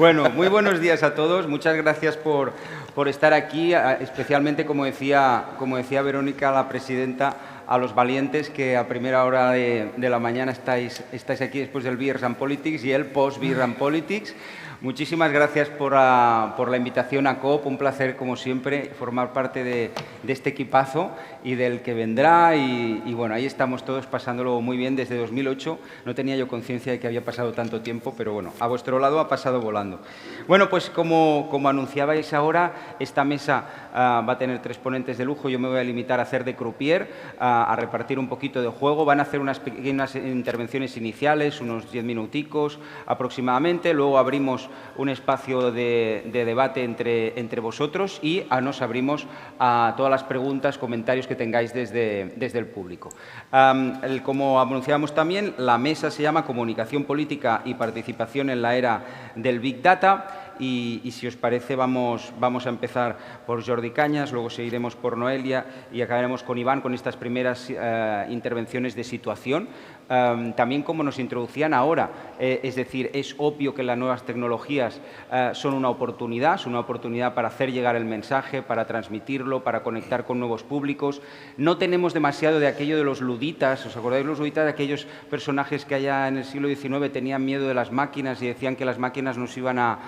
Bueno, muy buenos días a todos. Muchas gracias por estar aquí, especialmente, como decía Verónica, la presidenta, a los valientes que a primera hora de la mañana estáis aquí después del Beers and Politics y el post-Beers and Politics. Muchísimas gracias por la invitación a COP. Un placer, como siempre, formar parte de este equipazo y del que vendrá. Y bueno, ahí estamos todos pasándolo muy bien desde 2008. No tenía yo conciencia de que había pasado tanto tiempo, pero bueno, a vuestro lado ha pasado volando. Bueno, pues como anunciabais ahora, esta mesa va a tener 3 ponentes de lujo. Yo me voy a limitar a hacer de croupier, a repartir un poquito de juego. Van a hacer unas pequeñas intervenciones iniciales, unos 10 minuticos aproximadamente. Luego abrimos un espacio de debate entre vosotros y nos abrimos a todas las preguntas, comentarios que tengáis desde el público. Como anunciábamos también, la mesa se llama Comunicación Política y Participación en la Era del Big Data. Y si os parece, vamos a empezar por Jordi Cañas, luego seguiremos por Noelia y acabaremos con Iván con estas primeras intervenciones de situación. También como nos introducían ahora, es decir, es obvio que las nuevas tecnologías son una oportunidad para hacer llegar el mensaje, para transmitirlo, para conectar con nuevos públicos. No tenemos demasiado de aquello de los luditas. ¿Os acordáis los luditas, de aquellos personajes que allá en el siglo XIX tenían miedo de las máquinas y decían que las máquinas nos iban a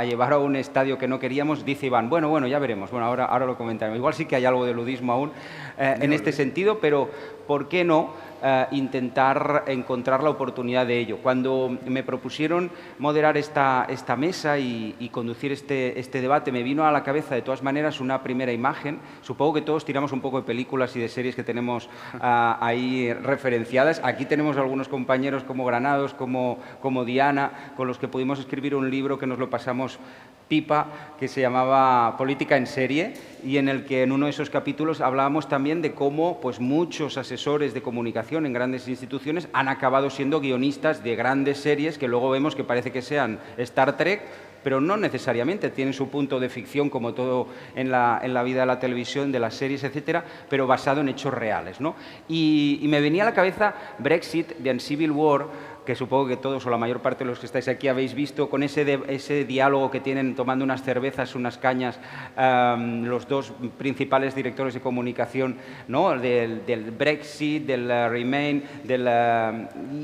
llevar a un estadio que no queríamos? Dice Iván, bueno, ya veremos. Bueno, ahora lo comentaremos. Igual sí que hay algo de ludismo aún en este sentido, pero ¿por qué no intentar encontrar la oportunidad de ello? Cuando me propusieron moderar esta mesa y conducir este debate, me vino a la cabeza de todas maneras una primera imagen. Supongo que todos tiramos un poco de películas y de series que tenemos ahí referenciadas. Aquí tenemos algunos compañeros como Granados, como Diana, con los que pudimos escribir un libro que nos lo pasamos pipa, que se llamaba Política en serie, y en el que en uno de esos capítulos hablábamos también de cómo pues, muchos asesores de comunicación en grandes instituciones han acabado siendo guionistas de grandes series que luego vemos que parece que sean Star Trek, pero no necesariamente, tienen su punto de ficción como todo en la vida de la televisión, de las series, etcétera, pero basado en hechos reales, ¿no? Y me venía a la cabeza Brexit de Civil War, que supongo que todos o la mayor parte de los que estáis aquí habéis visto, con ese diálogo que tienen tomando unas cervezas, unas cañas, los dos principales directores de comunicación, ¿no? del Brexit, del Remain,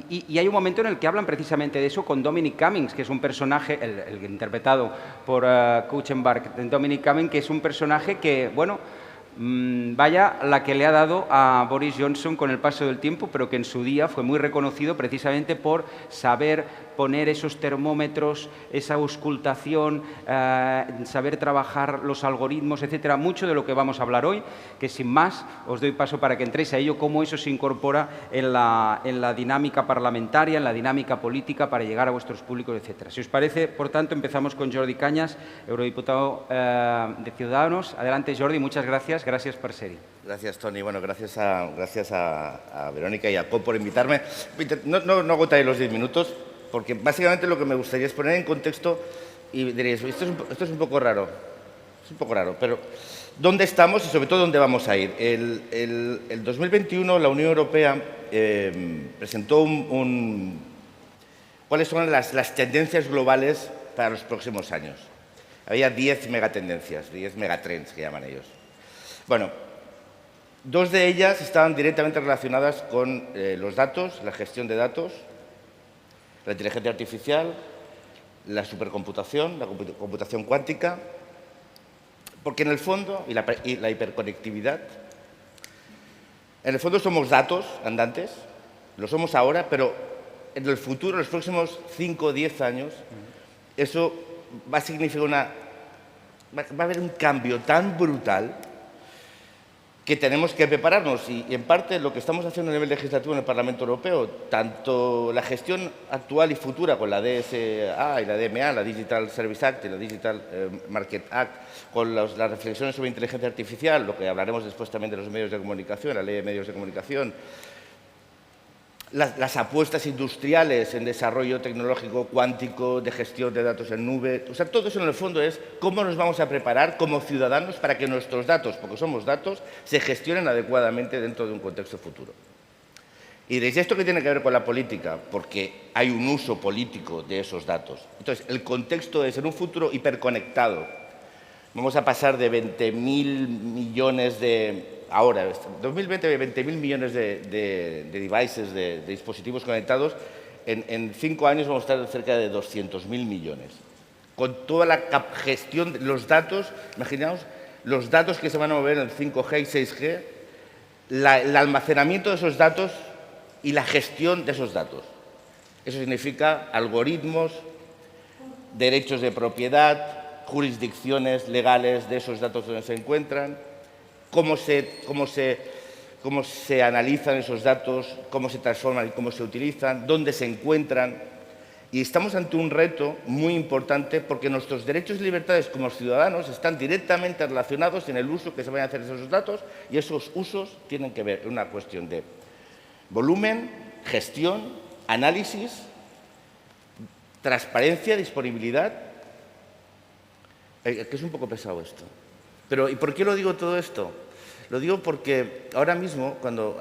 y hay un momento en el que hablan precisamente de eso con Dominic Cummings, que es un personaje, el interpretado por Kuchenberg, Dominic Cummings, que es un personaje que, bueno, vaya la que le ha dado a Boris Johnson con el paso del tiempo, pero que en su día fue muy reconocido precisamente por saber poner esos termómetros, esa auscultación, saber trabajar los algoritmos, etcétera. Mucho de lo que vamos a hablar hoy, que sin más os doy paso para que entréis a ello, cómo eso se incorpora en la dinámica parlamentaria, en la dinámica política para llegar a vuestros públicos, etcétera. Si os parece, por tanto, empezamos con Jordi Cañas, eurodiputado de Ciudadanos. Adelante, Jordi, muchas gracias. Gracias per ser-hi. Gracias, Toni. Bueno, gracias a Verónica y a COP por invitarme. No agotaré los 10 minutos, porque básicamente lo que me gustaría es poner en contexto, y diréis, esto es un poco raro, pero ¿dónde estamos y sobre todo dónde vamos a ir? El 2021 la Unión Europea presentó cuáles son las tendencias globales para los próximos años. Había 10 megatendencias, 10 megatrends que llaman ellos. Bueno, 2 de ellas estaban directamente relacionadas con los datos, la gestión de datos, la inteligencia artificial, la supercomputación, la computación cuántica, porque en el fondo, y la hiperconectividad, en el fondo somos datos andantes, lo somos ahora, pero en el futuro, en los próximos 5 o 10 años, eso va a significar va a haber un cambio tan brutal que tenemos que prepararnos, y en parte lo que estamos haciendo a nivel legislativo en el Parlamento Europeo, tanto la gestión actual y futura con la DSA y la DMA, la Digital Service Act y la Digital Market Act, con las reflexiones sobre inteligencia artificial, lo que hablaremos después también de los medios de comunicación, la ley de medios de comunicación, las apuestas industriales en desarrollo tecnológico cuántico, de gestión de datos en nube. O sea, todo eso en el fondo es cómo nos vamos a preparar como ciudadanos para que nuestros datos, porque somos datos, se gestionen adecuadamente dentro de un contexto futuro. Y diréis, ¿esto qué tiene que ver con la política? Porque hay un uso político de esos datos. Entonces, el contexto es, en un futuro hiperconectado, vamos a pasar de 20.000 millones de... Ahora, en 2020, 20.000 millones de devices, de dispositivos conectados. En 5 años vamos a estar cerca de 200.000 millones. Con toda la gestión de los datos, imaginaos los datos que se van a mover en 5G y 6G, el almacenamiento de esos datos y la gestión de esos datos. Eso significa algoritmos, derechos de propiedad, jurisdicciones legales de esos datos donde se encuentran, cómo se analizan esos datos, cómo se transforman y cómo se utilizan, dónde se encuentran. Y estamos ante un reto muy importante porque nuestros derechos y libertades como ciudadanos están directamente relacionados en el uso que se vayan a hacer de esos datos, y esos usos tienen que ver en una cuestión de volumen, gestión, análisis, transparencia, disponibilidad. Que es un poco pesado esto. Pero, ¿y por qué lo digo todo esto? Lo digo porque ahora mismo, cuando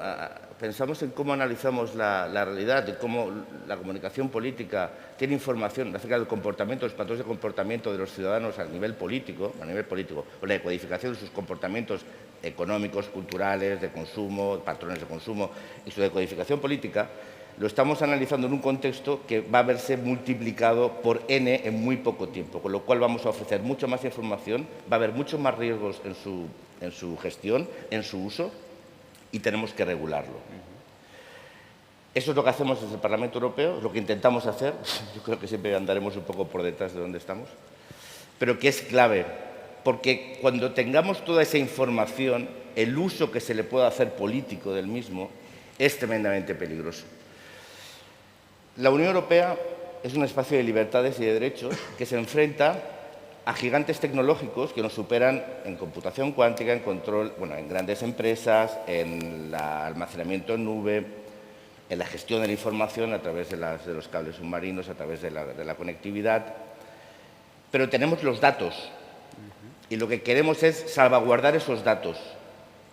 pensamos en cómo analizamos la realidad, de cómo la comunicación política tiene información acerca del comportamiento, los patrones de comportamiento de los ciudadanos a nivel político, o la decodificación de sus comportamientos económicos, culturales, de consumo, patrones de consumo y su decodificación política, lo estamos analizando en un contexto que va a verse multiplicado por N en muy poco tiempo, con lo cual vamos a ofrecer mucha más información, va a haber muchos más riesgos en su gestión, en su uso, y tenemos que regularlo. Eso es lo que hacemos desde el Parlamento Europeo, es lo que intentamos hacer. Yo creo que siempre andaremos un poco por detrás de donde estamos, pero que es clave, porque cuando tengamos toda esa información, el uso que se le pueda hacer político del mismo es tremendamente peligroso. La Unión Europea es un espacio de libertades y de derechos que se enfrenta a gigantes tecnológicos que nos superan en computación cuántica, en control, en grandes empresas, en el almacenamiento en nube, en la gestión de la información a través de los cables submarinos, a través de la conectividad. Pero tenemos los datos y lo que queremos es salvaguardar esos datos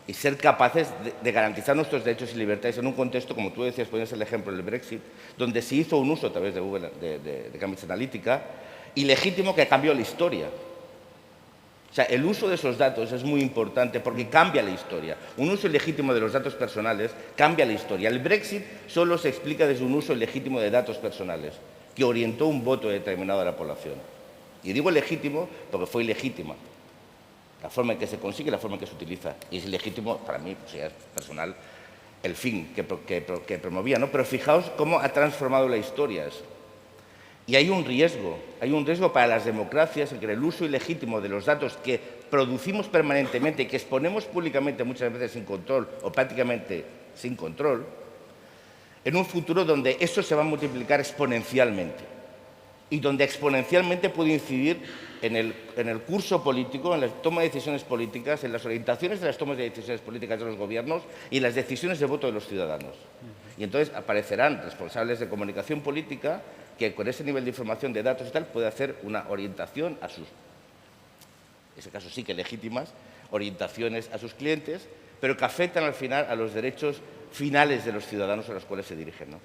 y ser capaces de garantizar nuestros derechos y libertades en un contexto, como tú decías, ponías el ejemplo del Brexit, donde se hizo un uso a través de Google, de Cambridge Analytica, ilegítimo, que cambió la historia. O sea, el uso de esos datos es muy importante porque cambia la historia. Un uso ilegítimo de los datos personales cambia la historia. El Brexit solo se explica desde un uso ilegítimo de datos personales que orientó un voto determinado de la población. Y digo legítimo porque fue ilegítima. La forma en que se consigue, la forma en que se utiliza. Y es ilegítimo, para mí, pues ya es personal, el fin que promovía, ¿no? Pero fijaos cómo ha transformado la historia eso. Y hay un riesgo para las democracias en que el uso ilegítimo de los datos que producimos permanentemente y que exponemos públicamente muchas veces sin control o prácticamente sin control, en un futuro donde eso se va a multiplicar exponencialmente y donde exponencialmente puede incidir en el curso político, en la toma de decisiones políticas, en las orientaciones de las tomas de decisiones políticas de los gobiernos y en las decisiones de voto de los ciudadanos. Y entonces aparecerán responsables de comunicación política que con ese nivel de información, de datos y tal, puede hacer una orientación a sus, en ese caso sí que legítimas, orientaciones a sus clientes, pero que afectan al final a los derechos finales de los ciudadanos a los cuales se dirigen, ¿no?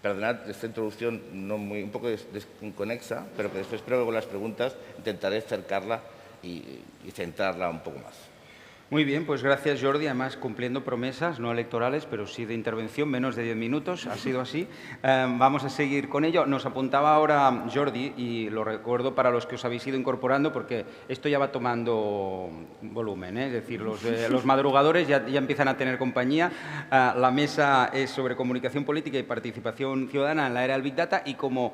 Perdonad esta introducción un poco desconexa, pero que después espero que con las preguntas intentaré acercarla y centrarla un poco más. Muy bien, pues gracias Jordi, además cumpliendo promesas, no electorales, pero sí de intervención, menos de 10 minutos, ha sido así. Vamos a seguir con ello. Nos apuntaba ahora Jordi, y lo recuerdo para los que os habéis ido incorporando, porque esto ya va tomando volumen, ¿eh? Es decir, los madrugadores ya empiezan a tener compañía. La mesa es sobre comunicación política y participación ciudadana en la era del Big Data, y como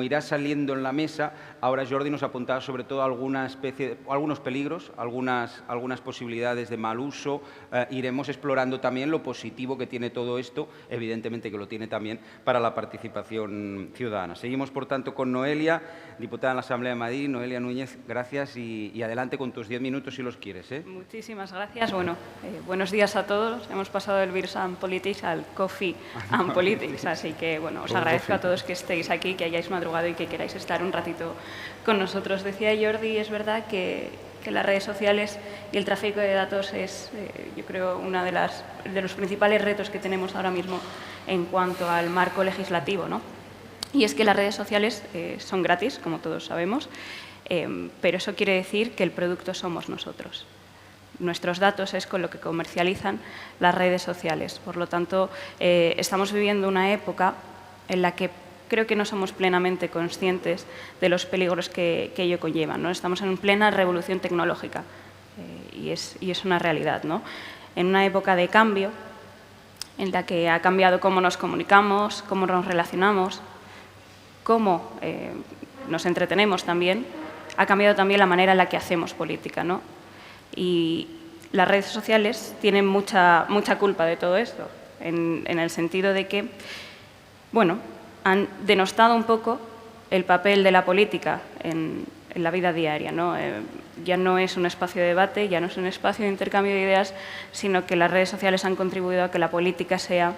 irá saliendo en la mesa, ahora Jordi nos apuntaba sobre todo algunos peligros, algunas posibilidades de mal uso. Iremos explorando también lo positivo que tiene todo esto, evidentemente que lo tiene también para la participación ciudadana. Seguimos, por tanto, con Noelia, diputada en la Asamblea de Madrid. Noelia Núñez, gracias y adelante con tus 10 minutos si los quieres, ¿eh? Muchísimas gracias. Bueno, buenos días a todos. Hemos pasado del Beers and Politics al Coffee and Politics, así que bueno, os agradezco a todos que estéis aquí, que hayáis madrugado y que queráis estar un ratito con nosotros. Decía Jordi, es verdad que las redes sociales y el tráfico de datos es, yo creo, uno de los principales retos que tenemos ahora mismo en cuanto al marco legislativo, ¿no? Y es que las redes sociales son gratis, como todos sabemos, pero eso quiere decir que el producto somos nosotros. Nuestros datos es con lo que comercializan las redes sociales. Por lo tanto, estamos viviendo una época en la que creo que no somos plenamente conscientes de los peligros que ello conlleva, ¿no? Estamos en plena revolución tecnológica y es una realidad, ¿no? En una época de cambio, en la que ha cambiado cómo nos comunicamos, cómo nos relacionamos, cómo nos entretenemos también, ha cambiado también la manera en la que hacemos política, ¿no? Y las redes sociales tienen mucha culpa de todo esto, en el sentido de que, bueno, han denostado un poco el papel de la política en la vida diaria, ¿no? Ya no es un espacio de debate, ya no es un espacio de intercambio de ideas, sino que las redes sociales han contribuido a que la política sea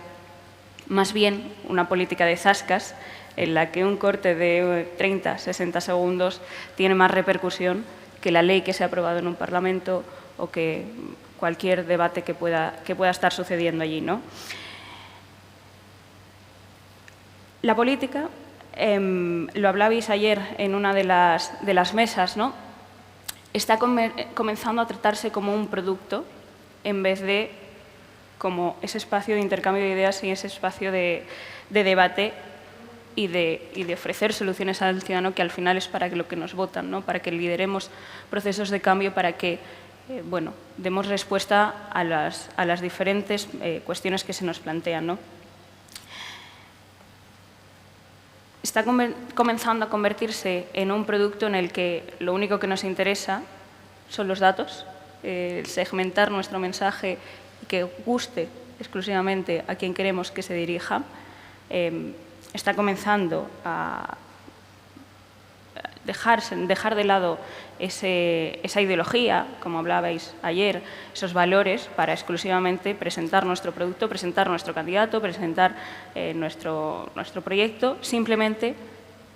más bien una política de zascas, en la que un corte de 30, 60 segundos tiene más repercusión que la ley que se ha aprobado en un Parlamento o que cualquier debate que pueda estar sucediendo allí, ¿no? La política, lo hablabais ayer en una de las mesas, ¿no? Está comenzando a tratarse como un producto en vez de como ese espacio de intercambio de ideas y ese espacio de debate y de ofrecer soluciones al ciudadano, que al final es para lo que nos votan, ¿no? Para que lideremos procesos de cambio, para que bueno, demos respuesta a las diferentes cuestiones que se nos plantean, ¿no? Está comenzando a convertirse en un producto en el que lo único que nos interesa son los datos, segmentar nuestro mensaje y que guste exclusivamente a quien queremos que se dirija. Está comenzando a dejar de lado esa ideología, como hablabais ayer, esos valores, para exclusivamente presentar nuestro producto, presentar nuestro candidato, presentar nuestro proyecto, simplemente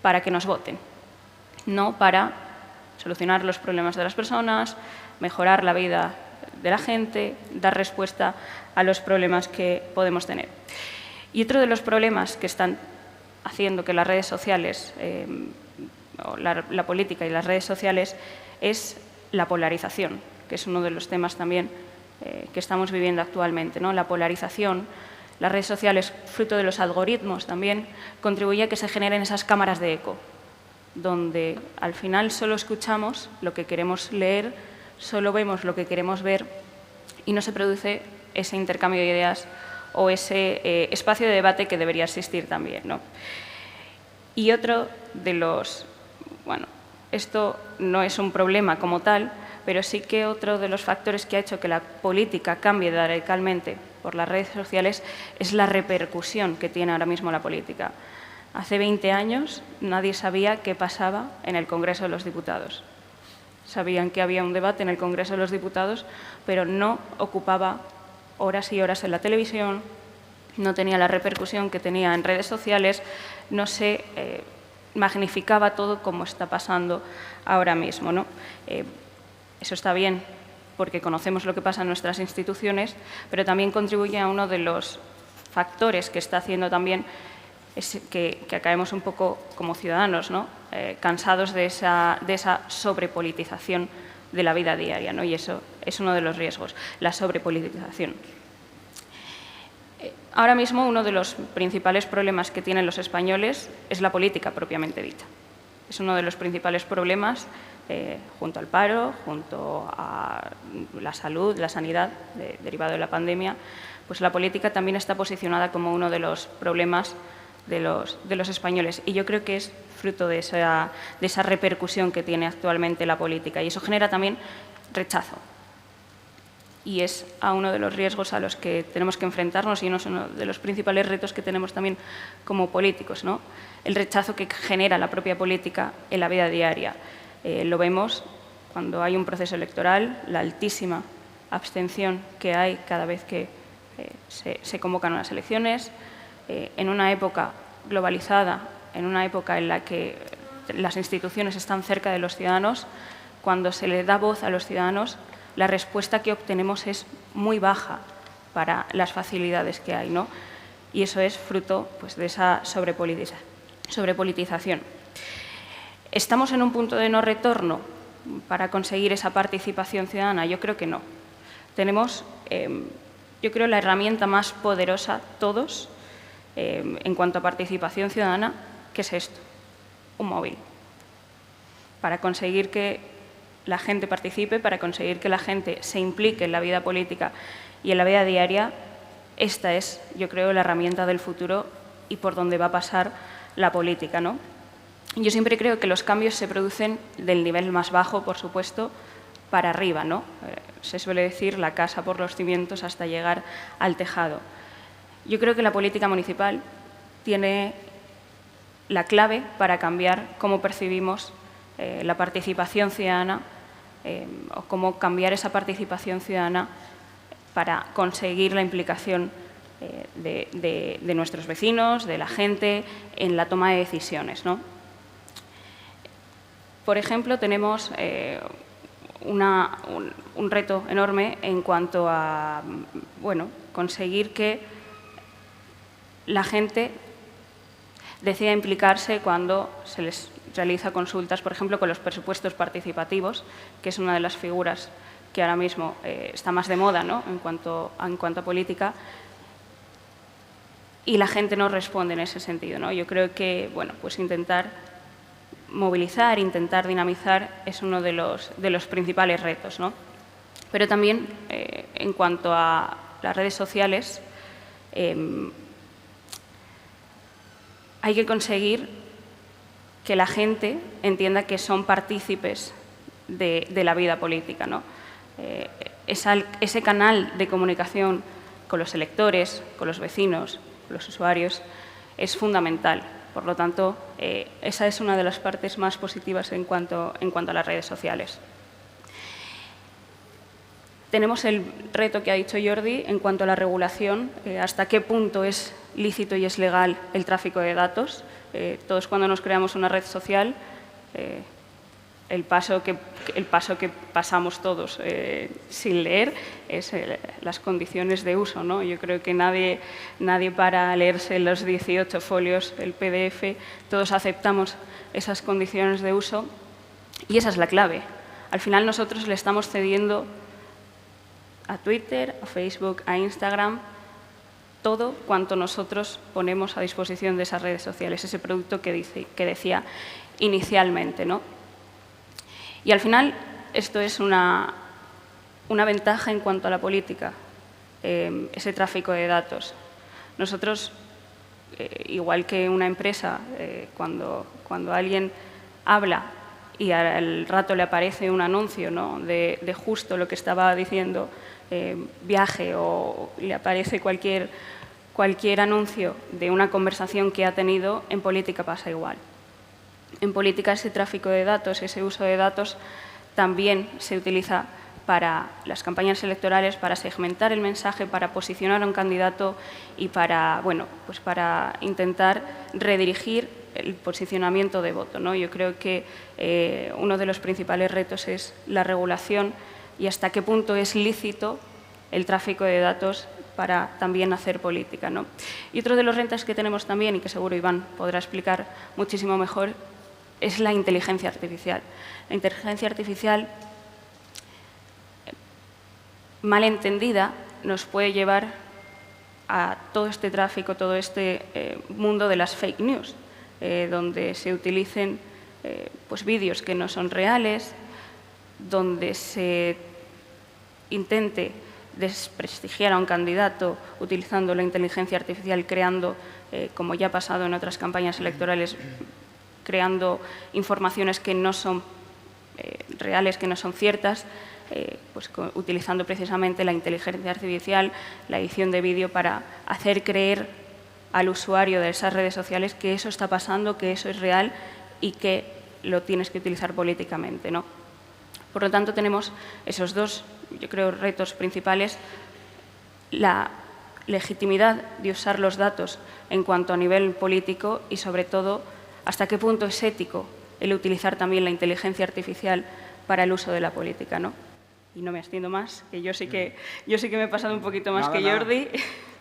para que nos voten, no para solucionar los problemas de las personas, mejorar la vida de la gente, dar respuesta a los problemas que podemos tener. Y otro de los problemas que están haciendo que las redes sociales, la política y las redes sociales, es la polarización, que es uno de los temas también que estamos viviendo actualmente, ¿no? La polarización, las redes sociales, fruto de los algoritmos también, contribuye a que se generen esas cámaras de eco, donde al final solo escuchamos lo que queremos leer, solo vemos lo que queremos ver y no se produce ese intercambio de ideas o ese espacio de debate que debería existir también, ¿no? Y otro de los... Bueno, esto no es un problema como tal, pero sí que otro de los factores que ha hecho que la política cambie radicalmente por las redes sociales es la repercusión que tiene ahora mismo la política. Hace 20 años nadie sabía qué pasaba en el Congreso de los Diputados. Sabían que había un debate en el Congreso de los Diputados, pero no ocupaba horas y horas en la televisión, no tenía la repercusión que tenía en redes sociales, no se magnificaba todo como está pasando ahora mismo, ¿no? Eso está bien porque conocemos lo que pasa en nuestras instituciones, pero también contribuye a uno de los factores que está haciendo también es que acabemos un poco como ciudadanos, ¿no? Cansados de esa sobrepolitización de la vida diaria, ¿no? Y eso es uno de los riesgos, la sobrepolitización. Ahora mismo uno de los principales problemas que tienen los españoles es la política propiamente dicha. Es uno de los principales problemas, junto al paro, junto a la salud, la sanidad derivado de la pandemia, pues la política también está posicionada como uno de los problemas de los españoles. Y yo creo que es fruto de esa repercusión que tiene actualmente la política. Y eso genera también rechazo. Y es a uno de los riesgos a los que tenemos que enfrentarnos y uno de los principales retos que tenemos también como políticos, ¿no? El rechazo que genera la propia política en la vida diaria. Lo vemos cuando hay un proceso electoral, la altísima abstención que hay cada vez que se convocan unas elecciones, en una época globalizada, en una época en la que las instituciones están cerca de los ciudadanos, cuando se le da voz a los ciudadanos, la respuesta que obtenemos es muy baja para las facilidades que hay, ¿no? Y eso es fruto, pues, de esa sobrepolitización. ¿Estamos en un punto de no retorno para conseguir esa participación ciudadana? Yo creo que no. Tenemos, yo creo, la herramienta más poderosa, todos, en cuanto a participación ciudadana, que es esto, un móvil. Para conseguir que la gente participe, para conseguir que la gente se implique en la vida política y en la vida diaria, esta es, yo creo, la herramienta del futuro y por donde va a pasar la política, ¿no? Yo siempre creo que los cambios se producen del nivel más bajo, por supuesto, para arriba, ¿no? Se suele decir la casa por los cimientos hasta llegar al tejado. Yo creo que la política municipal tiene la clave para cambiar cómo percibimos la participación ciudadana o cómo cambiar esa participación ciudadana para conseguir la implicación de nuestros vecinos, de la gente, en la toma de decisiones, ¿no? Por ejemplo, tenemos un reto enorme en cuanto a, bueno, conseguir que la gente decida implicarse cuando se les realiza consultas, por ejemplo, con los presupuestos participativos, que es una de las figuras que ahora mismo está más de moda, ¿no?, en cuanto a política, y la gente no responde en ese sentido, ¿no? Yo creo que, bueno, pues intentar movilizar, intentar dinamizar es uno de los principales retos, ¿no? Pero también, en cuanto a las redes sociales, hay que conseguir que la gente entienda que son partícipes de la vida política, ¿no? Ese canal de comunicación con los electores, con los vecinos, con los usuarios, es fundamental. Por lo tanto, esa es una de las partes más positivas en cuanto a las redes sociales. Tenemos el reto que ha dicho Jordi en cuanto a la regulación, hasta qué punto es lícito y es legal el tráfico de datos. Todos, cuando nos creamos una red social, el paso que pasamos todos sin leer es las condiciones de uso, ¿no? Yo creo que nadie para leerse los 18 folios, el PDF, todos aceptamos esas condiciones de uso y esa es la clave. Al final nosotros le estamos cediendo a Twitter, a Facebook, a Instagram, todo cuanto nosotros ponemos a disposición de esas redes sociales, ese producto que decía inicialmente, ¿no? Y al final esto es una ventaja en cuanto a la política, ese tráfico de datos. Nosotros, igual que una empresa, cuando alguien habla y al rato le aparece un anuncio, ¿no?, de justo lo que estaba diciendo, viaje, o le aparece cualquier anuncio de una conversación que ha tenido, en política pasa igual. En política ese tráfico de datos, ese uso de datos, también se utiliza para las campañas electorales, para segmentar el mensaje, para posicionar a un candidato y para, bueno, pues para intentar redirigir el posicionamiento de voto, ¿no? Yo creo que uno de los principales retos es la regulación y hasta qué punto es lícito el tráfico de datos para también hacer política, ¿no? Y otro de los retos que tenemos también, y que seguro Iván podrá explicar muchísimo mejor, es la inteligencia artificial. La inteligencia artificial, mal entendida, nos puede llevar a todo este tráfico, todo este mundo de las fake news, donde se utilicen pues vídeos que no son reales, donde se intente desprestigiar a un candidato utilizando la inteligencia artificial, creando, como ya ha pasado en otras campañas electorales, creando informaciones que no son reales, que no son ciertas, pues utilizando precisamente la inteligencia artificial, la edición de vídeo, para hacer creer al usuario de esas redes sociales que eso está pasando, que eso es real y que lo tienes que utilizar políticamente, ¿no? Por lo tanto, tenemos esos dos, yo creo, retos principales: la legitimidad de usar los datos en cuanto a nivel político y, sobre todo, hasta qué punto es ético el utilizar también la inteligencia artificial para el uso de la política, ¿no? Y no me extiendo más, que yo sí que me he pasado un poquito más que Jordi.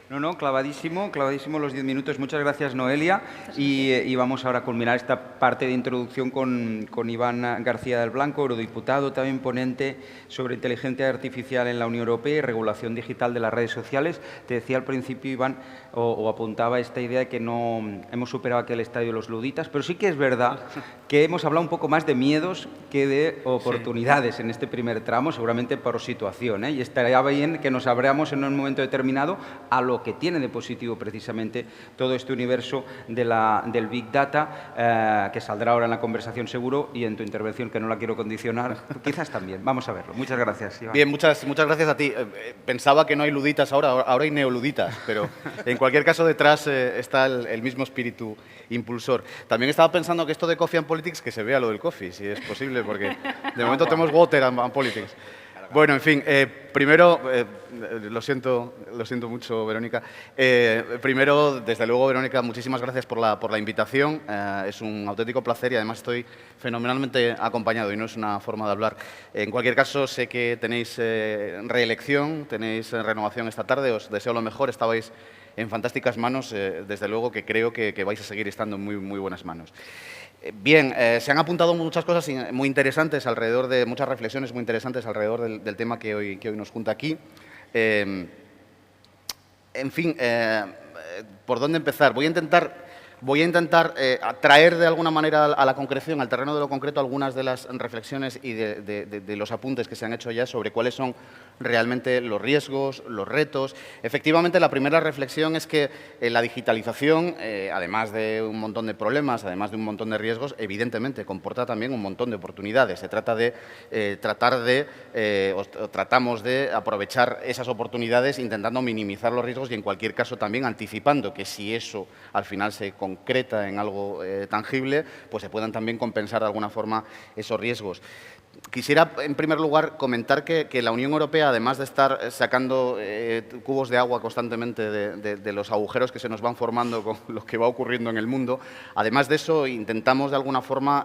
No, clavadísimo los 10 minutos. Muchas gracias, Noelia. Y vamos ahora a culminar esta parte de introducción con Iván García del Blanco, eurodiputado, también ponente sobre inteligencia artificial en la Unión Europea y regulación digital de las redes sociales. Te decía al principio, Iván, o apuntaba esta idea de que no hemos superado aquel estadio de los luditas, pero sí que es verdad que hemos hablado un poco más de miedos que de oportunidades en este primer tramo, seguramente por situación, ¿eh? Y estaría bien que nos abramos en un momento determinado a lo que tiene de positivo precisamente todo este universo del Big Data, que saldrá ahora en la conversación seguro, y en tu intervención, que no la quiero condicionar, quizás también. Vamos a verlo. Muchas gracias, Iván. Bien, muchas gracias a ti. Pensaba que no hay luditas ahora hay neoluditas, pero en cualquier caso detrás está el mismo espíritu impulsor. También estaba pensando que esto de Coffee and Politics, que se vea lo del coffee, si es posible, porque de momento tenemos water and politics. Bueno, en fin, primero, lo siento mucho, Verónica. Primero, desde luego, Verónica, muchísimas gracias por la invitación. Es un auténtico placer y además estoy fenomenalmente acompañado y no es una forma de hablar. En cualquier caso, sé que tenéis reelección, tenéis renovación esta tarde, os deseo lo mejor, estabais en fantásticas manos, desde luego que creo que vais a seguir estando en muy buenas manos. Bien, se han apuntado muchas cosas muy interesantes muchas reflexiones muy interesantes alrededor del tema que hoy nos junta aquí. En fin, ¿por dónde empezar? Voy a intentar traer de alguna manera a la concreción, al terreno de lo concreto, algunas de las reflexiones y de los apuntes que se han hecho ya sobre cuáles son realmente los riesgos, los retos. Efectivamente, la primera reflexión es que la digitalización, además de un montón de problemas, además de un montón de riesgos, evidentemente comporta también un montón de oportunidades. Se trata de tratamos de aprovechar esas oportunidades intentando minimizar los riesgos y, en cualquier caso, también anticipando que si eso al final se concreta en algo tangible, pues se puedan también compensar de alguna forma esos riesgos. Quisiera, en primer lugar, comentar que la Unión Europea, además de estar sacando cubos de agua constantemente de los agujeros que se nos van formando con lo que va ocurriendo en el mundo, además de eso, intentamos de alguna forma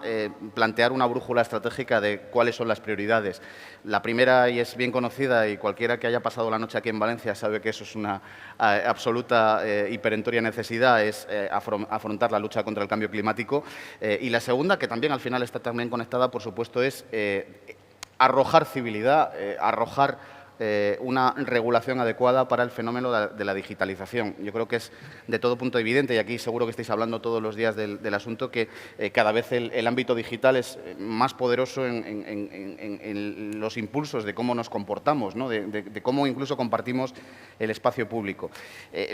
plantear una brújula estratégica de cuáles son las prioridades. La primera, y es bien conocida, y cualquiera que haya pasado la noche aquí en Valencia sabe que eso es una absoluta y perentoria necesidad, es afrontar la lucha contra el cambio climático. Y la segunda, que también al final está también conectada, por supuesto, es arrojar civilidad, arrojar una regulación adecuada para el fenómeno de la digitalización. Yo creo que es de todo punto evidente, y aquí seguro que estáis hablando todos los días del asunto, que cada vez el ámbito digital es más poderoso en los impulsos de cómo nos comportamos, ¿no? de cómo incluso compartimos el espacio público.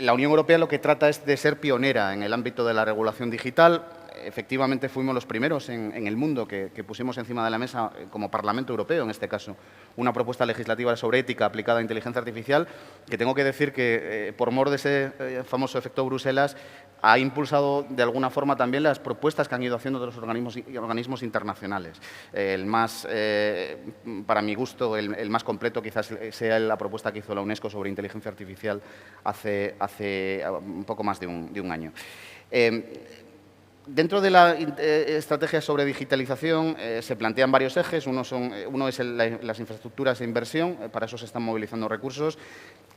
La Unión Europea lo que trata es de ser pionera en el ámbito de la regulación digital. Efectivamente, fuimos los primeros en el mundo que pusimos encima de la mesa, como Parlamento Europeo en este caso, una propuesta legislativa sobre ética aplicada a inteligencia artificial, que tengo que decir que, por mor de ese famoso efecto Bruselas, ha impulsado de alguna forma también las propuestas que han ido haciendo de los organismos internacionales. El más, para mi gusto, el más completo quizás sea la propuesta que hizo la UNESCO sobre inteligencia artificial hace un poco más de un año. Dentro de la estrategia sobre digitalización se plantean varios ejes. Uno es las infraestructuras de inversión, para eso se están movilizando recursos.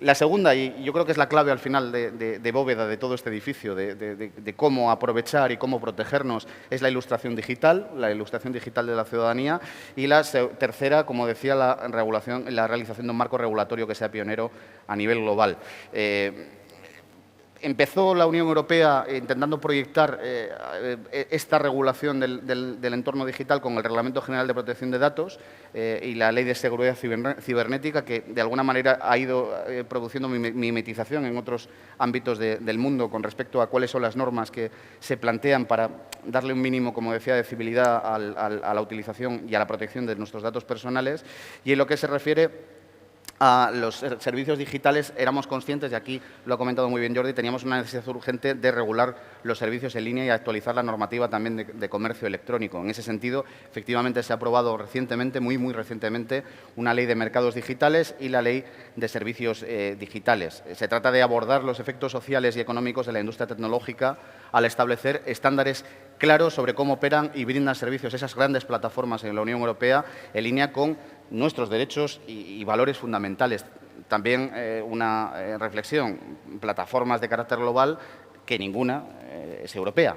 La segunda, y yo creo que es la clave al final de bóveda de todo este edificio, de cómo aprovechar y cómo protegernos, es la ilustración digital de la ciudadanía. Y la tercera, como decía, la realización de un marco regulatorio que sea pionero a nivel global. Empezó la Unión Europea intentando proyectar esta regulación del entorno digital con el Reglamento General de Protección de Datos y la Ley de Seguridad Cibernética, que de alguna manera ha ido produciendo mimetización en otros ámbitos del mundo con respecto a cuáles son las normas que se plantean para darle un mínimo, como decía, de civilidad a la utilización y a la protección de nuestros datos personales. Y en lo que se refiere a los servicios digitales, éramos conscientes, y aquí lo ha comentado muy bien Jordi, teníamos una necesidad urgente de regular los servicios en línea y actualizar la normativa también de comercio electrónico. En ese sentido, efectivamente, se ha aprobado recientemente, muy recientemente, una ley de mercados digitales y la ley de servicios digitales. Se trata de abordar los efectos sociales y económicos de la industria tecnológica al establecer estándares claros sobre cómo operan y brindan servicios esas grandes plataformas en la Unión Europea en línea con nuestros derechos y valores fundamentales. También una reflexión, plataformas de carácter global que ninguna es europea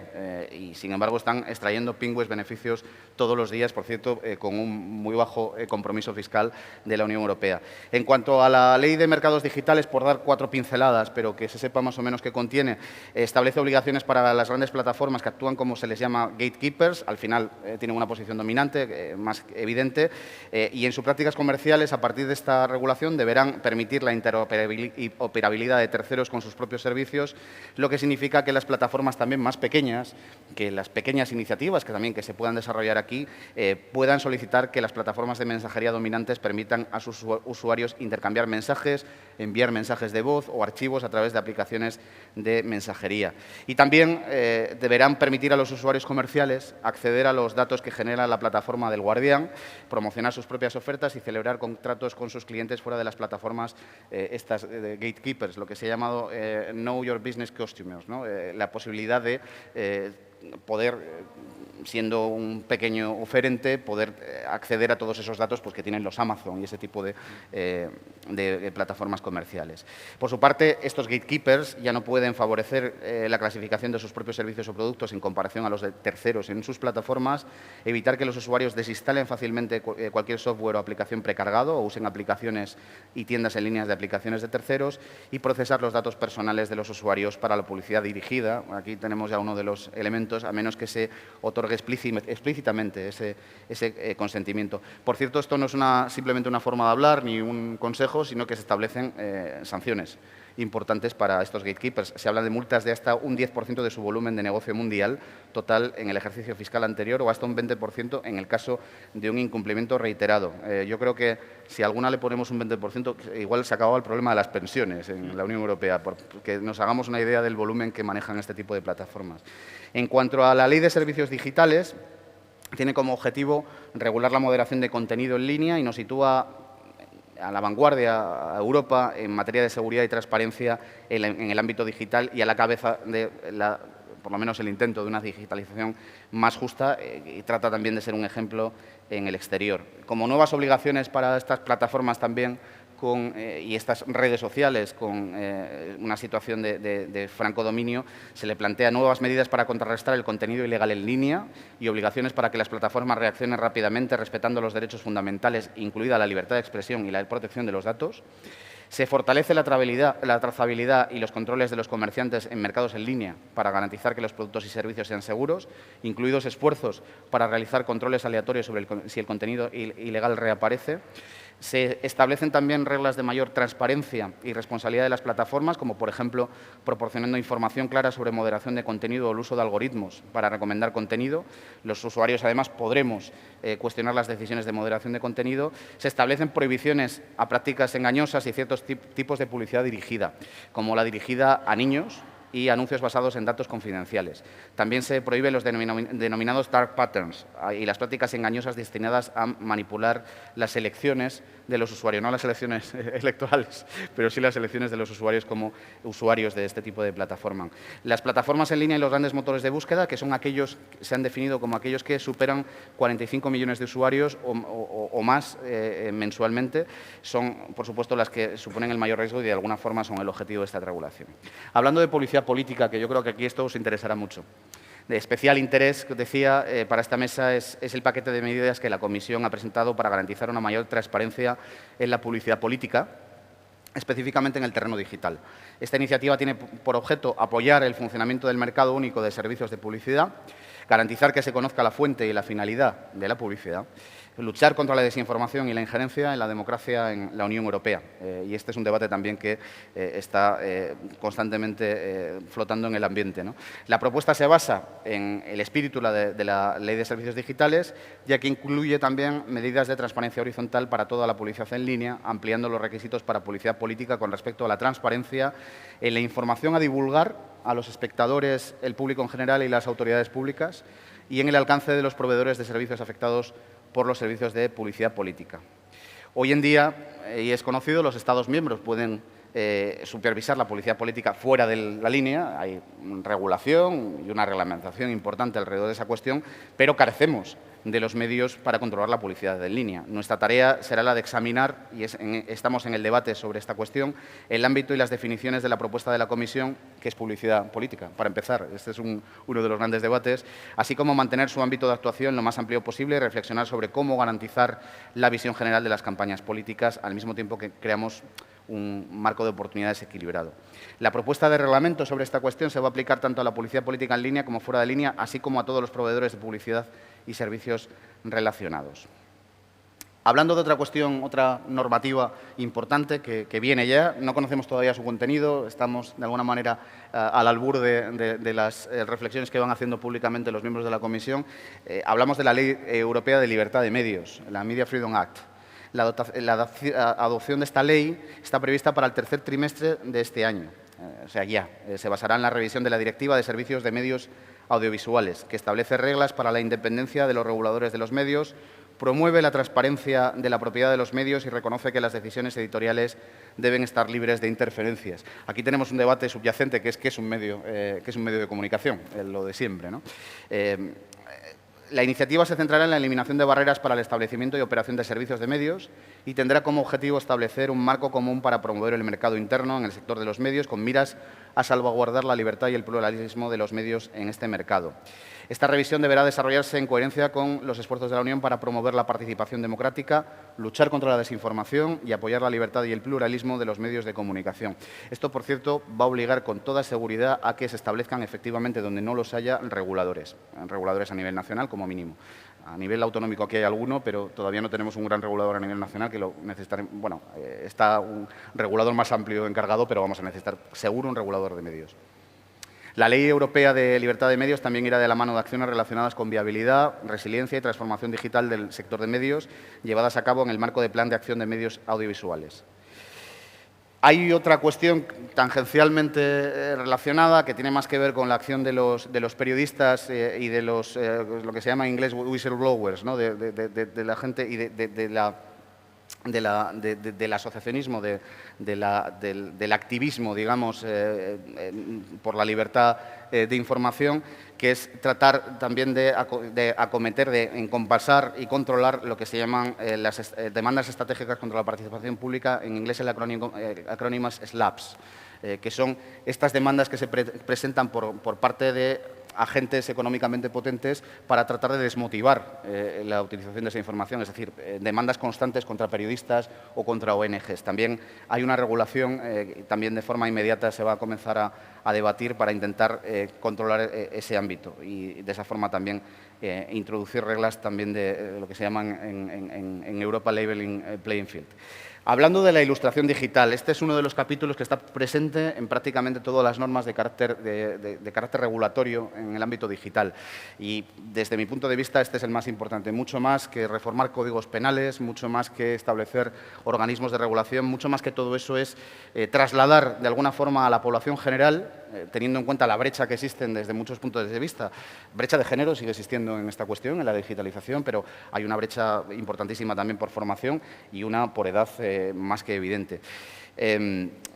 y, sin embargo, están extrayendo pingües beneficios todos los días, por cierto, con un muy bajo compromiso fiscal de la Unión Europea. En cuanto a la Ley de Mercados Digitales, por dar 4 pinceladas, pero que se sepa más o menos qué contiene, establece obligaciones para las grandes plataformas que actúan como se les llama gatekeepers, al final tienen una posición dominante, más evidente, y en sus prácticas comerciales, a partir de esta regulación, deberán permitir la interoperabilidad de terceros con sus propios servicios, lo que significa que las plataformas también más pequeñas, que las pequeñas iniciativas que se puedan desarrollar aquí, puedan solicitar que las plataformas de mensajería dominantes permitan a sus usuarios intercambiar mensajes, enviar mensajes de voz o archivos a través de aplicaciones de mensajería. Y también deberán permitir a los usuarios comerciales acceder a los datos que genera la plataforma del Guardián, promocionar sus propias ofertas y celebrar contratos con sus clientes fuera de las plataformas estas de gatekeepers, lo que se ha llamado Know Your Business Customers, ¿no? La posibilidad de poder, siendo un pequeño oferente, poder acceder a todos esos datos pues, que tienen los Amazon y ese tipo de plataformas comerciales. Por su parte, estos gatekeepers ya no pueden favorecer la clasificación de sus propios servicios o productos en comparación a los de terceros en sus plataformas, evitar que los usuarios desinstalen fácilmente cualquier software o aplicación precargado o usen aplicaciones y tiendas en línea de aplicaciones de terceros y procesar los datos personales de los usuarios para la publicidad dirigida. Aquí tenemos ya uno de los elementos, a menos que se otorgue explícitamente ese consentimiento. Por cierto, esto no es simplemente una forma de hablar ni un consejo, sino que se establecen sanciones importantes para estos gatekeepers. Se habla de multas de hasta un 10% de su volumen de negocio mundial total en el ejercicio fiscal anterior o hasta un 20% en el caso de un incumplimiento reiterado. Yo creo que si a alguna le ponemos un 20%, igual se acababa el problema de las pensiones en la Unión Europea, porque nos hagamos una idea del volumen que manejan este tipo de plataformas. En cuanto a la Ley de Servicios Digitales, tiene como objetivo regular la moderación de contenido en línea y nos sitúa a la vanguardia a Europa en materia de seguridad y transparencia en el ámbito digital y a la cabeza de por lo menos el intento de una digitalización más justa y trata también de ser un ejemplo en el exterior. Como nuevas obligaciones para estas plataformas también y estas redes sociales con una situación de franco dominio, se le plantea nuevas medidas para contrarrestar el contenido ilegal en línea y obligaciones para que las plataformas reaccionen rápidamente respetando los derechos fundamentales, incluida la libertad de expresión y la protección de los datos. Se fortalece la trazabilidad y los controles de los comerciantes en mercados en línea para garantizar que los productos y servicios sean seguros, incluidos esfuerzos para realizar controles aleatorios sobre si el contenido ilegal reaparece. Se establecen también reglas de mayor transparencia y responsabilidad de las plataformas, como, por ejemplo, proporcionando información clara sobre moderación de contenido o el uso de algoritmos para recomendar contenido. Los usuarios, además, podremos cuestionar las decisiones de moderación de contenido. Se establecen prohibiciones a prácticas engañosas y ciertos tipos de publicidad dirigida, como la dirigida a niños y anuncios basados en datos confidenciales. También se prohíben los denominados dark patterns y las prácticas engañosas destinadas a manipular las elecciones de los usuarios, no las elecciones electorales, pero sí las elecciones de los usuarios como usuarios de este tipo de plataforma. Las plataformas en línea y los grandes motores de búsqueda, que son aquellos, se han definido como aquellos que superan 45 millones de usuarios o más mensualmente, son, por supuesto, las que suponen el mayor riesgo y de alguna forma son el objetivo de esta regulación. Hablando de publicidad política, que yo creo que aquí esto os interesará mucho. De especial interés, decía, para esta mesa es el paquete de medidas que la Comisión ha presentado para garantizar una mayor transparencia en la publicidad política, específicamente en el terreno digital. Esta iniciativa tiene por objeto apoyar el funcionamiento del mercado único de servicios de publicidad, garantizar que se conozca la fuente y la finalidad de la publicidad, luchar contra la desinformación y la injerencia en la democracia en la Unión Europea. Y este es un debate también que está constantemente flotando en el ambiente, ¿no? La propuesta se basa en el espíritu de la Ley de Servicios Digitales, ya que incluye también medidas de transparencia horizontal para toda la publicidad en línea, ampliando los requisitos para publicidad política con respecto a la transparencia en la información a divulgar a los espectadores, el público en general y las autoridades públicas, y en el alcance de los proveedores de servicios afectados por los servicios de publicidad política. Hoy en día, y es conocido, los Estados miembros pueden supervisar la publicidad política fuera de la línea. Hay regulación y una reglamentación importante alrededor de esa cuestión, pero carecemos de los medios para controlar la publicidad en línea. Nuestra tarea será la de examinar, y estamos en el debate sobre esta cuestión, el ámbito y las definiciones de la propuesta de la Comisión, que es publicidad política. Para empezar, este es uno de los grandes debates, así como mantener su ámbito de actuación lo más amplio posible y reflexionar sobre cómo garantizar la visión general de las campañas políticas, al mismo tiempo que creamos un marco de oportunidades equilibrado. La propuesta de reglamento sobre esta cuestión se va a aplicar tanto a la publicidad política en línea como fuera de línea, así como a todos los proveedores de publicidad y servicios relacionados. Hablando de otra cuestión, otra normativa importante que viene ya, no conocemos todavía su contenido, estamos de alguna manera al albur de las reflexiones que van haciendo públicamente los miembros de la Comisión. Hablamos de la Ley Europea de Libertad de Medios, la Media Freedom Act. La adopción de esta ley está prevista para el tercer trimestre de este año, o sea, ya. Se basará en la revisión de la Directiva de Servicios de Medios Audiovisuales, que establece reglas para la independencia de los reguladores de los medios, promueve la transparencia de la propiedad de los medios y reconoce que las decisiones editoriales deben estar libres de interferencias. Aquí tenemos un debate subyacente que es qué es un medio de comunicación, lo de siempre, ¿no? La iniciativa se centrará en la eliminación de barreras para el establecimiento y operación de servicios de medios y tendrá como objetivo establecer un marco común para promover el mercado interno en el sector de los medios con miras a salvaguardar la libertad y el pluralismo de los medios en este mercado. Esta revisión deberá desarrollarse en coherencia con los esfuerzos de la Unión para promover la participación democrática, luchar contra la desinformación y apoyar la libertad y el pluralismo de los medios de comunicación. Esto, por cierto, va a obligar con toda seguridad a que se establezcan efectivamente, donde no los haya, reguladores a nivel nacional como mínimo. A nivel autonómico aquí hay alguno, pero todavía no tenemos un gran regulador a nivel nacional que lo necesitaremos. Bueno, está un regulador más amplio encargado, pero vamos a necesitar seguro un regulador de medios. La Ley Europea de Libertad de Medios también irá de la mano de acciones relacionadas con viabilidad, resiliencia y transformación digital del sector de medios, llevadas a cabo en el marco del Plan de Acción de Medios Audiovisuales. Hay otra cuestión tangencialmente relacionada que tiene más que ver con la acción de los periodistas y de lo que se llama en inglés whistleblowers, ¿no? de la gente y del asociacionismo, del activismo, digamos, por la libertad de información, que es tratar también de acometer, de encompasar y controlar lo que se llaman las demandas estratégicas contra la participación pública, en inglés el acrónimo es SLAPS, que son estas demandas que se presentan por parte de agentes económicamente potentes para tratar de desmotivar la utilización de esa información, es decir, demandas constantes contra periodistas o contra ONGs. También hay una regulación, también de forma inmediata se va a comenzar a debatir para intentar controlar ese ámbito y de esa forma también introducir reglas también de lo que se llaman en Europa Leveling Playing Field. Hablando de la ilustración digital, este es uno de los capítulos que está presente en prácticamente todas las normas de carácter regulatorio en el ámbito digital. Y desde mi punto de vista este es el más importante, mucho más que reformar códigos penales, mucho más que establecer organismos de regulación, mucho más que todo eso es trasladar de alguna forma a la población general, teniendo en cuenta la brecha que existen desde muchos puntos de vista. Brecha de género sigue existiendo en esta cuestión, en la digitalización, pero hay una brecha importantísima también por formación y una por edad más que evidente.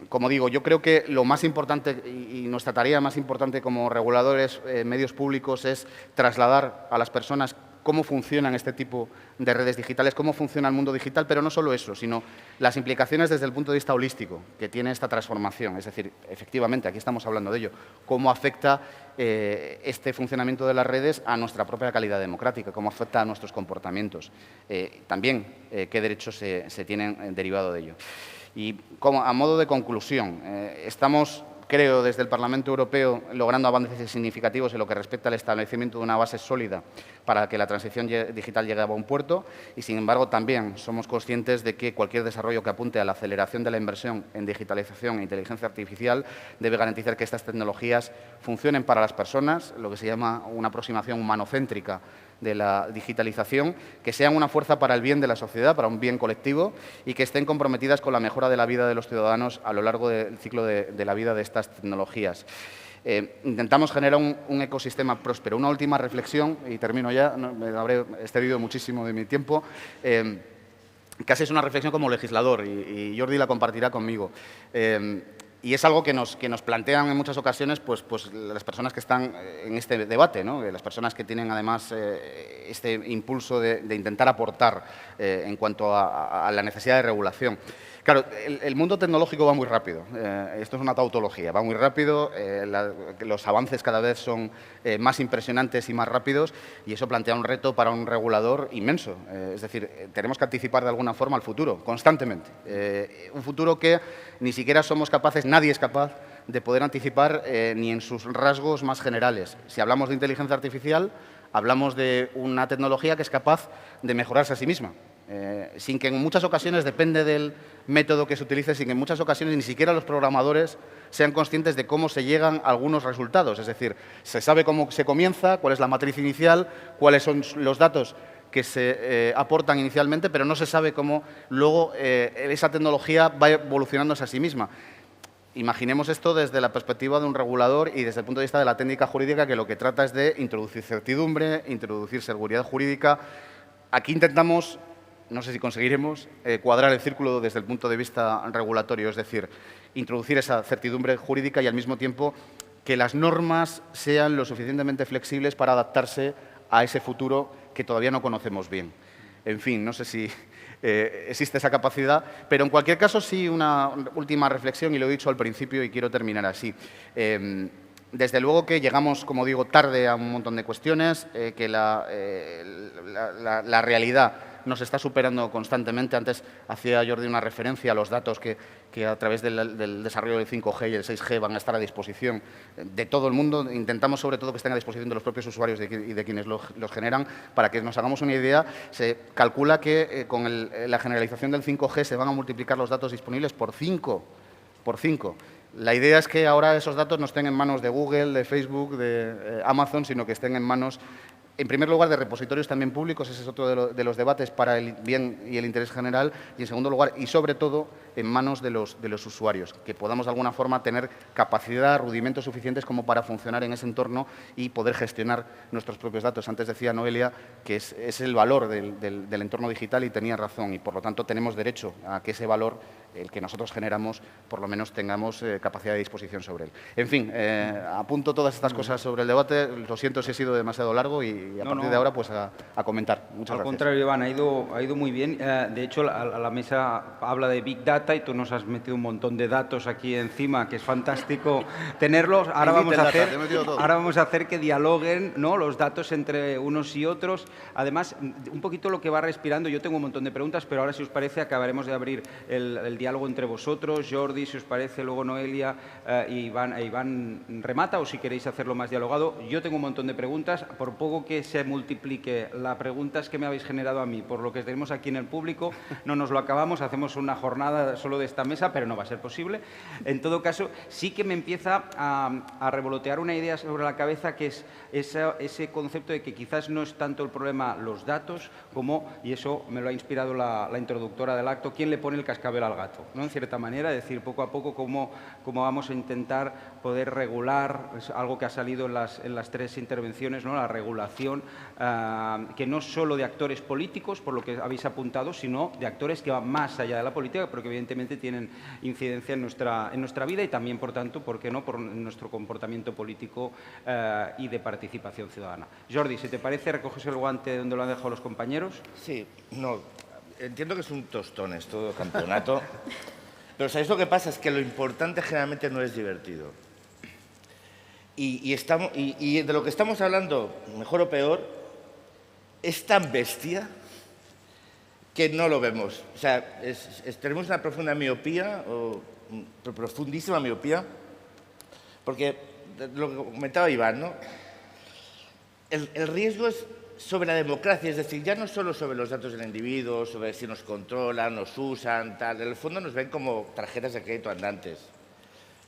Como digo, yo creo que lo más importante y nuestra tarea más importante como reguladores medios públicos es trasladar a las personas cómo funcionan este tipo de redes digitales, cómo funciona el mundo digital, pero no solo eso, sino las implicaciones desde el punto de vista holístico que tiene esta transformación. Es decir, efectivamente, aquí estamos hablando de ello, cómo afecta este funcionamiento de las redes a nuestra propia calidad democrática, cómo afecta a nuestros comportamientos, también qué derechos se tienen derivado de ello. Y a modo de conclusión, estamos creo, desde el Parlamento Europeo, logrando avances significativos en lo que respecta al establecimiento de una base sólida para que la transición digital llegue a buen puerto y, sin embargo, también somos conscientes de que cualquier desarrollo que apunte a la aceleración de la inversión en digitalización e inteligencia artificial debe garantizar que estas tecnologías funcionen para las personas, lo que se llama una aproximación humanocéntrica de la digitalización, que sean una fuerza para el bien de la sociedad, para un bien colectivo y que estén comprometidas con la mejora de la vida de los ciudadanos a lo largo del ciclo de la vida de estas tecnologías. Intentamos generar un ecosistema próspero. Una última reflexión, y termino ya, me habré excedido muchísimo de mi tiempo. Casi es una reflexión como legislador y Jordi la compartirá conmigo. Y es algo que nos plantean en muchas ocasiones pues las personas que están en este debate, ¿no? Las personas que tienen además este impulso de intentar aportar en cuanto a la necesidad de regulación. Claro, el mundo tecnológico va muy rápido. Esto es una tautología, va muy rápido, los avances cada vez son más impresionantes y más rápidos y eso plantea un reto para un regulador inmenso. Es decir, tenemos que anticipar de alguna forma el futuro, constantemente. Un futuro que ni siquiera somos capaces, nadie es capaz de poder anticipar ni en sus rasgos más generales. Si hablamos de inteligencia artificial, hablamos de una tecnología que es capaz de mejorarse a sí misma. Sin que en muchas ocasiones, depende del método que se utilice, sin que en muchas ocasiones ni siquiera los programadores sean conscientes de cómo se llegan a algunos resultados. Es decir, se sabe cómo se comienza, cuál es la matriz inicial, cuáles son los datos que se aportan inicialmente, pero no se sabe cómo luego esa tecnología va evolucionándose a sí misma. Imaginemos esto desde la perspectiva de un regulador y desde el punto de vista de la técnica jurídica, que lo que trata es de introducir certidumbre, introducir seguridad jurídica. Aquí intentamos, no sé si conseguiremos, cuadrar el círculo desde el punto de vista regulatorio, es decir, introducir esa certidumbre jurídica y al mismo tiempo que las normas sean lo suficientemente flexibles para adaptarse a ese futuro que todavía no conocemos bien. En fin, no sé si existe esa capacidad, pero en cualquier caso sí una última reflexión, y lo he dicho al principio y quiero terminar así. Desde luego que llegamos, como digo, tarde a un montón de cuestiones, que la realidad nos está superando constantemente. Antes hacía Jordi una referencia a los datos que a través del desarrollo del 5G y el 6G van a estar a disposición de todo el mundo. Intentamos, sobre todo, que estén a disposición de los propios usuarios y de quienes los generan. Para que nos hagamos una idea, se calcula que con la generalización del 5G se van a multiplicar los datos disponibles por 5. La idea es que ahora esos datos no estén en manos de Google, de Facebook, de Amazon, sino que estén en manos, en primer lugar, de repositorios también públicos, ese es otro de los debates para el bien y el interés general, y en segundo lugar, y sobre todo, en manos de los usuarios, que podamos de alguna forma tener capacidad, rudimentos suficientes como para funcionar en ese entorno y poder gestionar nuestros propios datos. Antes decía Noelia que es el valor del entorno digital y tenía razón, y por lo tanto tenemos derecho a que ese valor, el que nosotros generamos, por lo menos tengamos capacidad de disposición sobre él. En fin, apunto todas estas cosas sobre el debate. Lo siento si he sido demasiado largo y a partir de ahora pues a comentar. Muchas gracias. Al contrario, Iván, ha ido muy bien. De hecho, la mesa habla de Big Data y tú nos has metido un montón de datos aquí encima, que es fantástico tenerlos. Ahora vamos a hacer que dialoguen, ¿no?, los datos entre unos y otros. Además, un poquito lo que va respirando. Yo tengo un montón de preguntas, pero ahora, si os parece, acabaremos de abrir el diálogo entre vosotros. Jordi, si os parece, luego Noelia y Iván remata, o si queréis hacerlo más dialogado. Yo tengo un montón de preguntas. Por poco que se multiplique las preguntas que me habéis generado a mí por lo que tenemos aquí en el público, no nos lo acabamos, hacemos una jornada solo de esta mesa, pero no va a ser posible. En todo caso, sí que me empieza a revolotear una idea sobre la cabeza, que es ese concepto de que quizás no es tanto el problema los datos como, y eso me lo ha inspirado la introductora del acto, quién le pone el cascabel al gato, ¿no?, en cierta manera, es decir, poco a poco cómo vamos a intentar poder regular, es algo que ha salido en las tres intervenciones, ¿no?, la regulación, que no solo de actores políticos, por lo que habéis apuntado, sino de actores que van más allá de la política, pero que evidentemente tienen incidencia en nuestra vida y también, por tanto, ¿por qué no?, por nuestro comportamiento político y de participación ciudadana. Jordi, si te parece, recoges el guante donde lo han dejado los compañeros. Sí, no, entiendo que es un tostón esto, campeonato, pero ¿sabéis lo que pasa? Es que lo importante generalmente no es divertido. Y de lo que estamos hablando, mejor o peor, es tan bestia que no lo vemos. O sea, tenemos una profunda miopía, profundísima miopía, Porque lo que comentaba Iván, ¿no? El riesgo es sobre la democracia, es decir, ya no solo sobre los datos del individuo, sobre si nos controlan, nos usan, tal. En el fondo nos ven como tarjetas de crédito andantes,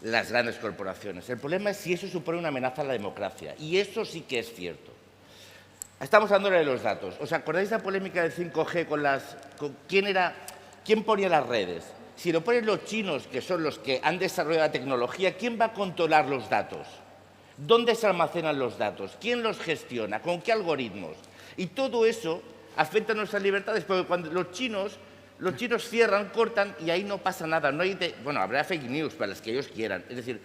las grandes corporaciones. El problema es si eso supone una amenaza a la democracia, y eso sí que es cierto. Estamos hablando de los datos. ¿Os acordáis de la polémica del 5G quién ponía las redes? Si lo ponen los chinos, que son los que han desarrollado la tecnología, ¿quién va a controlar los datos? ¿Dónde se almacenan los datos? ¿Quién los gestiona? ¿Con qué algoritmos? Y todo eso afecta a nuestras libertades, porque cuando los chinos cierran, cortan y ahí no pasa nada. No hay bueno, habrá fake news para las que ellos quieran. Es decir,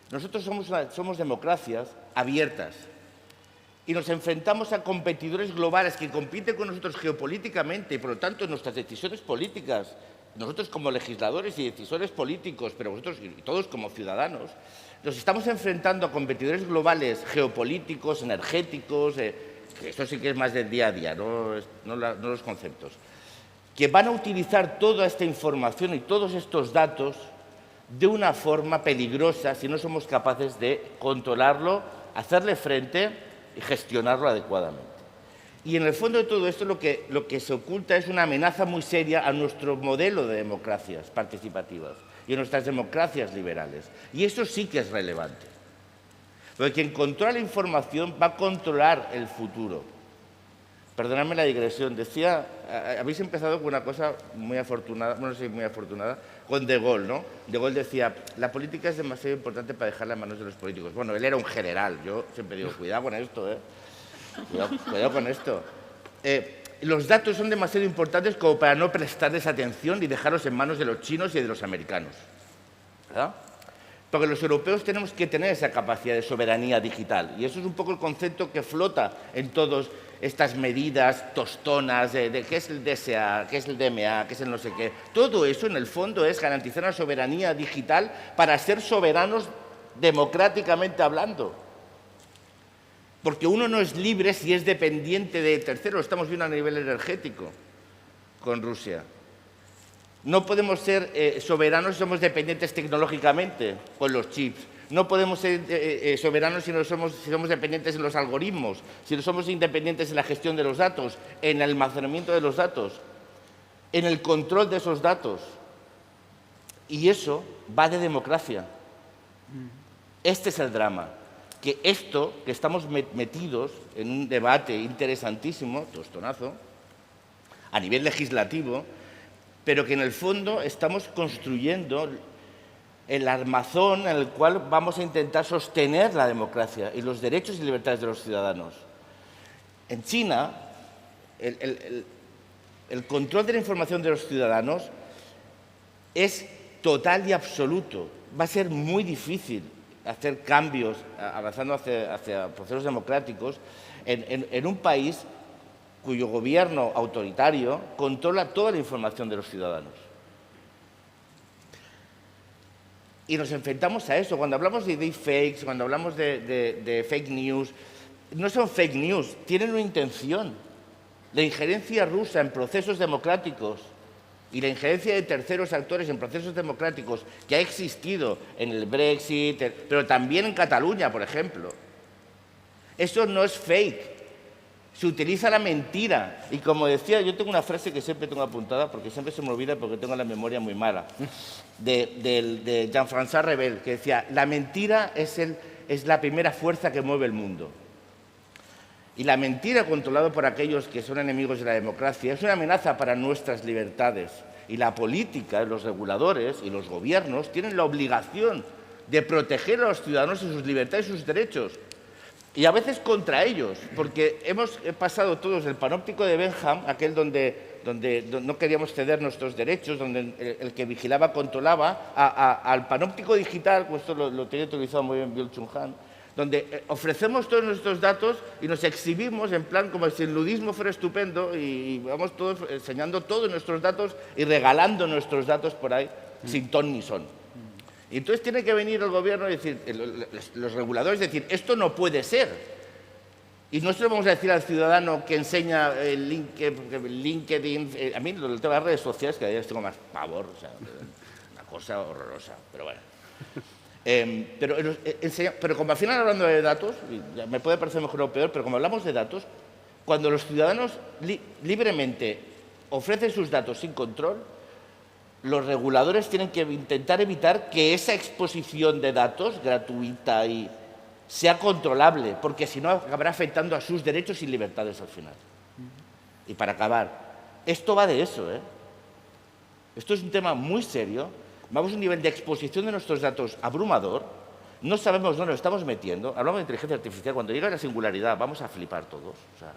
nosotros somos democracias abiertas y nos enfrentamos a competidores globales que compiten con nosotros geopolíticamente y, por lo tanto, nuestras decisiones políticas, nosotros como legisladores y decisores políticos, pero vosotros y todos como ciudadanos, nos estamos enfrentando a competidores globales geopolíticos, energéticos, que esto sí que es más del día a día, no los conceptos, que van a utilizar toda esta información y todos estos datos de una forma peligrosa si no somos capaces de controlarlo, hacerle frente y gestionarlo adecuadamente. Y en el fondo de todo esto lo que se oculta es una amenaza muy seria a nuestro modelo de democracias participativas y a nuestras democracias liberales. Y eso sí que es relevante. Porque quien controla la información va a controlar el futuro. Perdonadme la digresión. Decía, habéis empezado con una cosa muy afortunada, bueno, no sé, muy afortunada, con De Gaulle, ¿no? De Gaulle decía, la política es demasiado importante para dejarla en manos de los políticos. Bueno, él era un general. Yo siempre digo, cuidado con esto, ¿eh? Cuidado con esto. Los datos son demasiado importantes como para no prestarles atención y dejarlos en manos de los chinos y de los americanos, ¿verdad? Porque los europeos tenemos que tener esa capacidad de soberanía digital. Y eso es un poco el concepto que flota en todas estas medidas tostonas de qué es el DSA, qué es el DMA, qué es el no sé qué. Todo eso, en el fondo, es garantizar una soberanía digital para ser soberanos democráticamente hablando. Porque uno no es libre si es dependiente de terceros. Lo estamos viendo a nivel energético con Rusia. No podemos ser soberanos si somos dependientes tecnológicamente con los chips. No podemos ser soberanos si somos dependientes en los algoritmos, si no somos independientes en la gestión de los datos, en el almacenamiento de los datos, en el control de esos datos. Y eso va de democracia. Este es el drama. Que esto, que estamos metidos en un debate interesantísimo, tostonazo, a nivel legislativo, pero que en el fondo estamos construyendo el armazón en el cual vamos a intentar sostener la democracia y los derechos y libertades de los ciudadanos. En China, el control de la información de los ciudadanos es total y absoluto. Va a ser muy difícil hacer cambios, avanzando hacia procesos democráticos, en un país cuyo gobierno autoritario controla toda la información de los ciudadanos. Y nos enfrentamos a eso. Cuando hablamos de deepfakes, cuando hablamos de fake news, no son fake news, tienen una intención. La injerencia rusa en procesos democráticos y la injerencia de terceros actores en procesos democráticos que ha existido en el Brexit, pero también en Cataluña, por ejemplo. Eso no es fake. Se utiliza la mentira. Y como decía, yo tengo una frase que siempre tengo apuntada, porque siempre se me olvida porque tengo la memoria muy mala, de Jean-François Revel, que decía, la mentira es la primera fuerza que mueve el mundo. Y la mentira, controlada por aquellos que son enemigos de la democracia, es una amenaza para nuestras libertades. Y la política, los reguladores y los gobiernos tienen la obligación de proteger a los ciudadanos y sus libertades y sus derechos. Y a veces contra ellos, porque hemos pasado todos del panóptico de Bentham, aquel donde no queríamos ceder nuestros derechos, donde el que vigilaba controlaba, al panóptico digital, pues esto lo tenía utilizado muy bien Byung-Chul Han, donde ofrecemos todos nuestros datos y nos exhibimos en plan como si el nudismo fuera estupendo y vamos todos enseñando todos nuestros datos y regalando nuestros datos por ahí sin ton ni son. Y entonces tiene que venir el gobierno y decir, los reguladores, decir, esto no puede ser. Y no se lo vamos a decir al ciudadano que enseña el LinkedIn, a mí el tema de las redes sociales, que a veces tengo más pavor, o sea, una cosa horrorosa, pero bueno. Pero como al final hablando de datos, y me puede parecer mejor o peor, pero como hablamos de datos, cuando los ciudadanos libremente ofrecen sus datos sin control, los reguladores tienen que intentar evitar que esa exposición de datos gratuita y sea controlable, porque si no acabará afectando a sus derechos y libertades al final. Y para acabar, esto va de eso, ¿eh? Esto es un tema muy serio. Vamos a un nivel de exposición de nuestros datos abrumador. No sabemos dónde nos estamos metiendo. Hablamos de inteligencia artificial. Cuando llegue la singularidad vamos a flipar todos. O sea,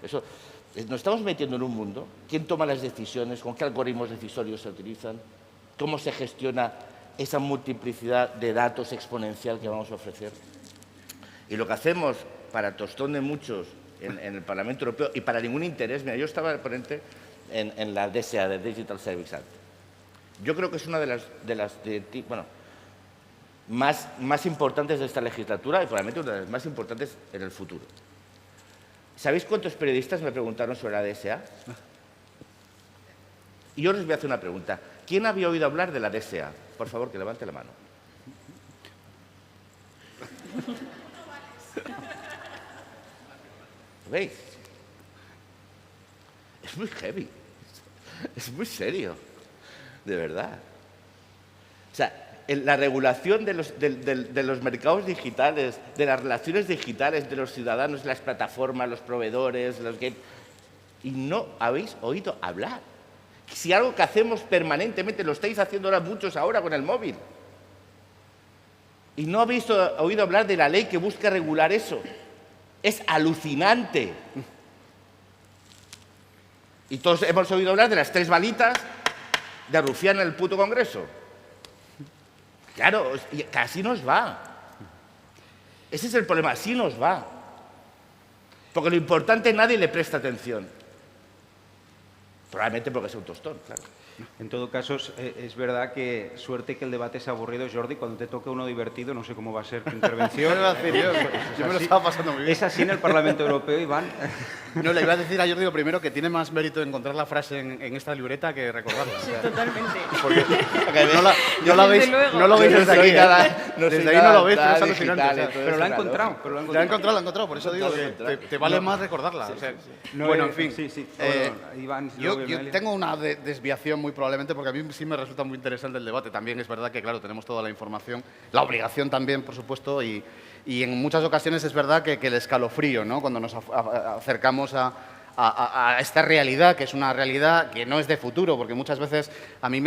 eso, nos estamos metiendo en un mundo. ¿Quién toma las decisiones? ¿Con qué algoritmos decisorios se utilizan? ¿Cómo se gestiona esa multiplicidad de datos exponencial que vamos a ofrecer? Y lo que hacemos para tostón de muchos en el Parlamento Europeo y para ningún interés. Mira, yo estaba ponente en la DSA, de Digital Services Act. Yo creo que es una de las más importantes de esta legislatura y probablemente una de las más importantes en el futuro. ¿Sabéis cuántos periodistas me preguntaron sobre la DSA? Y yo les voy a hacer una pregunta. ¿Quién había oído hablar de la DSA? Por favor, que levante la mano. ¿Veis? Es muy heavy. Es muy serio. De verdad. O sea, la regulación de los mercados digitales, de las relaciones digitales de los ciudadanos, las plataformas, los proveedores, los games, y no habéis oído hablar. Si algo que hacemos permanentemente, lo estáis haciendo ahora muchos ahora con el móvil. Y no habéis oído hablar de la ley que busca regular eso. Es alucinante. Y todos hemos oído hablar de las 3 balitas de Rufián en el puto Congreso. Claro, que así nos va. Ese es el problema, así nos va. Porque lo importante nadie le presta atención. Probablemente porque es un tostón, claro. En todo caso, es verdad que suerte que el debate es aburrido, Jordi. Cuando te toque uno divertido, no sé cómo va a ser tu intervención. Yo me lo estaba pasando muy bien. ¿Es así en el Parlamento Europeo, Iván? No, le iba a decir a Jordi lo primero que tiene más mérito encontrar la frase en esta libreta que recordarla. Sí, totalmente. Porque no lo veis desde aquí. Desde ahí no lo veis, pero es alucinante. Pero lo ha encontrado. Lo ha encontrado, por eso digo que te vale más recordarla. O sea, bueno, en fin. Sí. Iván, yo tengo una desviación muy probablemente, porque a mí sí me resulta muy interesante el debate. También es verdad que, claro, tenemos toda la información, la obligación también, por supuesto, y en muchas ocasiones es verdad que el escalofrío, ¿no? Cuando nos acercamos a esta realidad, que es una realidad que no es de futuro, porque muchas veces a mí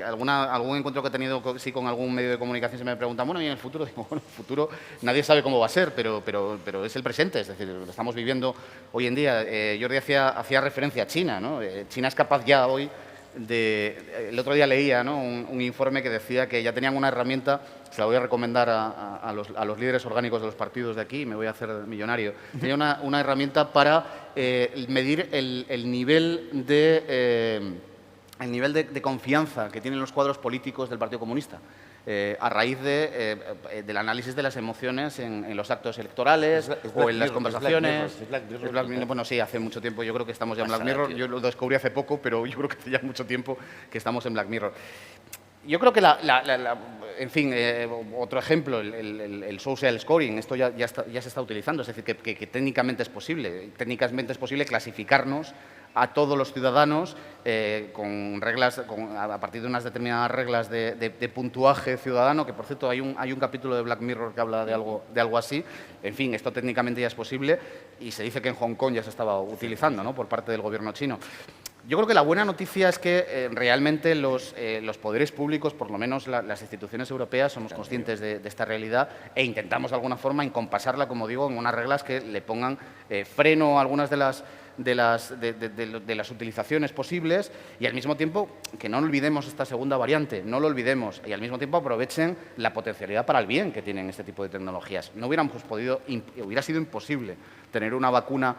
algún encuentro que he tenido con algún medio de comunicación se me pregunta, bueno, ¿y en el futuro? Digo, bueno, el futuro nadie sabe cómo va a ser, pero es el presente, es decir, lo estamos viviendo hoy en día. Jordi hacía referencia a China, ¿no? China es capaz ya hoy el otro día leía, ¿no?, un informe que decía que ya tenían una herramienta, se la voy a recomendar a los líderes orgánicos de los partidos de aquí, me voy a hacer millonario. Tenía una herramienta para medir el nivel de confianza que tienen los cuadros políticos del Partido Comunista. A raíz del análisis de las emociones en los actos electorales o en las conversaciones. Bueno, sí, hace mucho tiempo. Yo creo que estamos ya en Black Mirror. Yo lo descubrí hace poco, pero yo creo que hace ya mucho tiempo que estamos en Black Mirror. Yo creo que, en fin, otro ejemplo, el social scoring, esto ya se está utilizando, es decir, que técnicamente es posible clasificarnos a todos los ciudadanos con reglas, a partir de unas determinadas reglas de puntuaje ciudadano, que por cierto hay un capítulo de Black Mirror que habla de algo así. En fin, esto técnicamente ya es posible y se dice que en Hong Kong ya se estaba utilizando, ¿no?, por parte del gobierno chino. Yo creo que la buena noticia es que realmente los poderes públicos, por lo menos las instituciones europeas, somos conscientes de esta realidad e intentamos de alguna forma encompasarla, como digo, en unas reglas que le pongan freno a algunas de las utilizaciones posibles y al mismo tiempo que no olvidemos esta segunda variante, no lo olvidemos, y al mismo tiempo aprovechen la potencialidad para el bien que tienen este tipo de tecnologías. No hubiéramos podido, hubiera sido imposible tener una vacuna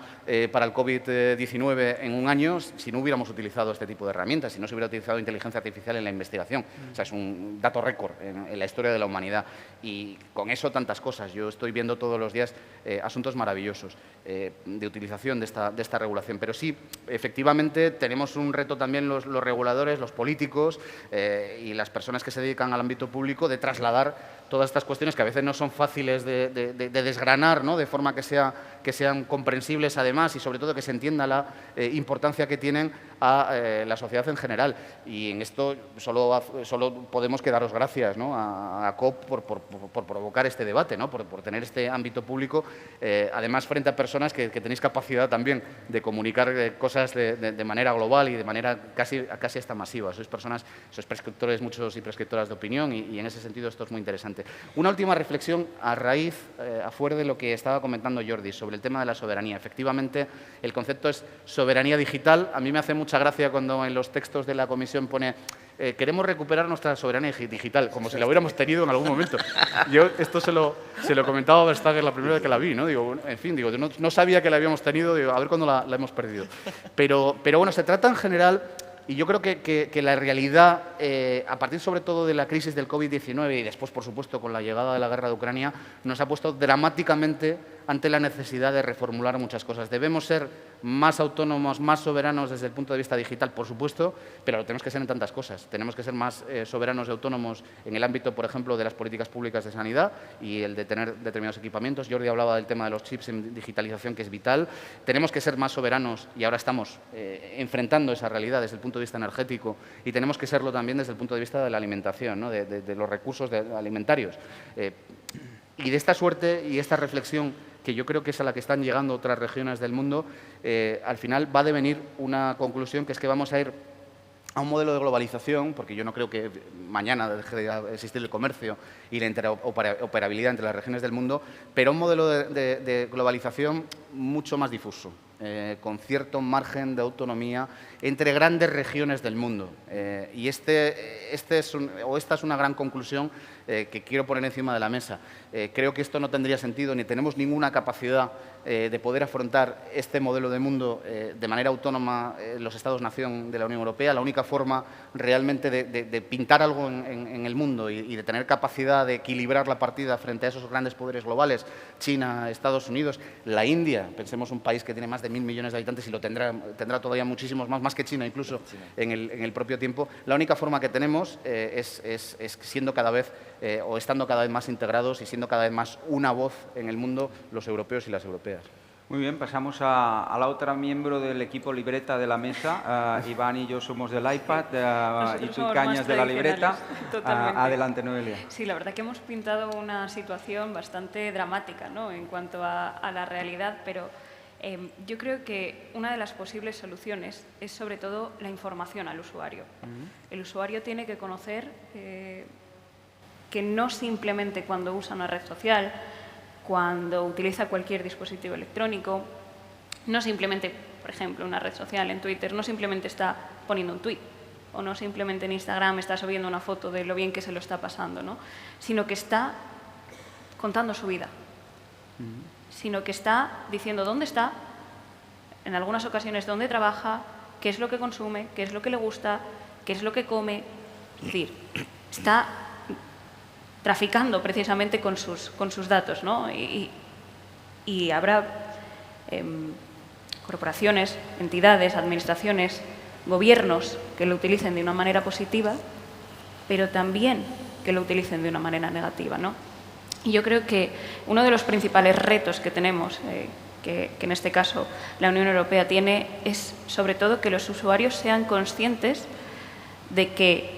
para el COVID-19 en un año si no hubiéramos utilizado este tipo de herramientas, si no se hubiera utilizado inteligencia artificial en la investigación. O sea, es un dato récord en la historia de la humanidad y con eso tantas cosas. Yo estoy viendo todos los días asuntos maravillosos de utilización de esta regulación regulación. Pero sí, efectivamente, tenemos un reto también los reguladores, los políticos y las personas que se dedican al ámbito público de trasladar todas estas cuestiones que a veces no son fáciles de desgranar, ¿no? De forma que sean comprensibles además y sobre todo que se entienda la importancia que tienen a la sociedad en general. Y en esto solo podemos que daros gracias, ¿no? a COP por provocar este debate, ¿no? por tener este ámbito público, además frente a personas que tenéis capacidad también de comunicar cosas de manera global y de manera casi hasta masiva. Sois personas, sois prescriptores muchos y prescriptoras de opinión y en ese sentido esto es muy interesante. Una última reflexión a raíz, afuera de lo que estaba comentando Jordi sobre el tema de la soberanía. Efectivamente, el concepto es soberanía digital. A mí me hace mucha gracia cuando en los textos de la Comisión pone queremos recuperar nuestra soberanía digital, como si la hubiéramos tenido en algún momento. Yo esto se lo comentaba a Verstager la primera vez que la vi, ¿no? Digo, en fin, digo, no sabía que la habíamos tenido, digo, a ver cuándo la hemos perdido. Pero bueno, se trata en general. Y yo creo que la realidad, a partir sobre todo de la crisis del COVID-19 y después, por supuesto, con la llegada de la guerra de Ucrania, nos ha puesto dramáticamente ante la necesidad de reformular muchas cosas. Debemos ser más autónomos, más soberanos desde el punto de vista digital, por supuesto, pero lo tenemos que ser en tantas cosas. Tenemos que ser más soberanos y autónomos en el ámbito, por ejemplo, de las políticas públicas de sanidad y el de tener determinados equipamientos. Jordi hablaba del tema de los chips en digitalización, que es vital. Tenemos que ser más soberanos y ahora estamos enfrentando esa realidad desde el punto de vista energético y tenemos que serlo también desde el punto de vista de la alimentación, ¿no? de los recursos alimentarios. Y de esta suerte y esta reflexión, que yo creo que es a la que están llegando otras regiones del mundo, al final va a devenir una conclusión, que es que vamos a ir a un modelo de globalización, porque yo no creo que mañana deje de existir el comercio y la interoperabilidad entre las regiones del mundo, pero un modelo de globalización mucho más difuso, con cierto margen de autonomía entre grandes regiones del mundo. Y esta es una gran conclusión que quiero poner encima de la mesa. Creo que esto no tendría sentido, ni tenemos ninguna capacidad de poder afrontar este modelo de mundo de manera autónoma los Estados-nación de la Unión Europea. La única forma realmente de pintar algo en el mundo y de tener capacidad de equilibrar la partida frente a esos grandes poderes globales, China, Estados Unidos, la India, pensemos un país que tiene más de 1.000 millones de habitantes y lo tendrá todavía muchísimos más que China incluso en el propio tiempo. La única forma que tenemos es siendo cada vez o estando cada vez más integrados y siendo cada vez más una voz en el mundo los europeos y las europeas. Muy bien, pasamos a la otra miembro del equipo libreta de la mesa. Iván y yo somos del iPad y tú Cañas de la libreta. Adelante, Noelia. Sí, la verdad que hemos pintado una situación bastante dramática, ¿no?, en cuanto a la realidad, pero yo creo que una de las posibles soluciones es sobre todo la información al usuario. El usuario tiene que conocer que no simplemente cuando usa una red social, cuando utiliza cualquier dispositivo electrónico, no simplemente, por ejemplo, una red social en Twitter, no simplemente está poniendo un tuit o no simplemente en Instagram está subiendo una foto de lo bien que se lo está pasando, ¿no?, sino que está contando su vida, sino que está diciendo dónde está, en algunas ocasiones dónde trabaja, qué es lo que consume, qué es lo que le gusta, qué es lo que come. Es decir, está traficando precisamente con sus datos, ¿no? Y habrá corporaciones, entidades, administraciones, gobiernos que lo utilicen de una manera positiva, pero también que lo utilicen de una manera negativa, ¿no? Y yo creo que uno de los principales retos que tenemos, que en este caso la Unión Europea tiene, es sobre todo que los usuarios sean conscientes de que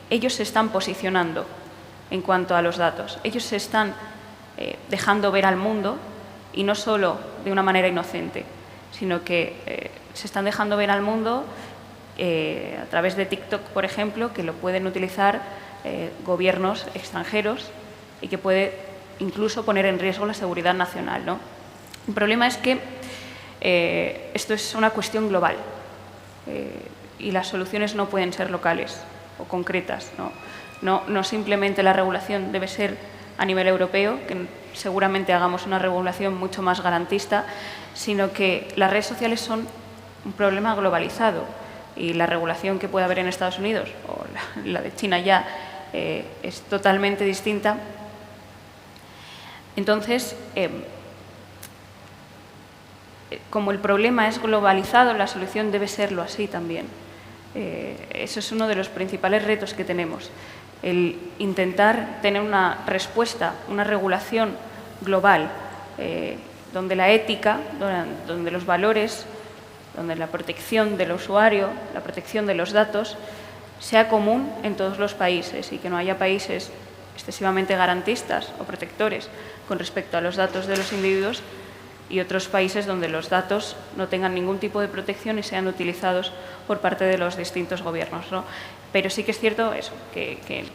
ellos se están posicionando en cuanto a los datos. Ellos se están dejando ver al mundo, y no solo de una manera inocente, sino que se están dejando ver al mundo a través de TikTok, por ejemplo, que lo pueden utilizar gobiernos extranjeros y que puede incluso poner en riesgo la seguridad nacional, ¿no? El problema es que esto es una cuestión global y las soluciones no pueden ser locales o concretas, ¿no? No simplemente la regulación debe ser a nivel europeo, que seguramente hagamos una regulación mucho más garantista, sino que las redes sociales son un problema globalizado y la regulación que puede haber en Estados Unidos o la de China ya es totalmente distinta. Entonces, como el problema es globalizado, la solución debe serlo así también. Eso es uno de los principales retos que tenemos, el intentar tener una respuesta, una regulación global, donde la ética, donde los valores, donde la protección del usuario, la protección de los datos, sea común en todos los países y que no haya países excesivamente garantistas o protectores con respecto a los datos de los individuos y otros países donde los datos no tengan ningún tipo de protección y sean utilizados por parte de los distintos gobiernos, ¿no? Pero sí que es cierto eso, que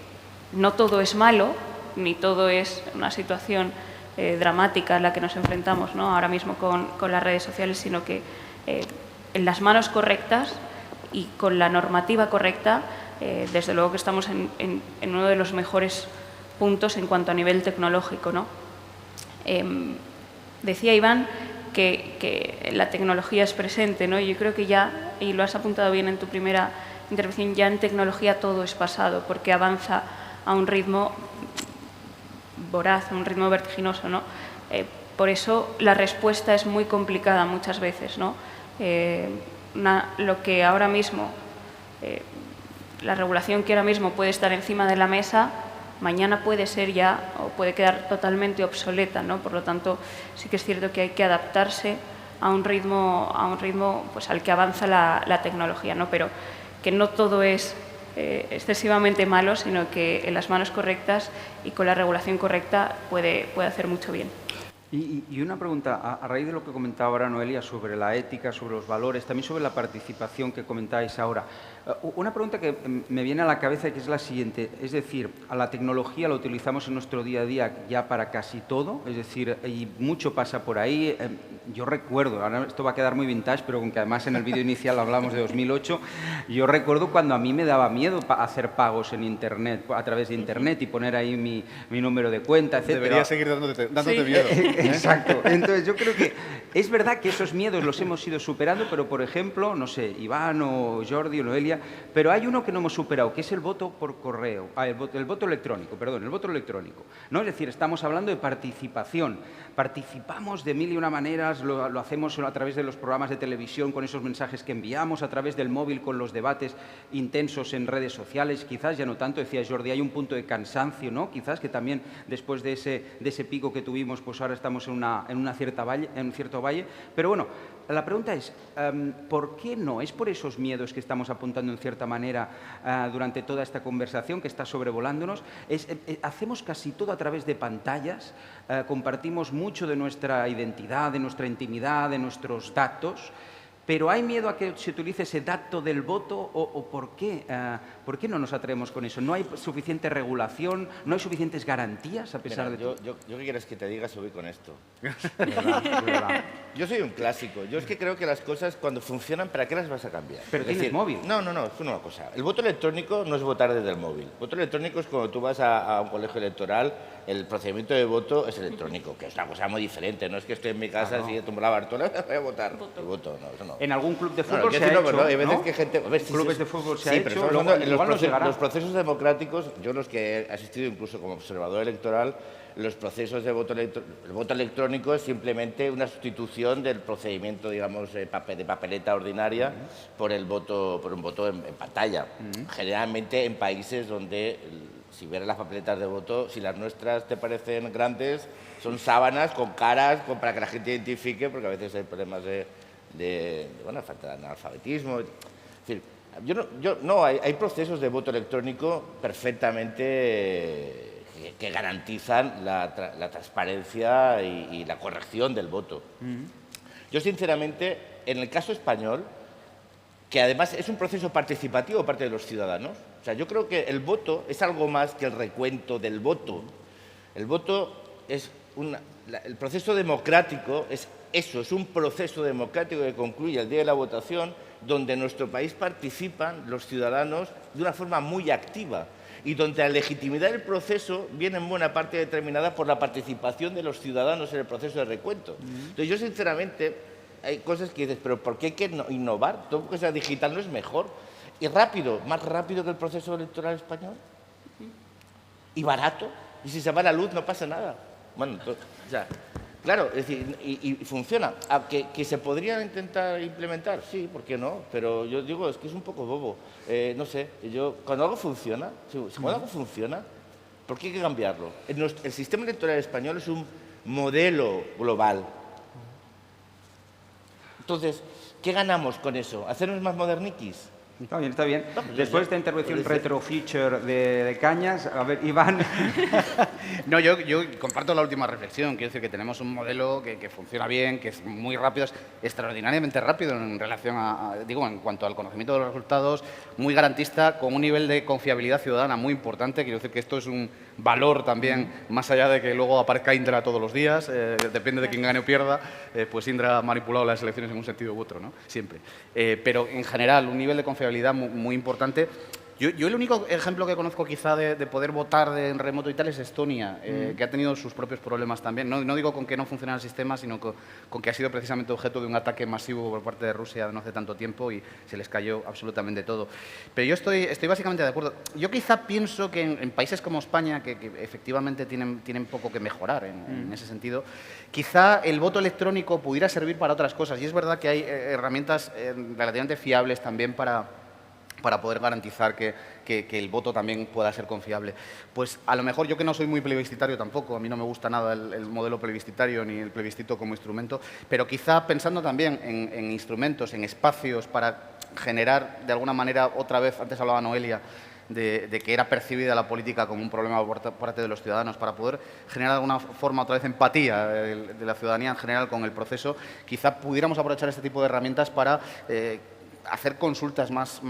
no todo es malo, ni todo es una situación dramática en la que nos enfrentamos, ¿no?, ahora mismo con las redes sociales, sino que en las manos correctas y con la normativa correcta, desde luego que estamos en uno de los mejores puntos en cuanto a nivel tecnológico, ¿no? Decía Iván que la tecnología es presente, ¿no? Yo creo que ya, y lo has apuntado bien en tu primera intervención, ya en tecnología todo es pasado, porque avanza a un ritmo voraz, a un ritmo vertiginoso, ¿no? Por eso la respuesta es muy complicada muchas veces, ¿no? Lo que ahora mismo, la regulación que ahora mismo puede estar encima de la mesa, mañana puede ser ya o puede quedar totalmente obsoleta, ¿no? Por lo tanto, sí que es cierto que hay que adaptarse a un ritmo pues, al que avanza la tecnología, ¿no? Pero que no todo es excesivamente malo, sino que en las manos correctas y con la regulación correcta puede hacer mucho bien. Y una pregunta, a raíz de lo que comentaba ahora Noelia sobre la ética, sobre los valores, también sobre la participación que comentáis ahora. Una pregunta que me viene a la cabeza, que es la siguiente, es decir, a la tecnología la utilizamos en nuestro día a día ya para casi todo, es decir, y mucho pasa por ahí. Yo recuerdo, ahora esto va a quedar muy vintage, pero con que además en el vídeo inicial hablamos de 2008, yo recuerdo cuando a mí me daba miedo hacer pagos en Internet, a través de Internet y poner ahí mi número de cuenta, etc. Debería seguir dándote Sí. miedo. Exacto. Entonces, yo creo que es verdad que esos miedos los hemos ido superando, pero, por ejemplo, no sé, Iván o Jordi o Noelia, pero hay uno que no hemos superado, que es el voto por correo, el voto electrónico, perdón, el voto electrónico, ¿no? Es decir, estamos hablando de participación. Participamos de mil y una maneras, lo hacemos a través de los programas de televisión con esos mensajes que enviamos, a través del móvil con los debates intensos en redes sociales, quizás ya no tanto, decía Jordi, hay un punto de cansancio, ¿no? Quizás que también después de ese pico que tuvimos, pues ahora estamos en un cierto valle, pero bueno, la pregunta es, ¿por qué no? ¿Es por esos miedos que estamos apuntando en cierta manera durante toda esta conversación que está sobrevolándonos? Hacemos casi todo a través de pantallas, compartimos mucho de nuestra identidad, de nuestra intimidad, de nuestros datos, pero ¿hay miedo a que se utilice ese dato del voto o por qué? ¿Por qué no nos atrevemos con eso? ¿No hay suficiente regulación? ¿No hay suficientes garantías a pesar de todo? Yo ¿qué quieres que te diga? Voy con esto. Es verdad. Yo soy un clásico. Yo es que creo que las cosas cuando funcionan, ¿para qué las vas a cambiar? Pero Es tienes decir, móvil. No, es una cosa. El voto electrónico no es votar desde el móvil. El voto electrónico es cuando tú vas a un colegio electoral, el procedimiento de voto es electrónico, que es una cosa muy diferente. No es que estoy en mi casa, si tumbo la Bartola, voy a votar. El voto, no, eso no. En algún club de Bueno, fútbol que se ha sí, no, hecho, pero hay veces ¿no? que gente... a ver, si Clubes se- de fútbol se sí, ha pero hecho, estamos hablando de igual nos llegará. los procesos democráticos, yo los que he asistido incluso como observador electoral, los procesos de voto el voto electrónico es simplemente una sustitución del procedimiento, digamos, de papeleta ordinaria por un voto en pantalla. Generalmente en países donde, si ves las papeletas de voto, si las nuestras te parecen grandes, son sábanas con caras para que la gente identifique, porque a veces hay problemas de falta de analfabetismo. Es decir, hay procesos de voto electrónico perfectamente que garantizan la transparencia y la corrección del voto. Yo, sinceramente, en el caso español, que además es un proceso participativo parte de los ciudadanos, o sea, yo creo que el voto es algo más que el recuento del voto. El voto es el proceso democrático, es eso, es un proceso democrático que concluye el día de la votación, donde en nuestro país participan los ciudadanos de una forma muy activa y donde la legitimidad del proceso viene en buena parte determinada por la participación de los ciudadanos en el proceso de recuento. Entonces, yo sinceramente, hay cosas que dices, pero ¿por qué hay que innovar? Todo que sea digital no es mejor. Y rápido, más rápido que el proceso electoral español. Y barato. Y si se va la luz no pasa nada. Bueno, Claro, es decir, y funciona. ¿Que se podría intentar implementar? Sí, ¿por qué no? Pero yo digo, es que es un poco bobo. No sé, cuando algo funciona, ¿por qué hay que cambiarlo? El sistema electoral español es un modelo global. Entonces, ¿qué ganamos con eso? ¿Hacernos más moderniquis? Está bien, está bien. No, pues Después de esta intervención retro-feature de Cañas, a ver, Iván. No, yo comparto la última reflexión. Quiero decir que tenemos un modelo que funciona bien, que es muy rápido, es extraordinariamente rápido en relación digo, en cuanto al conocimiento de los resultados, muy garantista, con un nivel de confiabilidad ciudadana muy importante. Quiero decir que esto es un valor también, más allá de que luego aparezca Indra todos los días, depende de quién gane o pierda, pues Indra ha manipulado las elecciones en un sentido u otro, ¿no? Siempre. Pero en general, un nivel de confiabilidad muy importante. Yo el único ejemplo que conozco quizá de poder votar en remoto y tal es Estonia, que ha tenido sus propios problemas también. No digo con que no funcione el sistema, sino con que ha sido precisamente objeto de un ataque masivo por parte de Rusia no hace tanto tiempo y se les cayó absolutamente todo. Pero yo estoy básicamente de acuerdo. Yo quizá pienso que en países como España, que efectivamente tienen poco que mejorar en ese sentido, quizá el voto electrónico pudiera servir para otras cosas. Y es verdad que hay herramientas relativamente fiables también para poder garantizar que el voto también pueda ser confiable. Pues a lo mejor yo, que no soy muy plebiscitario tampoco, a mí no me gusta nada el modelo plebiscitario ni el plebiscito como instrumento, pero quizá pensando también en instrumentos, en espacios para generar de alguna manera, otra vez, antes hablaba Noelia, de que era percibida la política como un problema por parte de los ciudadanos, para poder generar de alguna forma otra vez empatía de la ciudadanía en general con el proceso, quizá pudiéramos aprovechar este tipo de herramientas para hacer consultas más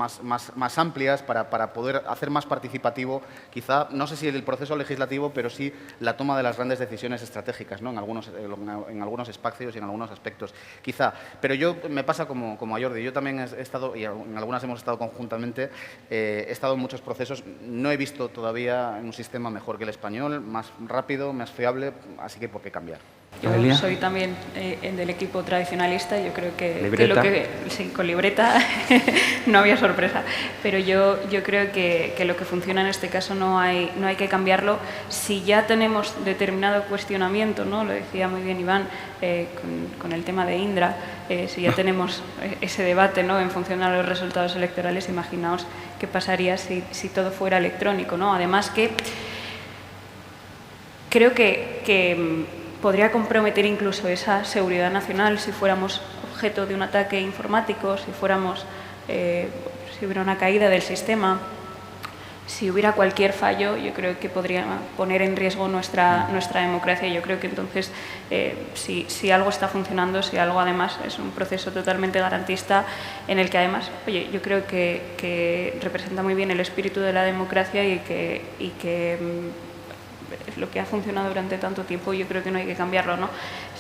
amplias, para poder hacer más participativo, quizá, no sé si el proceso legislativo, pero sí la toma de las grandes decisiones estratégicas, ¿no? en algunos espacios y en algunos aspectos, quizá. Pero yo me pasa como a Jordi, yo también he estado, y en algunas hemos estado conjuntamente, he estado en muchos procesos, no he visto todavía un sistema mejor que el español, más rápido, más fiable, así que ¿por qué cambiar? Yo soy también del equipo tradicionalista. Yo creo que sí, con libreta no había sorpresa, pero yo creo que lo que funciona en este caso no hay que cambiarlo. Si ya tenemos determinado cuestionamiento, ¿no? Lo decía muy bien Iván con el tema de Indra, si ya tenemos ese debate, ¿no? En función de los resultados electorales, imaginaos qué pasaría si todo fuera electrónico, ¿no? Además que creo que podría comprometer incluso esa seguridad nacional si fuéramos objeto de un ataque informático, si hubiera una caída del sistema, si hubiera cualquier fallo. Yo creo que podría poner en riesgo nuestra democracia. Yo creo que entonces, si algo está funcionando, si algo además es un proceso totalmente garantista, en el que además, oye, yo creo que representa muy bien el espíritu de la democracia y que lo que ha funcionado durante tanto tiempo, yo creo que no hay que cambiarlo, ¿no?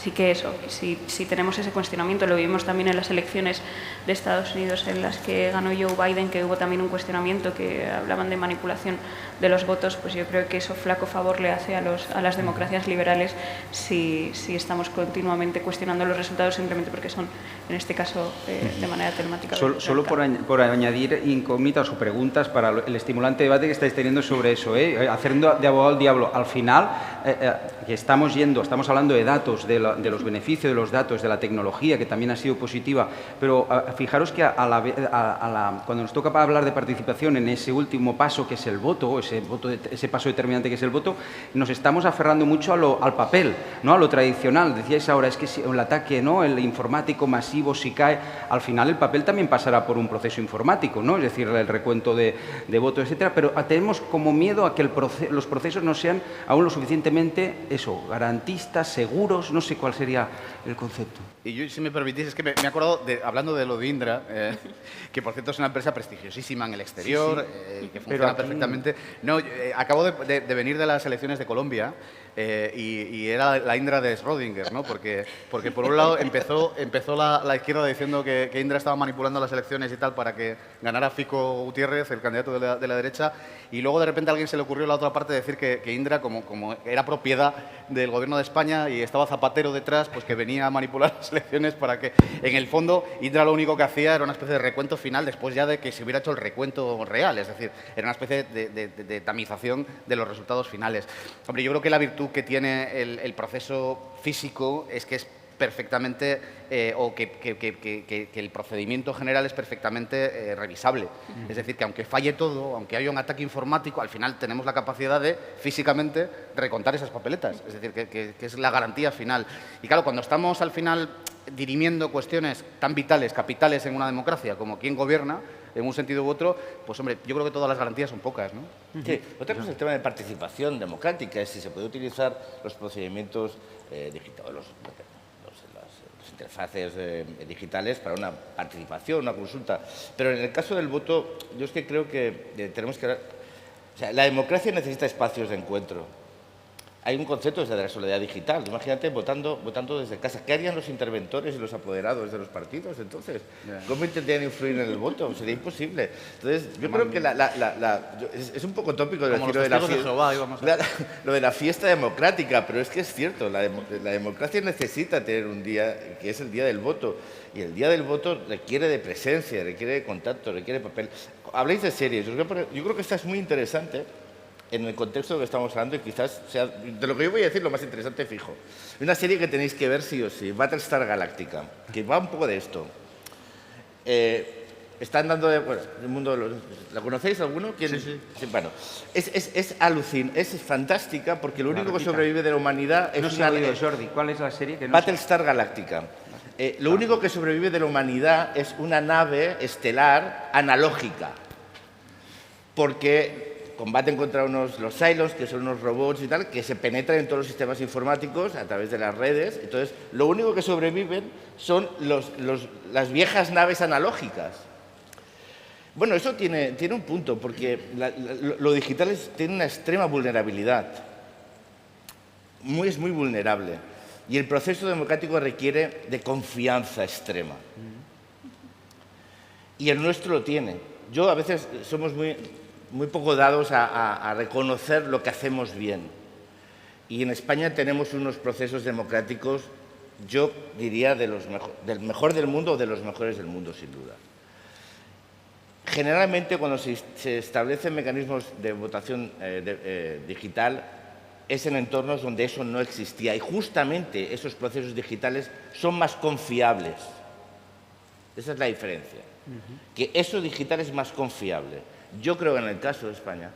Sí que eso, si tenemos ese cuestionamiento, lo vimos también en las elecciones de Estados Unidos en las que ganó Joe Biden, que hubo también un cuestionamiento que hablaban de manipulación de los votos, pues yo creo que eso flaco favor le hace a las democracias liberales si estamos continuamente cuestionando los resultados simplemente porque son, en este caso, de manera telemática. Solo por añadir incógnitas o preguntas para el estimulante debate que estáis teniendo sobre eso, haciendo de abogado al diablo. Al final, que estamos hablando de datos, de los beneficios de los datos, de la tecnología, que también ha sido positiva, pero fijaros que cuando nos toca para hablar de participación en ese último paso, que es el voto, ese paso determinante que es el voto, nos estamos aferrando mucho al papel, ¿no? A lo tradicional. Decíais ahora, es que si el ataque, ¿no? El informático masivo, si cae, al final el papel también pasará por un proceso informático, ¿no? Es decir, el recuento de votos, etcétera, pero tenemos como miedo a que los procesos no sean aún lo suficientemente, garantistas, seguros. No sé cuál sería el concepto. Y yo, si me permitís, es que me he acordado, hablando de lo de Indra, que por cierto es una empresa prestigiosísima en el exterior, que funciona perfectamente. No, acabo de venir de las elecciones de Colombia y era la Indra de Schrödinger, ¿no? Porque por un lado empezó la izquierda diciendo que Indra estaba manipulando las elecciones y tal para que ganara Fico Gutiérrez, el candidato de la derecha, y luego de repente a alguien se le ocurrió la otra parte decir que Indra, como era era propiedad del Gobierno de España y estaba Zapatero detrás, pues que venía a manipular las elecciones para que, en el fondo, Indra lo único que hacía era una especie de recuento final después ya de que se hubiera hecho el recuento real, es decir, era una especie de tamización de los resultados finales. Hombre, yo creo que la virtud que tiene el proceso físico es que es perfectamente, o que el procedimiento general es perfectamente revisable. Es decir, que aunque falle todo, aunque haya un ataque informático, al final tenemos la capacidad de físicamente recontar esas papeletas. Es decir, que es la garantía final. Y claro, cuando estamos al final dirimiendo cuestiones tan vitales, capitales en una democracia, como quién gobierna, en un sentido u otro, pues hombre, yo creo que todas las garantías son pocas, ¿no? Sí, otra cosa es el tema de participación democrática, es si se puede utilizar los procedimientos digitales, las interfaces digitales para una participación, una consulta. Pero en el caso del voto, yo es que creo que tenemos que... O sea, la democracia necesita espacios de encuentro. Hay un concepto desde la soledad digital. Imagínate votando desde casa. ¿Qué harían los interventores y los apoderados de los partidos entonces? ¿Cómo intentarían influir en el voto? Sería imposible. Entonces, yo creo que es un poco tópico decir lo de la fiesta democrática, pero es que es cierto. La democracia necesita tener un día que es el día del voto. Y el día del voto requiere de presencia, requiere de contacto, requiere de papel. Habláis de series. Yo creo que esta es muy interesante en el contexto de lo que estamos hablando, y quizás sea, de lo que yo voy a decir, lo más interesante fijo. Una serie que tenéis que ver sí o sí, Battlestar Galactica, que va un poco de esto. Están dando el mundo de los... ¿La conocéis alguno? ¿Quién? Sí. Bueno, es alucinante, es fantástica, porque lo único que sobrevive de la humanidad es Jordi, ¿cuál es la serie? Que no Battlestar Galactica. Lo único que sobrevive de la humanidad es una nave estelar analógica, porque combaten contra los Cylons, que son unos robots y tal, que se penetran en todos los sistemas informáticos a través de las redes. Entonces, lo único que sobreviven son las viejas naves analógicas. Bueno, eso tiene un punto, porque lo digital tiene una extrema vulnerabilidad. Es muy vulnerable. Y el proceso democrático requiere de confianza extrema. Y el nuestro lo tiene. A veces somos muy poco dados a reconocer lo que hacemos bien. Y en España tenemos unos procesos democráticos, yo diría, del mejor del mundo o de los mejores del mundo, sin duda. Generalmente, cuando se establecen mecanismos de votación digital, es en entornos donde eso no existía. Y justamente esos procesos digitales son más confiables. Esa es la diferencia. Que eso digital es más confiable. Yo creo que en el caso de España,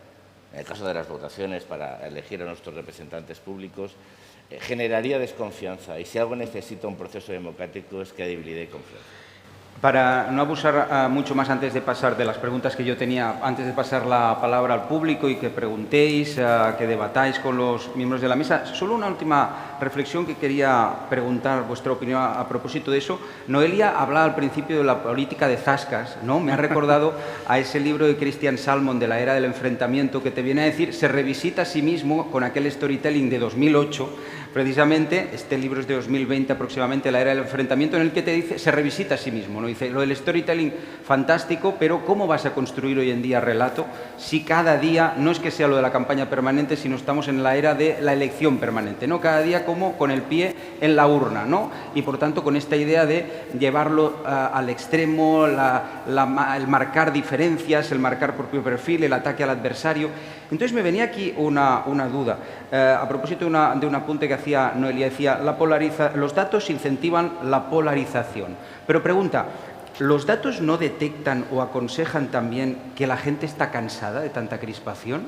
en el caso de las votaciones para elegir a nuestros representantes públicos, generaría desconfianza. Y si algo necesita un proceso democrático es credibilidad y confianza. Para no abusar mucho más antes de pasar de las preguntas que yo tenía, antes de pasar la palabra al público y que preguntéis, que debatáis con los miembros de la mesa, solo una última reflexión que quería preguntar vuestra opinión a propósito de eso. Noelia hablaba al principio de la política de zascas, ¿no? Me ha recordado a ese libro de Christian Salmon, de la era del enfrentamiento, que te viene a decir, se revisita a sí mismo con aquel storytelling de 2008, precisamente, este libro es de 2020 aproximadamente, la era del enfrentamiento, en el que te dice, se revisita a sí mismo, ¿no? Dice, lo del storytelling, fantástico, pero ¿cómo vas a construir hoy en día relato si cada día, no es que sea lo de la campaña permanente, sino estamos en la era de la elección permanente, ¿no? Cada día como con el pie en la urna, ¿no? Y por tanto con esta idea de llevarlo al extremo, el marcar diferencias, el marcar propio perfil, el ataque al adversario. Entonces me venía aquí una duda, a propósito de un apunte que hacía Noelia, decía, los datos incentivan la polarización. Pero pregunta, ¿los datos no detectan o aconsejan también que la gente está cansada de tanta crispación?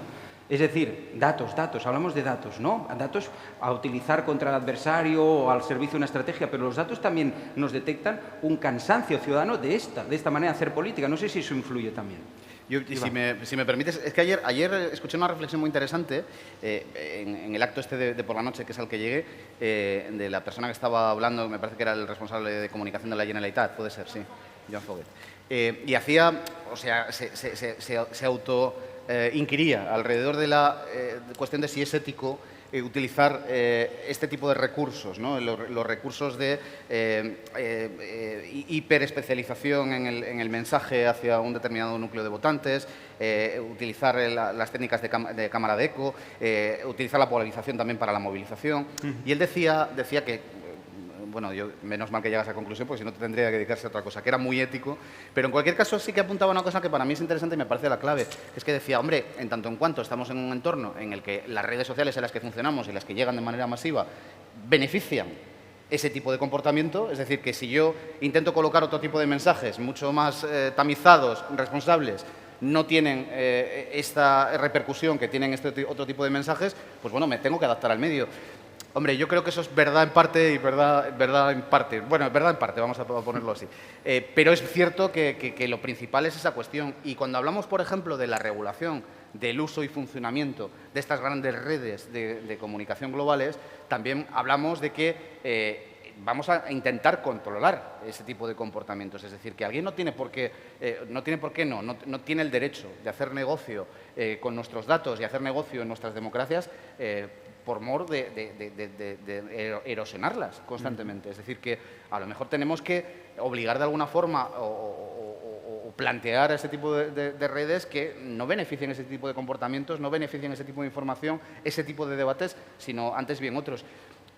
Es decir, datos, hablamos de datos, ¿no? Datos a utilizar contra el adversario o al servicio de una estrategia, pero los datos también nos detectan un cansancio ciudadano de esta manera de hacer política. No sé si eso influye también. Si me permites, es que ayer escuché una reflexión muy interesante en el acto este de por la noche, que es al que llegué, de la persona que estaba hablando, me parece que era el responsable de comunicación de la Generalitat, puede ser, sí, Joan Foguet. Y hacía, o sea, se inquiría alrededor de la cuestión de si es ético utilizar este tipo de recursos, ¿no? Los recursos de hiperespecialización en el mensaje hacia un determinado núcleo de votantes, utilizar las técnicas de cámara de eco, utilizar la polarización también para la movilización. Y él decía que, bueno, yo menos mal que llegas a esa conclusión, porque si no te tendría que dedicarse a otra cosa, que era muy ético, pero en cualquier caso sí que apuntaba una cosa que para mí es interesante y me parece la clave, es que decía, hombre, en tanto en cuanto estamos en un entorno en el que las redes sociales en las que funcionamos y las que llegan de manera masiva benefician ese tipo de comportamiento, es decir, que si yo intento colocar otro tipo de mensajes mucho más tamizados, responsables, no tienen esta repercusión que tienen este otro tipo de mensajes, pues bueno, me tengo que adaptar al medio. Hombre, yo creo que eso es verdad en parte y verdad en parte. Bueno, es verdad en parte, vamos a ponerlo así. Pero es cierto que lo principal es esa cuestión. Y cuando hablamos, por ejemplo, de la regulación del uso y funcionamiento de estas grandes redes de comunicación globales, también hablamos de que vamos a intentar controlar ese tipo de comportamientos. Es decir, que alguien no tiene por qué, no tiene el derecho de hacer negocio con nuestros datos y hacer negocio en nuestras democracias por mor de erosionarlas constantemente. Es decir, que a lo mejor tenemos que obligar de alguna forma o plantear ese tipo de redes que no beneficien ese tipo de comportamientos, no beneficien ese tipo de información, ese tipo de debates, sino antes bien otros.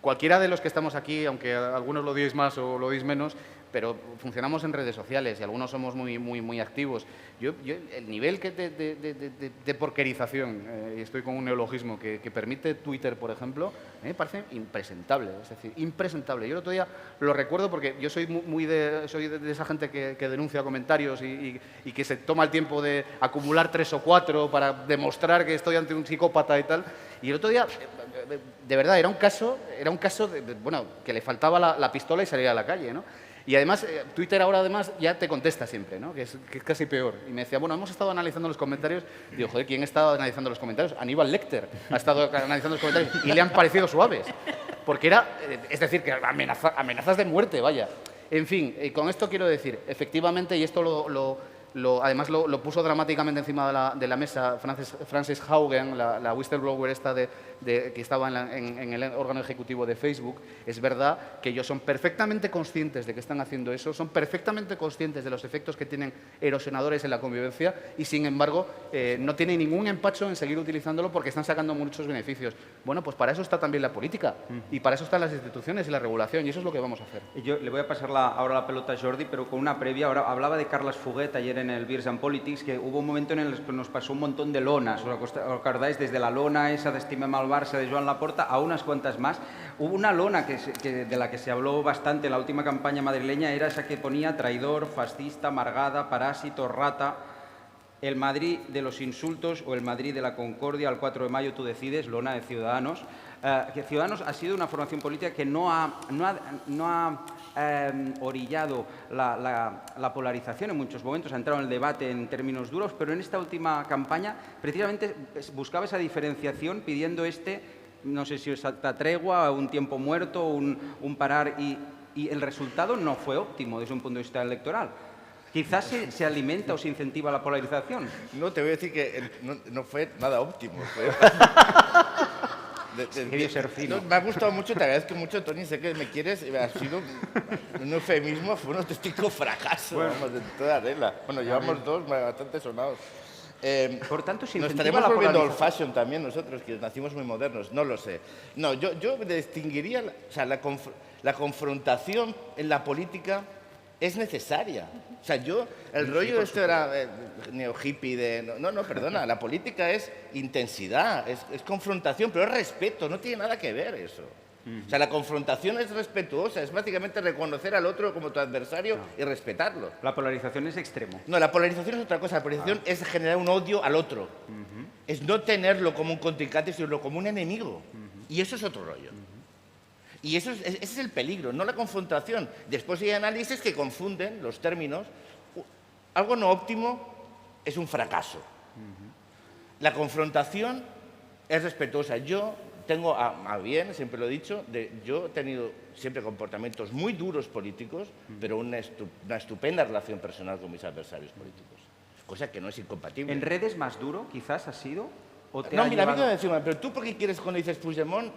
Cualquiera de los que estamos aquí, aunque algunos lo digáis más o lo digáis menos, pero funcionamos en redes sociales y algunos somos muy activos. Yo el nivel de porquerización, y estoy con un neologismo, que permite Twitter, por ejemplo, me parece impresentable, es decir, impresentable. Yo el otro día lo recuerdo porque yo soy soy de esa gente que denuncia comentarios y que se toma el tiempo de acumular 3 o 4 para demostrar que estoy ante un psicópata y tal. Y el otro día, de verdad, era un caso bueno, que le faltaba la pistola y salir a la calle, ¿no? Y además, Twitter ahora además ya te contesta siempre, ¿no? Que es casi peor. Y me decía, bueno, hemos estado analizando los comentarios. Digo, joder, ¿quién ha estado analizando los comentarios? Aníbal Lecter ha estado analizando los comentarios y le han parecido suaves. Porque es decir, que amenazas de muerte, vaya. En fin, con esto quiero decir, efectivamente, y esto además lo puso dramáticamente encima de la mesa Frances Haugen, la whistleblower esta que estaba en el órgano ejecutivo de Facebook. Es verdad que ellos son perfectamente conscientes de que están haciendo eso, son perfectamente conscientes de los efectos que tienen erosionadores en la convivencia y, sin embargo, no tienen ningún empacho en seguir utilizándolo porque están sacando muchos beneficios. Bueno, pues para eso está también la política y para eso están las instituciones y la regulación, y eso es lo que vamos a hacer. Yo le voy a pasar ahora la pelota a Jordi, pero con una previa. Ahora hablaba de Carles Fuguet ayer en el Beers and Politics, que hubo un momento en el que nos pasó un montón de lonas. ¿Os acordáis? Desde la lona esa de Estimem al Barça de Joan Laporta a unas cuantas más. Hubo una lona de la que se habló bastante en la última campaña madrileña, era esa que ponía traidor, fascista, amargada, parásito, rata. El Madrid de los insultos o el Madrid de la concordia, al 4 de mayo tú decides, lona de Ciudadanos. Que Ciudadanos ha sido una formación política que no ha orillado la polarización en muchos momentos, ha entrado en el debate en términos duros, pero en esta última campaña precisamente buscaba esa diferenciación pidiendo no sé si esta tregua, un tiempo muerto, un parar, y el resultado no fue óptimo desde un punto de vista electoral. Quizás se alimenta o se incentiva la polarización. No, te voy a decir que no fue nada óptimo. Quería ser fino. Me ha gustado mucho, te agradezco mucho, Toni, sé que me quieres, ha sido un eufemismo, fue un auténtico fracaso, bueno, vamos, de toda regla. Bueno, llevamos 2 bastante sonados. Por tanto, nos estaremos volviendo old fashion también nosotros, que nacimos muy modernos, no lo sé. No, yo distinguiría, la confrontación en la política es necesaria. O sea, el rollo esto era neo-hippie No, perdona, la política es intensidad, es confrontación, pero es respeto, no tiene nada que ver eso. O sea, la confrontación es respetuosa, es básicamente reconocer al otro como tu adversario y respetarlo. La polarización es extremo. No, la polarización es otra cosa, la polarización es generar un odio al otro. Es no tenerlo como un contrincante, sino como un enemigo. Y eso es otro rollo. Y ese es el peligro, no la confrontación. Después hay análisis que confunden los términos. Algo no óptimo es un fracaso. La confrontación es respetuosa. Yo tengo a bien, siempre lo he dicho, yo he tenido siempre comportamientos muy duros políticos, pero una estupenda relación personal con mis adversarios políticos. cosa que no es incompatible. ¿En redes más duro, quizás, ha sido? ¿O te No, ha mira, a mí llevado- me decían, pero tú, ¿por qué quieres cuando dices Puigdemont,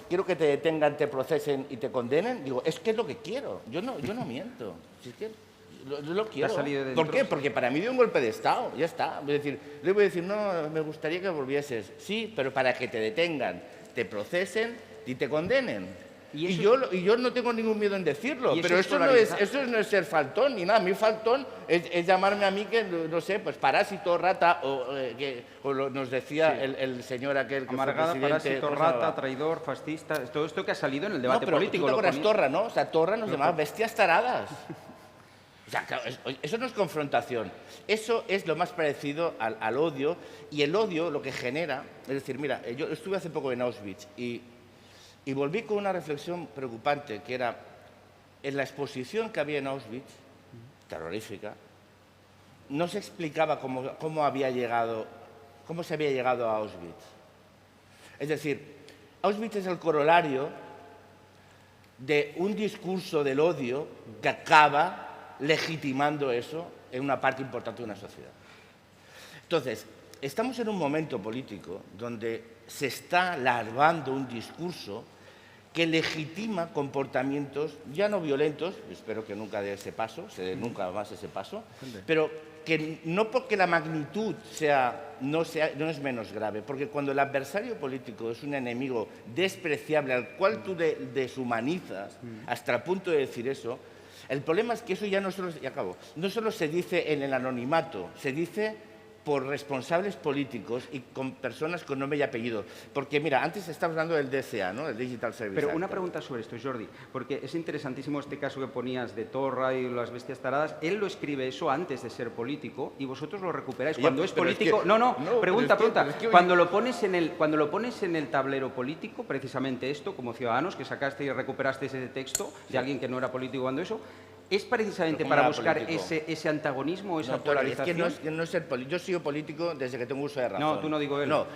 quiero que te detengan, te procesen y te condenen? Digo, es que es lo que quiero. Yo no miento. Si es que lo quiero. salido de ¿Por qué? dentro? Porque para mí dio un golpe de Estado, ya está. Es decir, le voy a decir, no, me gustaría que volvieses. Sí, pero para que te detengan, te procesen y te condenen. ¿Y Y eso yo no tengo ningún miedo en decirlo, ¿Y eso pero es eso no es ser faltón ni nada. A mí faltón es llamarme a mí que, no sé, pues parásito, rata, nos decía el señor aquel que Amargada, fue presidente. parásito, ¿cómo se rata, llamaba? traidor, fascista, todo esto que ha salido en el No, debate pero político. tú te lo acuerdas ponía- Torra, ¿no? O sea, Torra nos llamaba bestias taradas. O sea, claro, eso no es confrontación. Eso es lo más parecido al odio. Y el odio lo que genera... Es decir, mira, yo estuve hace poco en Auschwitz y volví con una reflexión preocupante, que era, en la exposición que había en Auschwitz, terrorífica, no se explicaba cómo se había llegado a Auschwitz. Es decir, Auschwitz es el corolario de un discurso del odio que acaba legitimando eso en una parte importante de una sociedad. Entonces, estamos en un momento político donde se está larvando un discurso que legitima comportamientos ya no violentos, espero que nunca dé ese paso, se dé nunca más ese paso, pero que no porque la magnitud no es menos grave, porque cuando el adversario político es un enemigo despreciable al cual tú deshumanizas hasta el punto de decir eso, el problema es que eso ya no solo se dice en el anonimato, se dice por responsables políticos y con personas con nombre y apellido. Porque, mira, antes estábamos hablando del DCA, ¿no? El Digital Service Pero Act. una pregunta sobre esto, Jordi, porque es interesantísimo este caso que ponías de Torra y las bestias taradas. Él lo escribe eso antes de ser político y vosotros lo recuperáis. Ya, Cuando es pero es político... que- No, no, pregunta. pero es que hoy- Cuando lo pones en el tablero político, precisamente esto, como Ciudadanos, que sacaste y recuperaste ese texto de alguien que no era político cuando eso, ¿es precisamente Pero ¿cómo para era buscar político? ese antagonismo, esa No, Tony, es polarización? que no es ser político. Yo he sido político desde que tengo uso de razón. No, tú no, digo él. No,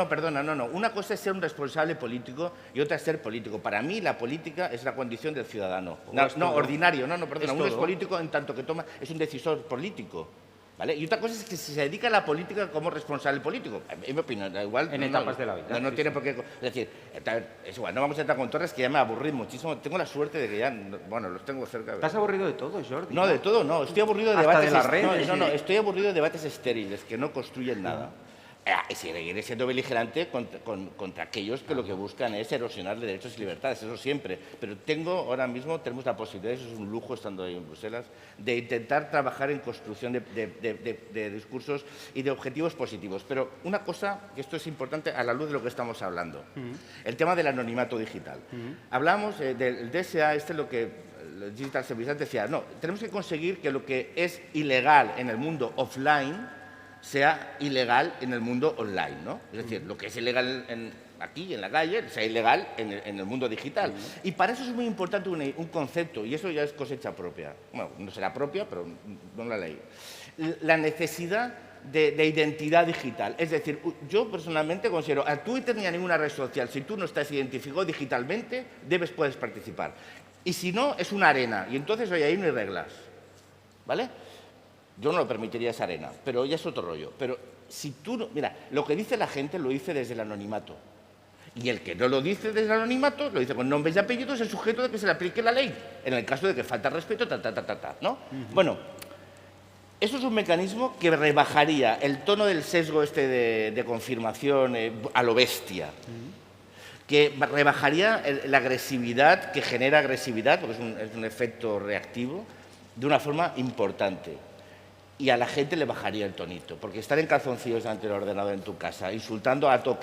perdona, no. Una cosa es ser un responsable político y otra es ser político. Para mí la política es la condición del ciudadano. es todo. Ordinario, perdona. Es Uno es todo. político en tanto que es un decisor político. ¿Vale? Y otra cosa es que se dedica a la política como responsable político. En mi opinión, da igual. En etapas de la vida, No sí, tiene sí. por qué... Es decir, es igual, no vamos a entrar con Torres, que ya me aburrí muchísimo. Tengo la suerte de que ya, bueno, los tengo cerca. ¿Estás aburrido de todo, Jordi? No, de todo no. Estoy aburrido de Hasta debates... de las redes, No, sí. estoy aburrido de debates estériles que no construyen nada. Y seguiré siendo beligerante contra aquellos que lo que buscan es erosionar derechos y libertades, eso siempre. Pero tenemos la posibilidad, eso es un lujo estando ahí en Bruselas, de intentar trabajar en construcción de discursos y de objetivos positivos. Pero una cosa, que esto es importante a la luz de lo que estamos hablando, el tema del anonimato digital. Hablamos del DSA, lo que el Digital Service Act decía, no, tenemos que conseguir que lo que es ilegal en el mundo offline sea ilegal en el mundo online, ¿no? Es decir, lo que es ilegal aquí, en la calle, sea ilegal en el mundo digital. Y para eso es muy importante un concepto, y eso ya es cosecha propia. Bueno, no será propia, pero no la leí. La necesidad de identidad digital. Es decir, yo personalmente considero a Twitter ni a ninguna red social, si tú no estás identificado digitalmente, puedes participar. Y si no, es una arena, y entonces, oye, ahí no hay reglas, ¿vale? Yo no lo permitiría esa arena, pero ya es otro rollo. Pero si tú no... Mira, lo que dice la gente lo dice desde el anonimato. Y el que no lo dice desde el anonimato, lo dice con nombres y apellidos, es sujeto de que se le aplique la ley. En el caso de que falta respeto, ¿no? Bueno, eso es un mecanismo que rebajaría el tono del sesgo de confirmación a lo bestia. Que rebajaría la agresividad, que genera agresividad, porque es un efecto reactivo, de una forma importante. Y a la gente le bajaría el tonito, porque estar en calzoncillos delante del ordenador en tu casa, insultando a todo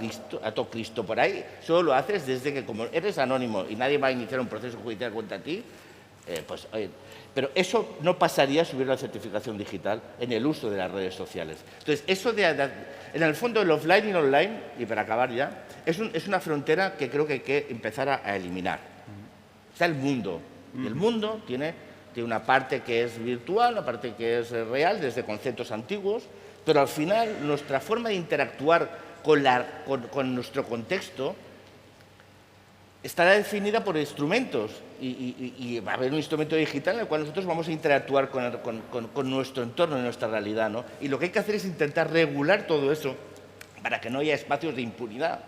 Cristo por ahí, solo lo haces desde que, como eres anónimo y nadie va a iniciar un proceso judicial contra ti, pues, oye, pero eso no pasaría si hubiera la certificación digital en el uso de las redes sociales. Entonces, eso en el fondo, el offline y el online, y para acabar ya, es una frontera que creo que hay que empezar a eliminar. Está el mundo, y el mundo tiene una parte que es virtual, una parte que es real, desde conceptos antiguos, pero al final nuestra forma de interactuar con nuestro contexto estará definida por instrumentos y va a haber un instrumento digital en el cual nosotros vamos a interactuar con nuestro entorno, en nuestra realidad, ¿no? Y lo que hay que hacer es intentar regular todo eso para que no haya espacios de impunidad,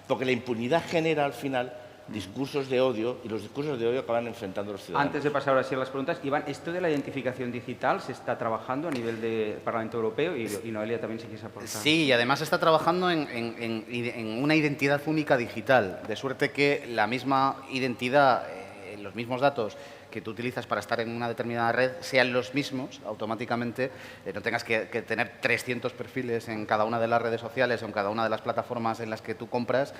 porque la impunidad genera al final discursos de odio y los discursos de odio acaban enfrentando a los ciudadanos. Antes de pasar ahora sí a las preguntas, Iván, ¿esto de la identificación digital se está trabajando a nivel de Parlamento Europeo? Y Noelia también se quiere aportar. Sí, y además se está trabajando en una identidad única digital, de suerte que la misma identidad, los mismos datos que tú utilizas para estar en una determinada red sean los mismos automáticamente, no tengas que tener 300 perfiles en cada una de las redes sociales o en cada una de las plataformas en las que tú compras,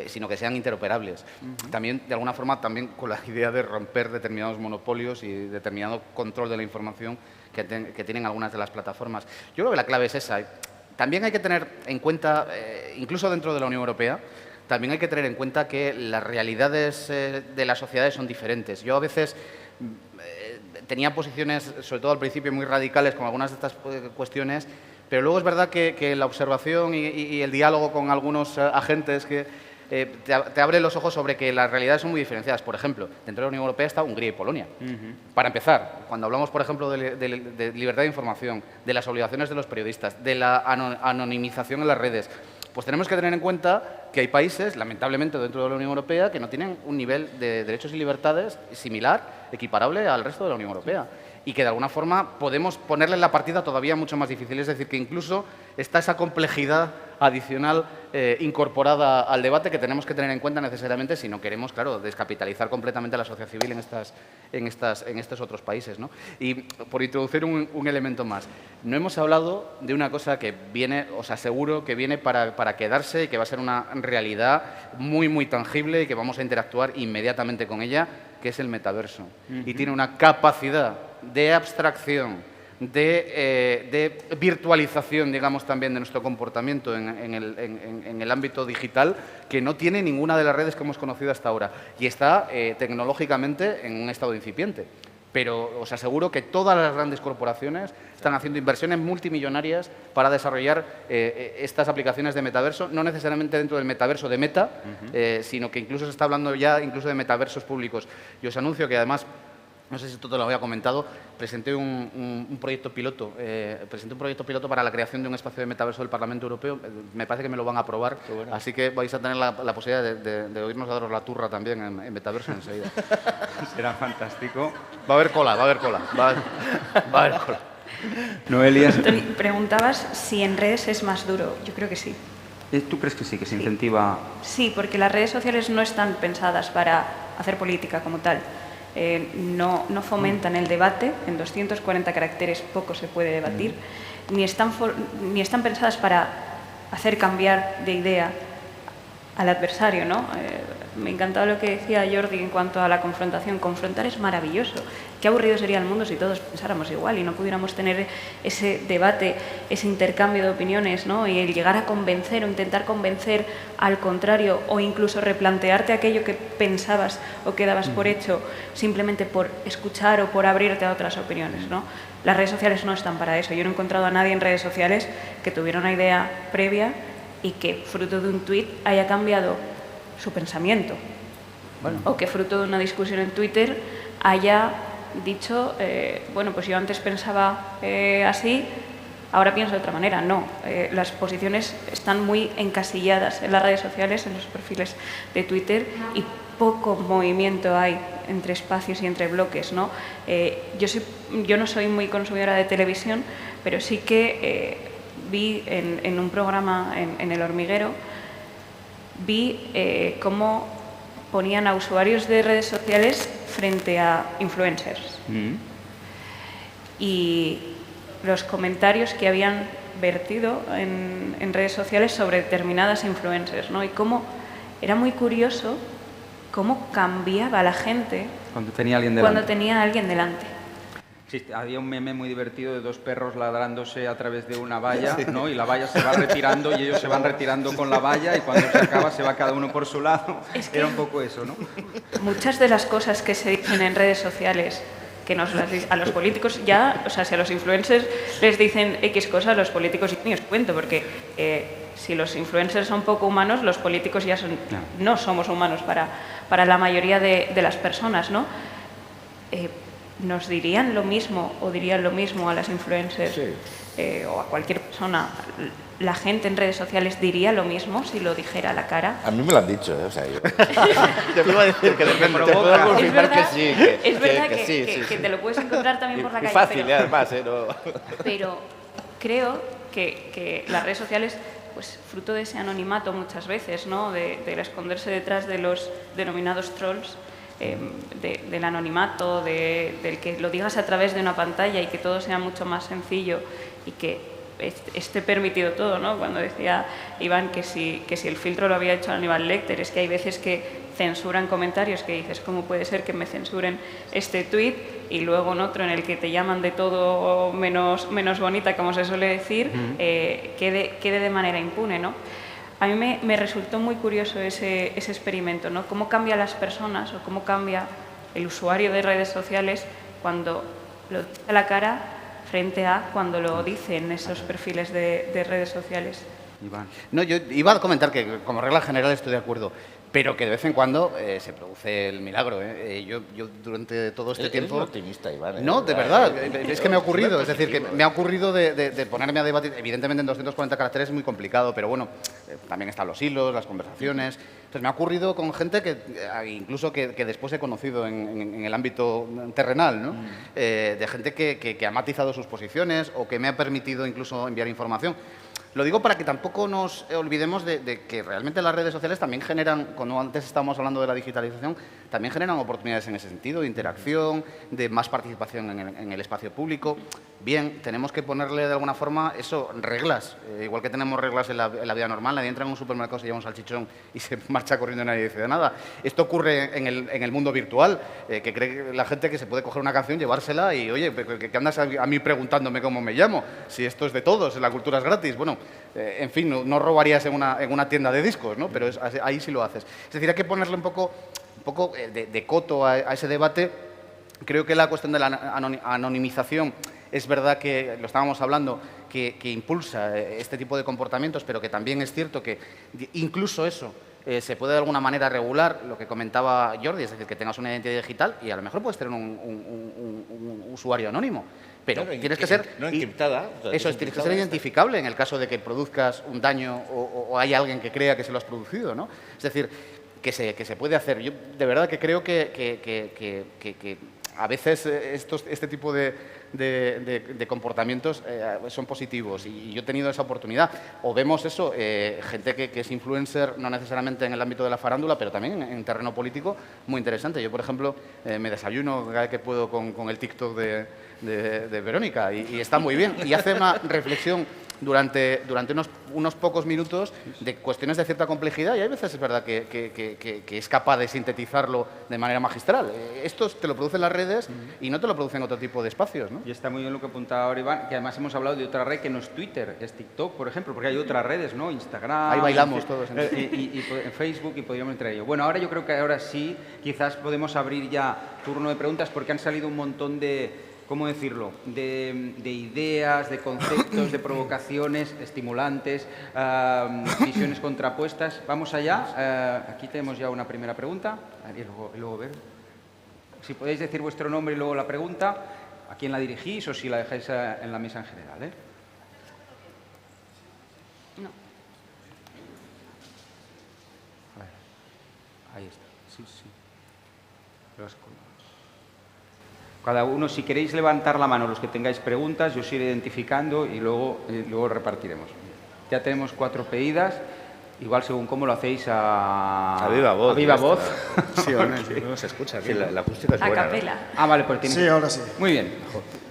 sino que sean interoperables. También, de alguna forma, también con la idea de romper determinados monopolios y determinado control de la información que tienen algunas de las plataformas. Yo creo que la clave es esa. También hay que tener en cuenta, incluso dentro de la Unión Europea, también hay que tener en cuenta que las realidades de las sociedades son diferentes. Yo a veces tenía posiciones, sobre todo al principio, muy radicales con algunas de estas cuestiones, pero luego es verdad que la observación y el diálogo con algunos agentes que te abre los ojos sobre que las realidades son muy diferenciadas. Por ejemplo, dentro de la Unión Europea está Hungría y Polonia. Para empezar, cuando hablamos, por ejemplo, de libertad de información, de las obligaciones de los periodistas, de la anonimización en las redes, pues tenemos que tener en cuenta que hay países, lamentablemente dentro de la Unión Europea, que no tienen un nivel de derechos y libertades similar, equiparable al resto de la Unión Europea. Y que de alguna forma podemos ponerle en la partida todavía mucho más difícil. Es decir, que incluso está esa complejidad adicional incorporada al debate que tenemos que tener en cuenta necesariamente si no queremos, claro, descapitalizar completamente a la sociedad civil en estos otros países, ¿no? Y por introducir un elemento más, no hemos hablado de una cosa que viene, os aseguro que viene para quedarse y que va a ser una realidad muy, muy tangible y que vamos a interactuar inmediatamente con ella, que es el metaverso. Y tiene una capacidad de abstracción, de virtualización, digamos, también de nuestro comportamiento en el ámbito digital, que no tiene ninguna de las redes que hemos conocido hasta ahora. Y está tecnológicamente en un estado incipiente. Pero os aseguro que todas las grandes corporaciones están haciendo inversiones multimillonarias para desarrollar estas aplicaciones de metaverso, no necesariamente dentro del metaverso de Meta, sino que incluso se está hablando ya incluso de metaversos públicos. Y os anuncio que además, no sé si tú te lo había comentado, presenté un proyecto piloto. Presenté un proyecto piloto para la creación de un espacio de metaverso del Parlamento Europeo. Me parece que me lo van a aprobar, así que vais a tener la posibilidad de oírnos a daros la turra también en metaverso enseguida. Será fantástico. Va a haber cola, va a haber cola. Va a haber cola. Noelia, Toni, preguntabas si en redes es más duro. Yo creo que sí. ¿tú crees que sí, que se incentiva? Sí, porque las redes sociales no están pensadas para hacer política como tal. No fomentan el debate, en 240 caracteres poco se puede debatir, ni están pensadas para hacer cambiar de idea al adversario, ¿no? Me encantaba lo que decía Jordi en cuanto a la confrontación. Confrontar es maravilloso. Qué aburrido sería el mundo si todos pensáramos igual y no pudiéramos tener ese debate, ese intercambio de opiniones, ¿no? Y el llegar a convencer o intentar convencer al contrario o incluso replantearte aquello que pensabas o que dabas por hecho simplemente por escuchar o por abrirte a otras opiniones, ¿no? Las redes sociales no están para eso. Yo no he encontrado a nadie en redes sociales que tuviera una idea previa y que fruto de un tuit haya cambiado su pensamiento. Bueno. O que fruto de una discusión en Twitter haya dicho, bueno, pues yo antes pensaba así, ahora pienso de otra manera. No, las posiciones están muy encasilladas en las redes sociales, en los perfiles de Twitter, y poco movimiento hay entre espacios y entre bloques, ¿no? Yo no soy muy consumidora de televisión, pero sí que vi en un programa en El Hormiguero, vi cómo ponían a usuarios de redes sociales frente a influencers. Y los comentarios que habían vertido en redes sociales sobre determinadas influencers, ¿no? Y cómo era muy curioso cómo cambiaba la gente cuando tenía alguien delante. Sí, había un meme muy divertido de dos perros ladrándose a través de una valla, ¿no? Y la valla se va retirando y ellos se van retirando con la valla y cuando se acaba se va cada uno por su lado. Era un poco eso, ¿no? Muchas de las cosas que se dicen en redes sociales, que a los políticos ya, o sea, si a los influencers les dicen X cosas, los políticos ni os cuento, porque si los influencers son poco humanos, los políticos ya no somos humanos para la mayoría de las personas, ¿no? ¿Nos dirían lo mismo o dirían lo mismo a las influencers o a cualquier persona? ¿La gente en redes sociales diría lo mismo si lo dijera a la cara? A mí me lo han dicho, o sea, yo... Yo te iba a decir que depende. Te puedo confirmar que sí. Es verdad que te lo puedes encontrar también por la calle. Fácil, además, no. Pero creo que las redes sociales, pues fruto de ese anonimato muchas veces, ¿no? Del esconderse detrás de los denominados trolls, del anonimato, del que lo digas a través de una pantalla y que todo sea mucho más sencillo y que esté permitido todo, ¿no? Cuando decía Iván que si el filtro lo había hecho Aníbal Lecter, es que hay veces que censuran comentarios que dices, ¿cómo puede ser que me censuren este tuit? Y luego en otro en el que te llaman de todo menos bonita, como se suele decir, quede de manera impune, ¿no? A mí me resultó muy curioso ese experimento, ¿no? Cómo cambian las personas o cómo cambia el usuario de redes sociales cuando lo dice a la cara frente a cuando lo dicen esos perfiles de redes sociales. Iván. No, yo iba a comentar que como regla general estoy de acuerdo, pero que de vez en cuando se produce el milagro. Yo durante todo este tiempo... Eres optimista, Iván. No, de verdad, es que me ha ocurrido, es decir, que me ha ocurrido de ponerme a debatir, evidentemente en 240 caracteres es muy complicado, pero bueno, también están los hilos, las conversaciones. Entonces me ha ocurrido con gente que incluso que después he conocido en el ámbito terrenal, ¿no? De gente que ha matizado sus posiciones o que me ha permitido incluso enviar información. Lo digo para que tampoco nos olvidemos de que realmente las redes sociales también generan, cuando antes estábamos hablando de la digitalización, también generan oportunidades en ese sentido, de interacción, de más participación en el espacio público. Bien, tenemos que ponerle de alguna forma eso, reglas, igual que tenemos reglas en la vida normal. Nadie entra en un supermercado, se lleva un salchichón y se marcha corriendo y nadie dice nada. Esto ocurre en el mundo virtual, que cree la gente que se puede coger una canción, llevársela y, oye, ¿qué andas a mí preguntándome cómo me llamo? Si esto es de todos, la cultura es gratis. Bueno, en fin, no robarías en una tienda de discos, ¿no? Pero ahí sí lo haces. Es decir, hay que ponerle un poco de coto a ese debate. Creo que la cuestión de la anonimización es verdad que, lo estábamos hablando, que impulsa este tipo de comportamientos, pero que también es cierto que incluso eso se puede de alguna manera regular, lo que comentaba Jordi, es decir, que tengas una identidad digital y a lo mejor puedes tener un usuario anónimo. Pero claro, tienes que ser... No encriptada. Eso es, tienes que ser identificable en el caso de que produzcas un daño o hay alguien que crea que se lo has producido, ¿no? Es decir, que se puede hacer. Yo de verdad que creo que a veces este tipo de comportamientos son positivos y yo he tenido esa oportunidad. O vemos eso, gente que es influencer, no necesariamente en el ámbito de la farándula, pero también en terreno político, muy interesante. Yo, por ejemplo, me desayuno cada vez que puedo con el TikTok de Verónica y está muy bien. Y hace una reflexión durante unos pocos minutos de cuestiones de cierta complejidad y hay veces es verdad que es capaz de sintetizarlo de manera magistral. Esto te lo producen las redes y no te lo producen otro tipo de espacios, ¿no? Y está muy bien lo que apuntaba ahora Iván, que además hemos hablado de otra red que no es Twitter, es TikTok, por ejemplo, porque hay otras redes, ¿no? Instagram... Ahí bailamos todos. Y en Facebook y podríamos entrar en ello. Bueno, ahora yo creo que ahora sí, quizás podemos abrir ya turno de preguntas porque han salido un montón de... ¿Cómo decirlo?, de ideas, de conceptos, de provocaciones estimulantes, visiones contrapuestas. Vamos allá. Aquí tenemos ya una primera pregunta. Y luego ver. Si podéis decir vuestro nombre y luego la pregunta, ¿a quién la dirigís o si la dejáis en la mesa en general? No. A ver. Ahí está. Sí. Cada uno, si queréis levantar la mano, los que tengáis preguntas, yo os iré identificando y luego repartiremos. Ya tenemos 4 pedidas, igual según cómo lo hacéis a viva voz. A viva voz. Sí, no se escucha. Sí, la acústica es A buena. capela. Ah, vale, pues tiene... Sí, ahora sí. Muy bien.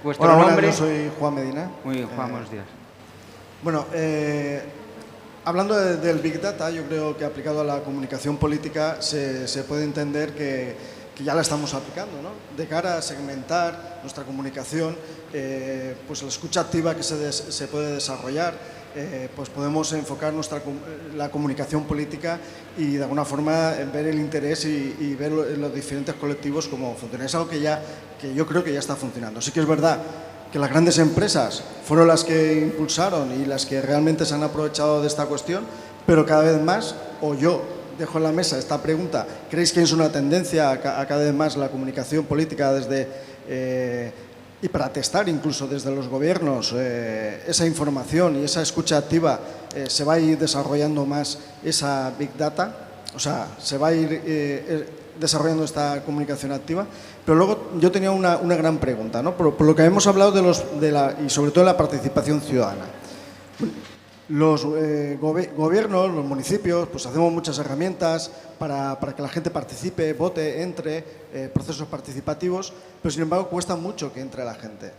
¿Vuestro Hola, nombre? yo soy Juan Medina. Muy bien, Juan, buenos días. Bueno, hablando del Big Data, yo creo que aplicado a la comunicación política se puede entender que ya la estamos aplicando, ¿no? De cara a segmentar nuestra comunicación, pues la escucha activa que se puede desarrollar, pues podemos enfocar la comunicación política y de alguna forma ver el interés y ver los diferentes colectivos cómo funcionan. Es algo que yo creo que ya está funcionando. Sí que es verdad que las grandes empresas fueron las que impulsaron y las que realmente se han aprovechado de esta cuestión, pero cada vez más, o yo dejo en la mesa esta pregunta, ¿creéis que es una tendencia a cada vez más la comunicación política y para testar incluso desde los gobiernos esa información y esa escucha activa se va a ir desarrollando más esa Big Data? O sea, se va a ir desarrollando esta comunicación activa. Pero luego yo tenía una gran pregunta, ¿no? Por lo que hemos hablado y sobre todo de la participación ciudadana. Los gobiernos, los municipios, pues hacemos muchas herramientas para que la gente participe, vote, entre procesos participativos, pero sin embargo cuesta mucho que entre la gente.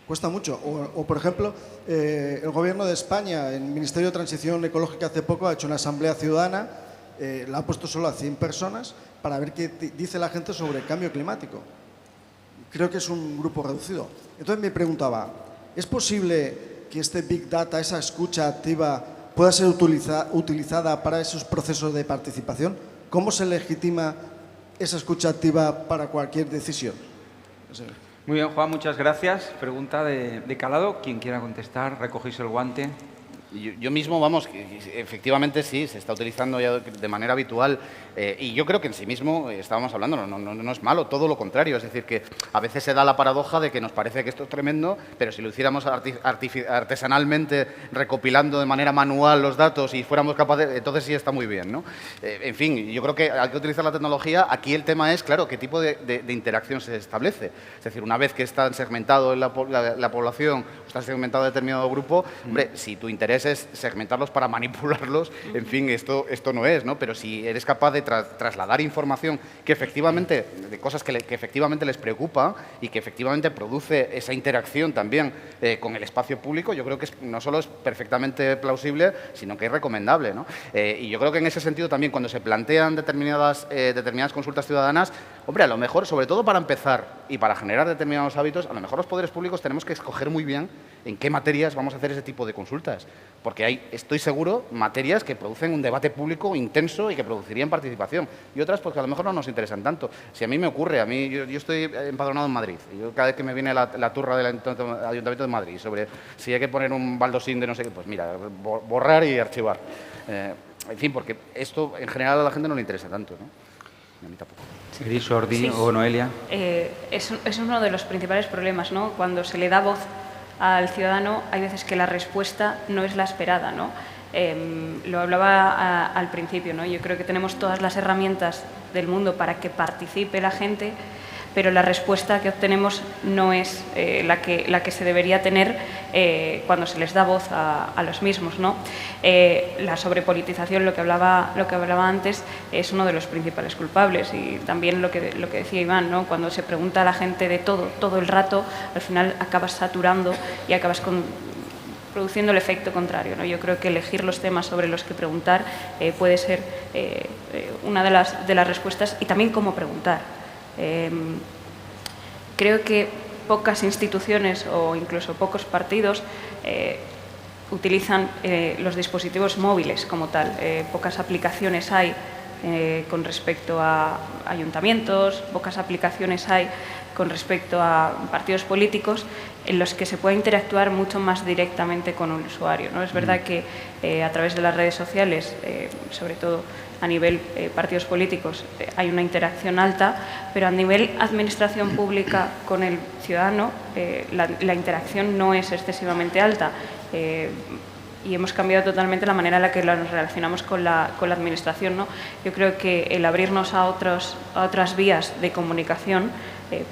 Cuesta mucho. O por ejemplo, el Gobierno de España, el Ministerio de Transición Ecológica hace poco ha hecho una asamblea ciudadana, la ha puesto solo a 100 personas para ver qué dice la gente sobre el cambio climático. Creo que es un grupo reducido. Entonces me preguntaba, ¿es posible que este Big Data, esa escucha activa, pueda ser utilizada para esos procesos de participación? ¿Cómo se legitima esa escucha activa para cualquier decisión? Muy bien, Juan, muchas gracias. Pregunta de calado. Quien quiera contestar, recogéis el guante. Yo mismo, vamos, efectivamente sí, se está utilizando ya de manera habitual y yo creo que en sí mismo, estábamos hablando, no es malo, todo lo contrario. Es decir, que a veces se da la paradoja de que nos parece que esto es tremendo, pero si lo hiciéramos artesanalmente, recopilando de manera manual los datos y fuéramos capaces, entonces sí está muy bien, ¿no? En fin, yo creo que hay que utilizar la tecnología. Aquí el tema es, claro, qué tipo de interacción se establece. Es decir, una vez que está segmentado la población, está segmentado determinado grupo, hombre, si tu interés es segmentarlos para manipularlos, en fin, esto no es, ¿no? Pero si eres capaz de trasladar información que efectivamente, de cosas que efectivamente les preocupa y que efectivamente produce esa interacción también con el espacio público, yo creo que no solo es perfectamente plausible, sino que es recomendable, ¿no? Y yo creo que en ese sentido también, cuando se plantean determinadas consultas ciudadanas, hombre, a lo mejor, sobre todo para empezar y para generar determinados hábitos, a lo mejor los poderes públicos tenemos que escoger muy bien en qué materias vamos a hacer ese tipo de consultas. Porque hay, estoy seguro, materias que producen un debate público intenso y que producirían participación. Y otras, pues que a lo mejor no nos interesan tanto. Si a mí me ocurre, yo estoy empadronado en Madrid. Y yo cada vez que me viene la turra del Ayuntamiento de Madrid sobre si hay que poner un baldosín de no sé qué, pues mira, borrar y archivar. En fin, porque esto en general a la gente no le interesa tanto, ¿no? A mí tampoco. Gris, Jordi sí. O Noelia. Es uno de los principales problemas, ¿no? Cuando se le da voz al ciudadano, hay veces que la respuesta no es la esperada, ¿no? Lo hablaba al principio, ¿no? Yo creo que tenemos todas las herramientas del mundo para que participe la gente, pero la respuesta que obtenemos no es la que se debería tener cuando se les da voz a los mismos, ¿no? La sobrepolitización, lo que hablaba antes, es uno de los principales culpables, y también lo que decía Iván, ¿no? Cuando se pregunta a la gente de todo el rato, al final acabas saturando y acabas produciendo el efecto contrario, ¿no? Yo creo que elegir los temas sobre los que preguntar puede ser una de las respuestas, y también cómo preguntar. Creo que pocas instituciones o incluso pocos partidos utilizan los dispositivos móviles como tal. Pocas aplicaciones hay con respecto a ayuntamientos, pocas aplicaciones hay con respecto a partidos políticos en los que se puede interactuar mucho más directamente con un usuario, ¿no? Es verdad que a través de las redes sociales, sobre todo a nivel partidos políticos, hay una interacción alta, pero a nivel administración pública con el ciudadano la interacción no es excesivamente alta. Y hemos cambiado totalmente la manera en la que nos relacionamos con la administración, ¿no? Yo creo que el abrirnos a otras vías de comunicación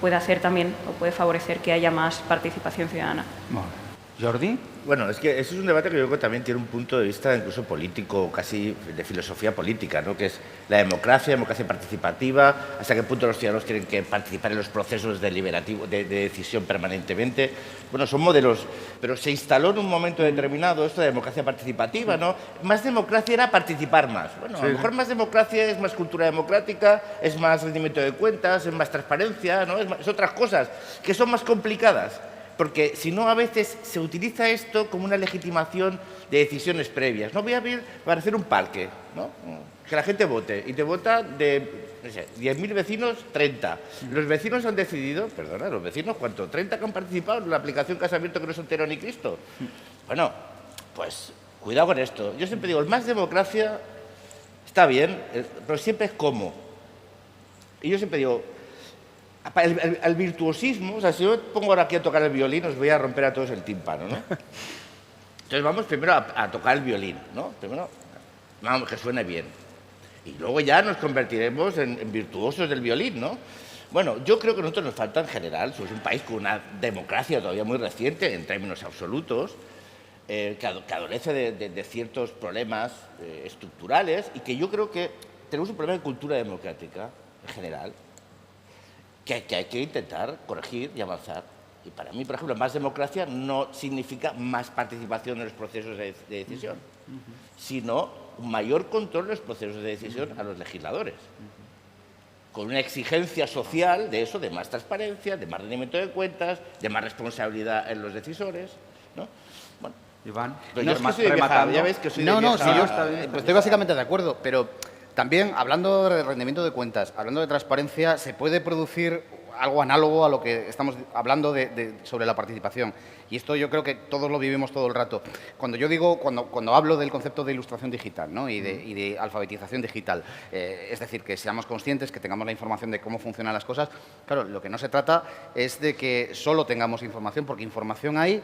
puede hacer también, o puede favorecer que haya más participación ciudadana. Bueno. ¿Jordi? Bueno, es que eso es un debate que yo creo que también tiene un punto de vista incluso político, casi de filosofía política, ¿no? Que es la democracia participativa, hasta qué punto los ciudadanos tienen que participar en los procesos deliberativos de decisión permanentemente. Bueno, son modelos, pero se instaló en un momento determinado esto de democracia participativa, ¿no? Más democracia era participar más. Bueno, sí, a lo mejor más democracia es más cultura democrática, es más rendimiento de cuentas, es más transparencia, ¿no? Es otras cosas que son más complicadas. Porque si no, a veces se utiliza esto como una legitimación de decisiones previas. No voy a abrir para hacer un parque, ¿no? que la gente vote. Y te vota de, no sé, 10.000 vecinos, 30. Los vecinos han decidido, perdona, los vecinos, ¿cuánto? 30 que han participado en la aplicación que has abierto que no es entero ni Cristo. Bueno, pues cuidado con esto. Yo siempre digo, el más democracia está bien, pero siempre es cómo. Y yo siempre digo, el virtuosismo, o sea, si yo me pongo ahora aquí a tocar el violín, os voy a romper a todos el tímpano, ¿no? Entonces vamos primero a tocar el violín, ¿no? Primero, vamos, que suene bien. Y luego ya nos convertiremos en virtuosos del violín, ¿no? Bueno, yo creo que a nosotros nos falta en general, somos un país con una democracia todavía muy reciente en términos absolutos, que adolece de ciertos problemas estructurales y que yo creo que tenemos un problema de cultura democrática en general que hay que intentar corregir y avanzar. Y para mí, por ejemplo, más democracia no significa más participación en los procesos de decisión, sino un mayor control de los procesos de decisión a los legisladores, con una exigencia social de eso, de más transparencia, de más rendimiento de cuentas, de más responsabilidad en los decisores, ¿no? Bueno, Iván, pero yo es que soy de vieja, ya ves que soy de vieja. Sí, yo estoy básicamente de acuerdo, pero también, hablando de rendimiento de cuentas, hablando de transparencia, se puede producir algo análogo a lo que estamos hablando sobre la participación. Y esto yo creo que todos lo vivimos todo el rato. Cuando yo digo, cuando hablo del concepto de ilustración digital, ¿no? y de alfabetización digital, es decir, que seamos conscientes, que tengamos la información de cómo funcionan las cosas, claro, lo que no se trata es de que solo tengamos información, porque información hay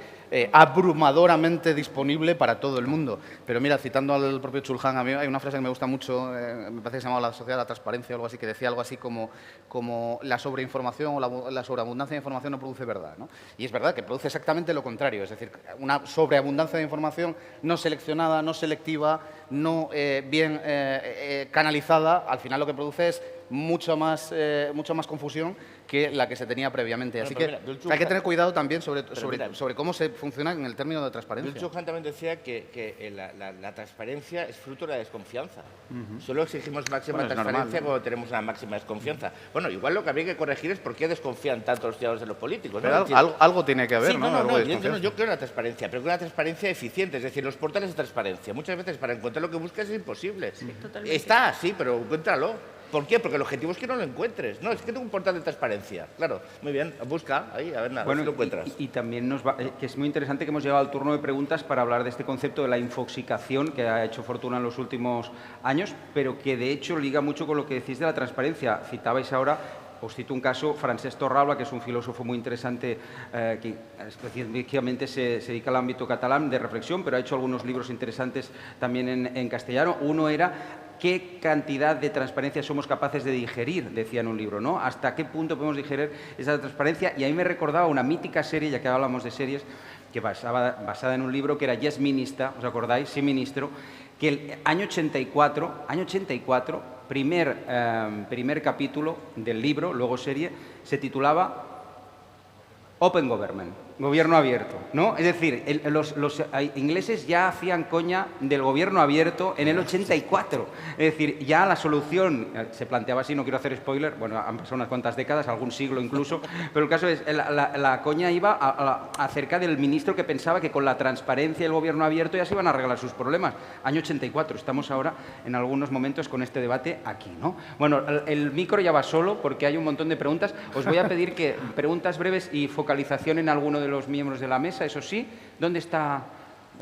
abrumadoramente disponible para todo el mundo. Pero mira, citando al propio Chulhan, a mí hay una frase que me gusta mucho, me parece que se llamaba La sociedad de la transparencia o algo así, que decía algo así como la sobreinformación o la sobreabundancia de información no produce verdad, ¿no? Y es verdad que produce exactamente lo contrario, es decir, una sobreabundancia de información no seleccionada, no selectiva, no bien canalizada, al final lo que produce es mucha más confusión que la que se tenía previamente. Así que hay que tener cuidado también sobre cómo se funciona en el término de transparencia. Bill Chulhan también decía que la transparencia es fruto de la desconfianza. Solo exigimos máxima transparencia cuando tenemos una máxima desconfianza. Bueno, igual lo que habría que corregir es por qué desconfían tanto los ciudadanos de los políticos, ¿no? Pero algo tiene que haber, sí, ¿no? Yo creo en la transparencia, pero con una transparencia eficiente, es decir, los portales de transparencia. Muchas veces para encontrar lo que buscas es imposible. Sí, totalmente. Está, sí, pero encuéntralo. ¿Por qué? Porque el objetivo es que no lo encuentres. No, es que tengo un portal de transparencia. Claro, muy bien, busca ahí, a ver nada, bueno, si lo encuentras. Y también que es muy interesante que hemos llegado al turno de preguntas para hablar de este concepto de la infoxicación que ha hecho fortuna en los últimos años, pero que de hecho liga mucho con lo que decís de la transparencia. Citabais ahora, os cito un caso, Francesc Torralba, que es un filósofo muy interesante que específicamente se dedica al ámbito catalán de reflexión, pero ha hecho algunos libros interesantes también en castellano. Uno era ¿qué cantidad de transparencia somos capaces de digerir? Decía en un libro, ¿no? ¿Hasta qué punto podemos digerir esa transparencia? Y ahí me recordaba una mítica serie, ya que hablamos de series, que basada en un libro que era Yes Minister, ¿os acordáis? Sí, ministro, que el año 84, primer capítulo del libro, luego serie, se titulaba Open Government, gobierno abierto, ¿no? Es decir, los ingleses ya hacían coña del gobierno abierto en el 84. Es decir, ya la solución se planteaba así, no quiero hacer spoiler, bueno, han pasado unas cuantas décadas, algún siglo incluso, pero el caso es, la coña iba acerca del ministro que pensaba que con la transparencia y el gobierno abierto ya se iban a arreglar sus problemas. Año 84, estamos ahora en algunos momentos con este debate aquí, ¿no? Bueno, el micro ya va solo porque hay un montón de preguntas. Os voy a pedir que preguntas breves y focalización en alguno de los miembros de la mesa, eso sí. ¿Dónde está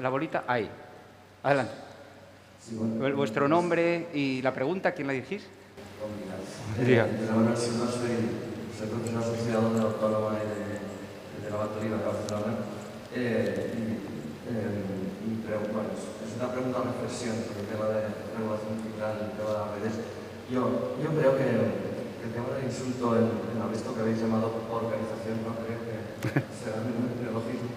la bolita? Ahí. Adelante. Sí, bueno. Vuestro nombre y la pregunta, ¿quién la dirigís? De la universidad soy profesor asociado de Autónoma de la Batería de Barcelona. Bueno, es una pregunta de reflexión sobre el tema de regulación digital y el tema de las redes. Yo creo que el tema del insulto en esto que habéis llamado organización, no creo que será un neologismo,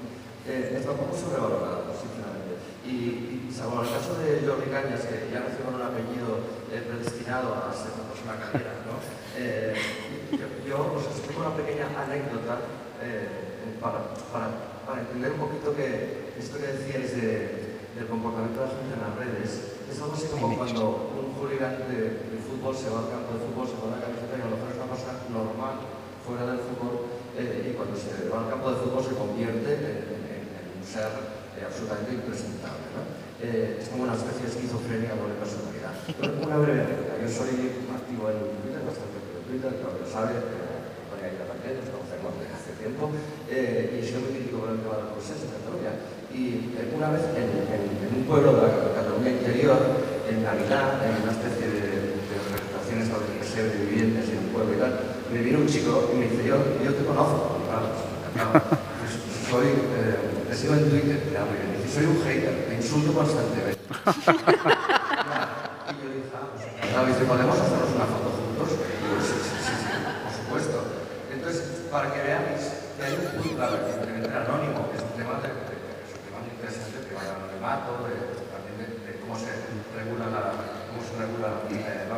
está un poco sobrevalorado, sinceramente. Y salvo el caso de Jordi Cañas, que ya nació con un apellido predestinado a ser una carrera, ¿no? Yo os explico una pequeña anécdota para entender un poquito que esto que decíais del comportamiento de la gente en las redes es algo así como cuando un hooligan de fútbol se va al campo de fútbol, se pone la camiseta y a lo mejor es una cosa normal fuera del fútbol y cuando se va al campo de fútbol se convierte en un ser absolutamente impresentable, ¿no? es como una especie de esquizofrenia o de personalidad. Una breve anécdota. Yo soy activo en Twitter, bastante activo en Twitter, claro que lo sabe, María Aguilar también, nos conocemos desde hace tiempo, y he sido muy crítico con el tema de los processos en Cataluña. Y una vez en un pueblo de la Cataluña interior, en Navidad, en una especie de representación esta de pesebre de vivientes en un pueblo y tal, me vino un chico y me dice, yo te conozco, claro, te sigo en Twitter, me dice, soy un hater, te insulto constantemente. Y yo dije, pues dice, ¿podemos hacernos una foto juntos? Y yo, sí, por supuesto. Entonces, para que veáis que hay un punto, claro, evidentemente anónimo, que es un tema muy interesante, el tema del anonimato, también de cómo se regula la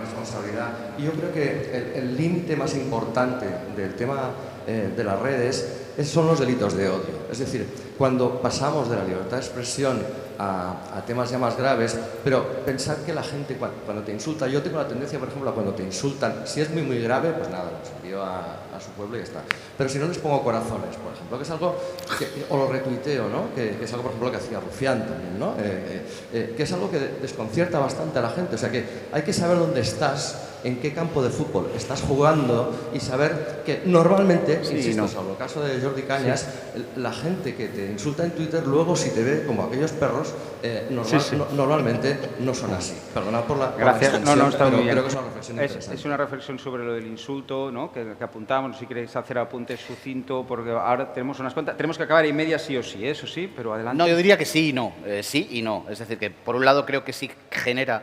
responsabilidad. Y yo creo que el límite más importante del tema de las redes son los delitos de odio. Es decir, cuando pasamos de la libertad de expresión a temas ya más graves, pero pensar que la gente cuando te insulta, yo tengo la tendencia, por ejemplo, a cuando te insultan, si es muy grave, pues nada, los envío a su pueblo y ya está. Pero si no, les pongo corazones, por ejemplo, que es algo, o lo retuiteo, ¿no? Que es algo, por ejemplo, que hacía Rufián también, ¿no? Que es algo que desconcierta bastante a la gente. O sea que hay que saber dónde estás, en qué campo de fútbol estás jugando y saber que normalmente, insisto, salvo el caso de Jordi Cañas, la gente que te insulta en Twitter luego si te ve como aquellos perros, normalmente no son así. Perdona por la Gracias. No, está muy bien. Creo que es una reflexión interesante. Es una reflexión sobre lo del insulto, ¿no? que apuntábamos. Si queréis hacer apuntes sucinto, porque ahora tenemos unas cuantas. Tenemos que acabar en media sí o sí, eso sí, pero adelante. No, yo diría que sí y no. Sí y no. Es decir, que por un lado creo que sí genera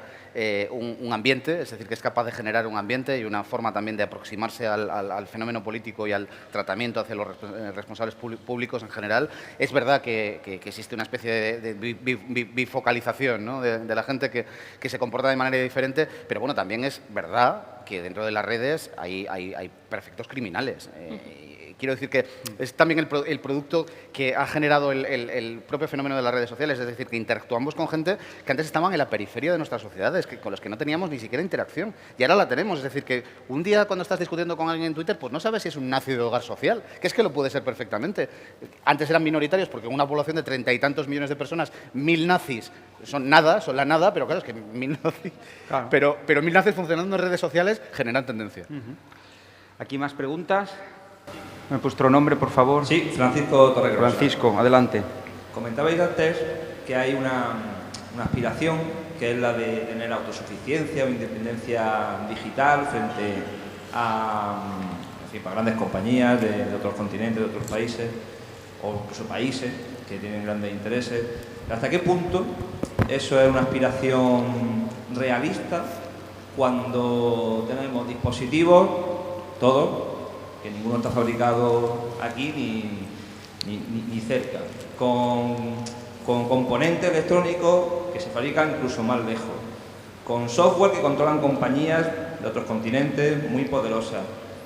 un ambiente, es decir, que es capaz de generar un ambiente y una forma también de aproximarse al fenómeno político y al tratamiento hacia los responsables públicos en general. Es verdad que existe una especie de bifocalización, ¿no? de la gente que se comporta de manera diferente, pero bueno, también es verdad que dentro de las redes hay perfectos criminales. Quiero decir que es también el producto que ha generado el propio fenómeno de las redes sociales, es decir, que interactuamos con gente que antes estaban en la periferia de nuestras sociedades, con los que no teníamos ni siquiera interacción, y ahora la tenemos. Es decir, que un día cuando estás discutiendo con alguien en Twitter, pues no sabes si es un nazi de hogar social, que es que lo puede ser perfectamente. Antes eran minoritarios porque en una población de 30 y tantos millones de personas, 1000 nazis son nada, son la nada, pero claro, es que 1000 nazis, claro. Pero 1000 nazis funcionando en redes sociales generan tendencia. ¿Aquí más preguntas? Vuestro nombre, por favor. Sí, Francisco Torregrosa. Francisco, adelante. Comentabais antes que hay una aspiración que es la de tener autosuficiencia o independencia digital frente a grandes compañías de otros continentes, de otros países, o incluso países que tienen grandes intereses. ¿Hasta qué punto eso es una aspiración realista cuando tenemos dispositivos, todos, que ninguno está fabricado aquí ni cerca, con componentes electrónicos que se fabrican incluso más lejos, con software que controlan compañías de otros continentes muy poderosas,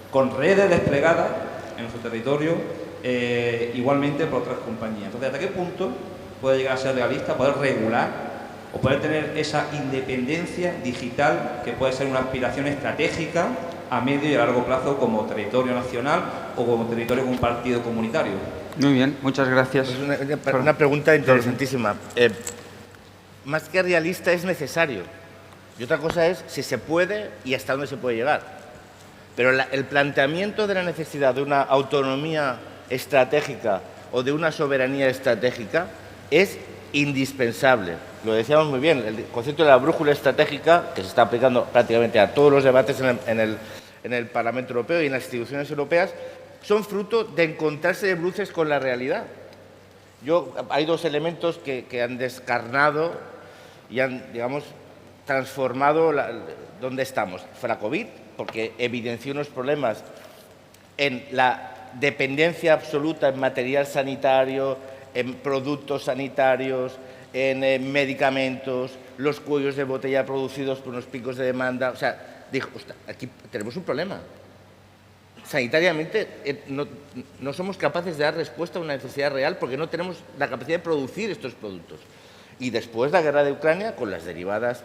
con redes desplegadas en nuestro territorio igualmente por otras compañías? Entonces, ¿hasta qué punto puede llegar a ser realista, poder regular o poder tener esa independencia digital que puede ser una aspiración estratégica a medio y a largo plazo como territorio nacional o como territorio compartido comunitario? Muy bien, muchas gracias. Pues una pregunta interesantísima. Más que realista, es necesario. Y otra cosa es si se puede y hasta dónde se puede llegar. Pero el planteamiento de la necesidad de una autonomía estratégica o de una soberanía estratégica es indispensable. Lo decíamos muy bien, el concepto de la brújula estratégica, que se está aplicando prácticamente a todos los debates en el Parlamento Europeo y en las instituciones europeas, son fruto de encontrarse de bruces con la realidad. Hay dos elementos que han descarnado y han, digamos, transformado dónde estamos. Fue la COVID, porque evidenció unos problemas en la dependencia absoluta en material sanitario, en productos sanitarios, en medicamentos, los cuellos de botella producidos por unos picos de demanda. O sea, dijo, aquí tenemos un problema. Sanitariamente no somos capaces de dar respuesta a una necesidad real porque no tenemos la capacidad de producir estos productos. Y después la guerra de Ucrania, con las derivadas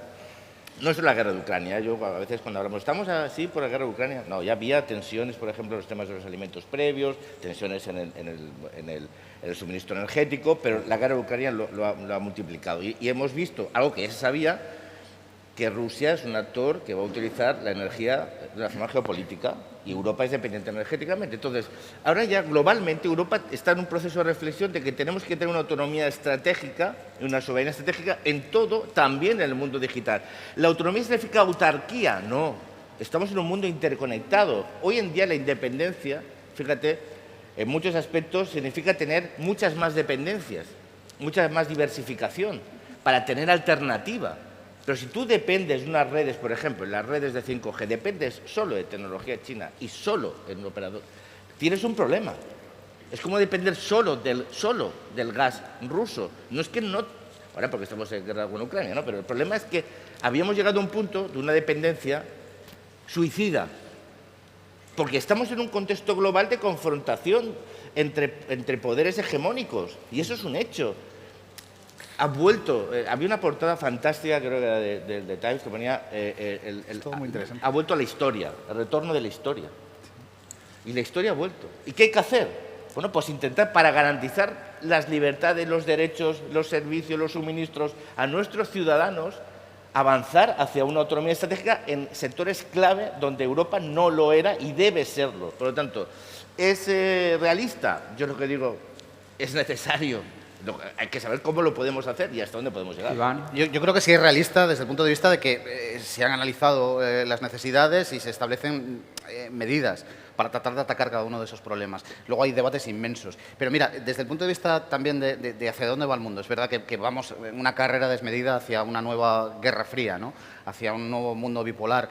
no es la guerra de Ucrania. Yo a veces cuando hablamos, ¿estamos así por la guerra de Ucrania? No, ya había tensiones, por ejemplo, en los temas de los alimentos previos, tensiones en el suministro energético, pero la guerra de Ucrania lo ha multiplicado. Y hemos visto algo que ya se sabía, que Rusia es un actor que va a utilizar la energía de la forma geopolítica y Europa es dependiente energéticamente. Entonces, ahora ya globalmente Europa está en un proceso de reflexión de que tenemos que tener una autonomía estratégica, una soberanía estratégica en todo, también en el mundo digital. ¿La autonomía significa autarquía? No. Estamos en un mundo interconectado. Hoy en día la independencia, fíjate, en muchos aspectos significa tener muchas más dependencias, mucha más diversificación, para tener alternativa. Pero si tú dependes de unas redes, por ejemplo, en las redes de 5G, dependes solo de tecnología china y solo en un operador, tienes un problema. Es como depender solo del gas ruso. No es que no... Ahora porque estamos en guerra con Ucrania, ¿no? Pero el problema es que habíamos llegado a un punto de una dependencia suicida. Porque estamos en un contexto global de confrontación entre poderes hegemónicos. Y eso es un hecho. Ha vuelto, había una portada fantástica, creo que era de Times, que ponía muy interesante. Ha vuelto a la historia, el retorno de la historia. Y la historia ha vuelto. ¿Y qué hay que hacer? Bueno, pues intentar, para garantizar las libertades, los derechos, los servicios, los suministros a nuestros ciudadanos, avanzar hacia una autonomía estratégica en sectores clave donde Europa no lo era y debe serlo. Por lo tanto, ¿es realista? Yo lo que digo, es necesario. Hay que saber cómo lo podemos hacer y hasta dónde podemos llegar. Iván. Yo creo que sí es realista desde el punto de vista de que se han analizado las necesidades y se establecen medidas para tratar de atacar cada uno de esos problemas. Luego hay debates inmensos. Pero mira, desde el punto de vista también de hacia dónde va el mundo, es verdad que vamos en una carrera desmedida hacia una nueva guerra fría, ¿no? Hacia un nuevo mundo bipolar,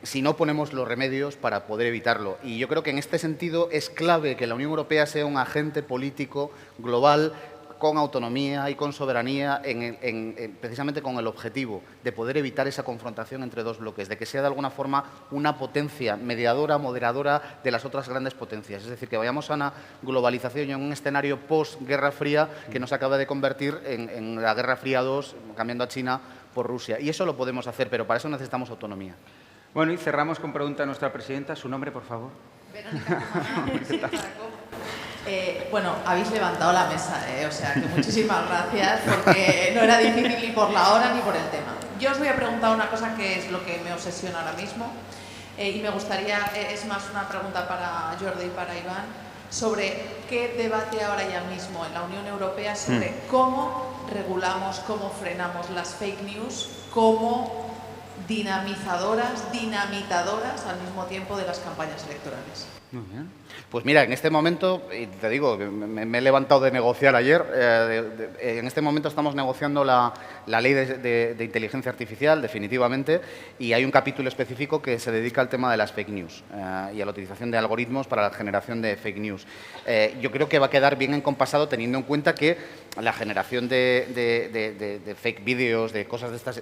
si no ponemos los remedios para poder evitarlo. Y yo creo que en este sentido es clave que la Unión Europea sea un agente político global con autonomía y con soberanía, precisamente con el objetivo de poder evitar esa confrontación entre dos bloques, de que sea de alguna forma una potencia mediadora, moderadora de las otras grandes potencias. Es decir, que vayamos a una globalización y a un escenario post-Guerra Fría que nos acaba de convertir en la Guerra Fría 2, cambiando a China por Rusia. Y eso lo podemos hacer, pero para eso necesitamos autonomía. Bueno, y cerramos con pregunta a nuestra presidenta. ¿Su nombre, por favor? Verónica. Bueno, habéis levantado la mesa, o sea que muchísimas gracias, porque no era difícil ni por la hora ni por el tema. Yo os voy a preguntar una cosa que es lo que me obsesiona ahora mismo y me gustaría, es más una pregunta para Jordi y para Iván, sobre qué debate ahora ya mismo en la Unión Europea sobre cómo regulamos, cómo frenamos las fake news, como dinamitadoras al mismo tiempo de las campañas electorales. Muy bien. Pues mira, en este momento, y te digo, me he levantado de negociar ayer, en este momento estamos negociando la ley de inteligencia artificial, definitivamente, y hay un capítulo específico que se dedica al tema de las fake news y a la utilización de algoritmos para la generación de fake news. Yo creo que va a quedar bien encompasado teniendo en cuenta que la generación de fake vídeos, de cosas de estas,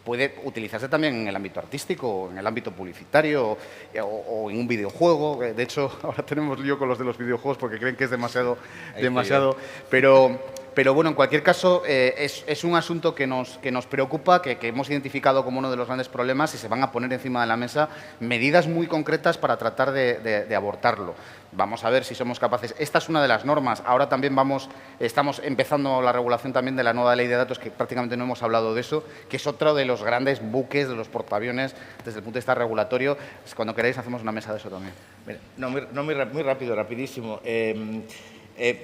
puede utilizarse también en el ámbito artístico, en el ámbito publicitario o en un videojuego. De hecho, ahora tenemos lío con los de los videojuegos porque creen que es demasiado, pero bueno, en cualquier caso, es un asunto que nos preocupa, que hemos identificado como uno de los grandes problemas y se van a poner encima de la mesa medidas muy concretas para tratar de abortarlo. Vamos a ver si somos capaces. Esta es una de las normas. Ahora también estamos empezando la regulación también de la nueva ley de datos, que prácticamente no hemos hablado de eso, que es otro de los grandes buques, de los portaaviones desde el punto de vista regulatorio. Cuando queráis hacemos una mesa de eso también. Mira, muy rápido, rapidísimo.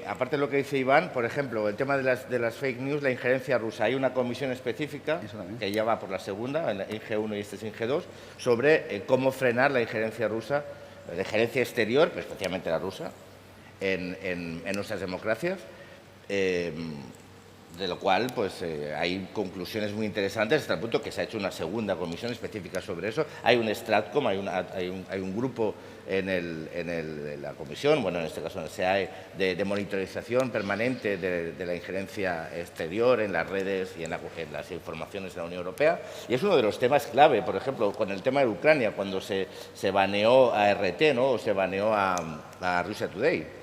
Aparte de lo que dice Iván, por ejemplo, el tema de las fake news, la injerencia rusa. Hay una comisión específica, que ya va por la segunda, en INGE 1 y este es INGE 2, sobre cómo frenar la injerencia rusa, la injerencia exterior, pero especialmente la rusa, en nuestras democracias. De lo cual pues, hay conclusiones muy interesantes hasta el punto que se ha hecho una segunda comisión específica sobre eso. Hay un Stratcom, hay un grupo en la comisión, bueno, en este caso en el SEAE, de monitorización permanente de la injerencia exterior en las redes y en las informaciones de la Unión Europea. Y es uno de los temas clave, por ejemplo, con el tema de Ucrania, cuando se baneó a RT, ¿no? O se baneó a Russia Today.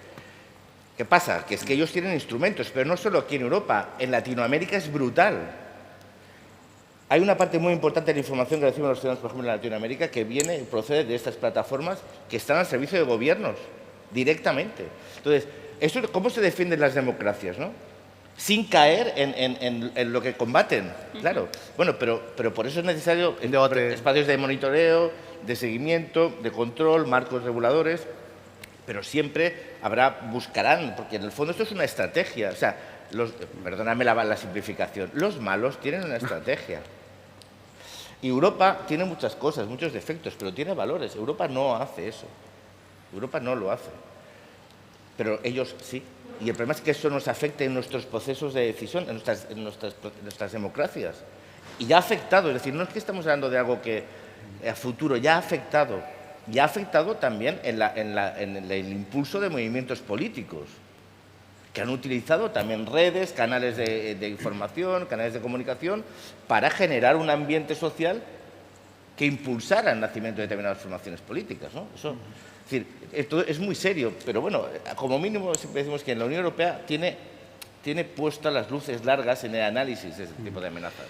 ¿Qué pasa? Que es que ellos tienen instrumentos, pero no solo aquí en Europa, en Latinoamérica es brutal. Hay una parte muy importante de la información que reciben los ciudadanos, por ejemplo, en Latinoamérica, que viene y procede de estas plataformas que están al servicio de gobiernos, directamente. Entonces, ¿cómo se defienden las democracias, no? Sin caer en lo que combaten, claro. Bueno, pero por eso es necesario espacios de monitoreo, de seguimiento, de control, marcos reguladores, pero siempre buscarán, porque en el fondo esto es una estrategia. O sea, perdóname la simplificación, los malos tienen una estrategia. Y Europa tiene muchas cosas, muchos defectos, pero tiene valores. Europa no hace eso. Europa no lo hace. Pero ellos sí. Y el problema es que eso nos afecta en nuestros procesos de decisión, en nuestras democracias. Y ya ha afectado, es decir, no es que estamos hablando de algo que a futuro, ya ha afectado. Ya ha afectado también en el impulso de movimientos políticos, que han utilizado también redes, canales de información, canales de comunicación, para generar un ambiente social que impulsara el nacimiento de determinadas formaciones políticas, ¿no? Eso, es decir, esto es muy serio, pero bueno, como mínimo siempre decimos que en la Unión Europea tiene puestas las luces largas en el análisis de este tipo de amenazas.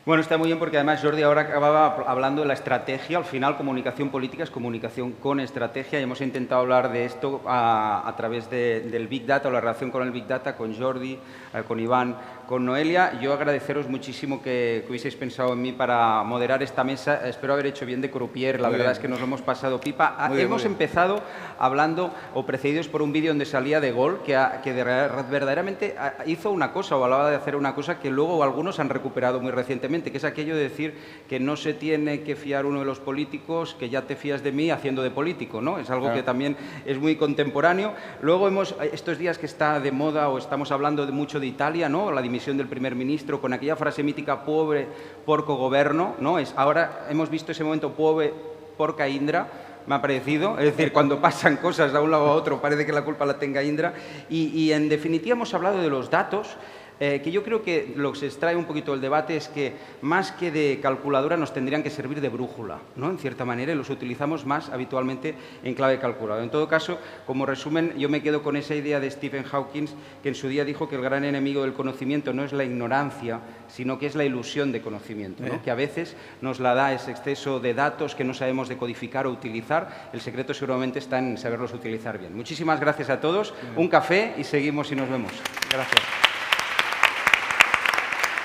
Bueno, está muy bien porque además Jordi ahora acababa hablando de la estrategia. Al final, comunicación política es comunicación con estrategia y hemos intentado hablar de esto a través del Big Data o la relación con el Big Data, con Jordi, con Iván, con Noelia. Yo agradeceros muchísimo que hubieseis pensado en mí para moderar esta mesa. Espero haber hecho bien de croupier. La verdad es que nos lo hemos pasado pipa. Hemos empezado hablando o precedidos por un vídeo donde salía De Gaulle, que verdaderamente hizo una cosa o hablaba de hacer una cosa que luego algunos han recuperado muy recientemente, que es aquello de decir que no se tiene que fiar uno de los políticos, que ya te fías de mí haciendo de político, ¿no? Es algo que también es muy contemporáneo. Luego estos días que está de moda o estamos hablando mucho de Italia, ¿no? La dimisión del primer ministro con aquella frase mítica, pobre porco governo, ¿no? Ahora hemos visto ese momento, pobre porca Indra, me ha parecido, es decir, cuando pasan cosas de un lado a otro parece que la culpa la tenga Indra y en definitiva hemos hablado de los datos, que yo creo que lo que se extrae un poquito del debate es que más que de calculadora nos tendrían que servir de brújula, ¿no? En cierta manera, y los utilizamos más habitualmente en clave calculadora. En todo caso, como resumen, yo me quedo con esa idea de Stephen Hawking, que en su día dijo que el gran enemigo del conocimiento no es la ignorancia, sino que es la ilusión de conocimiento, ¿no? Que a veces nos la da ese exceso de datos que no sabemos decodificar o utilizar. El secreto seguramente está en saberlos utilizar bien. Muchísimas gracias a todos. Un café y seguimos y nos vemos. Gracias.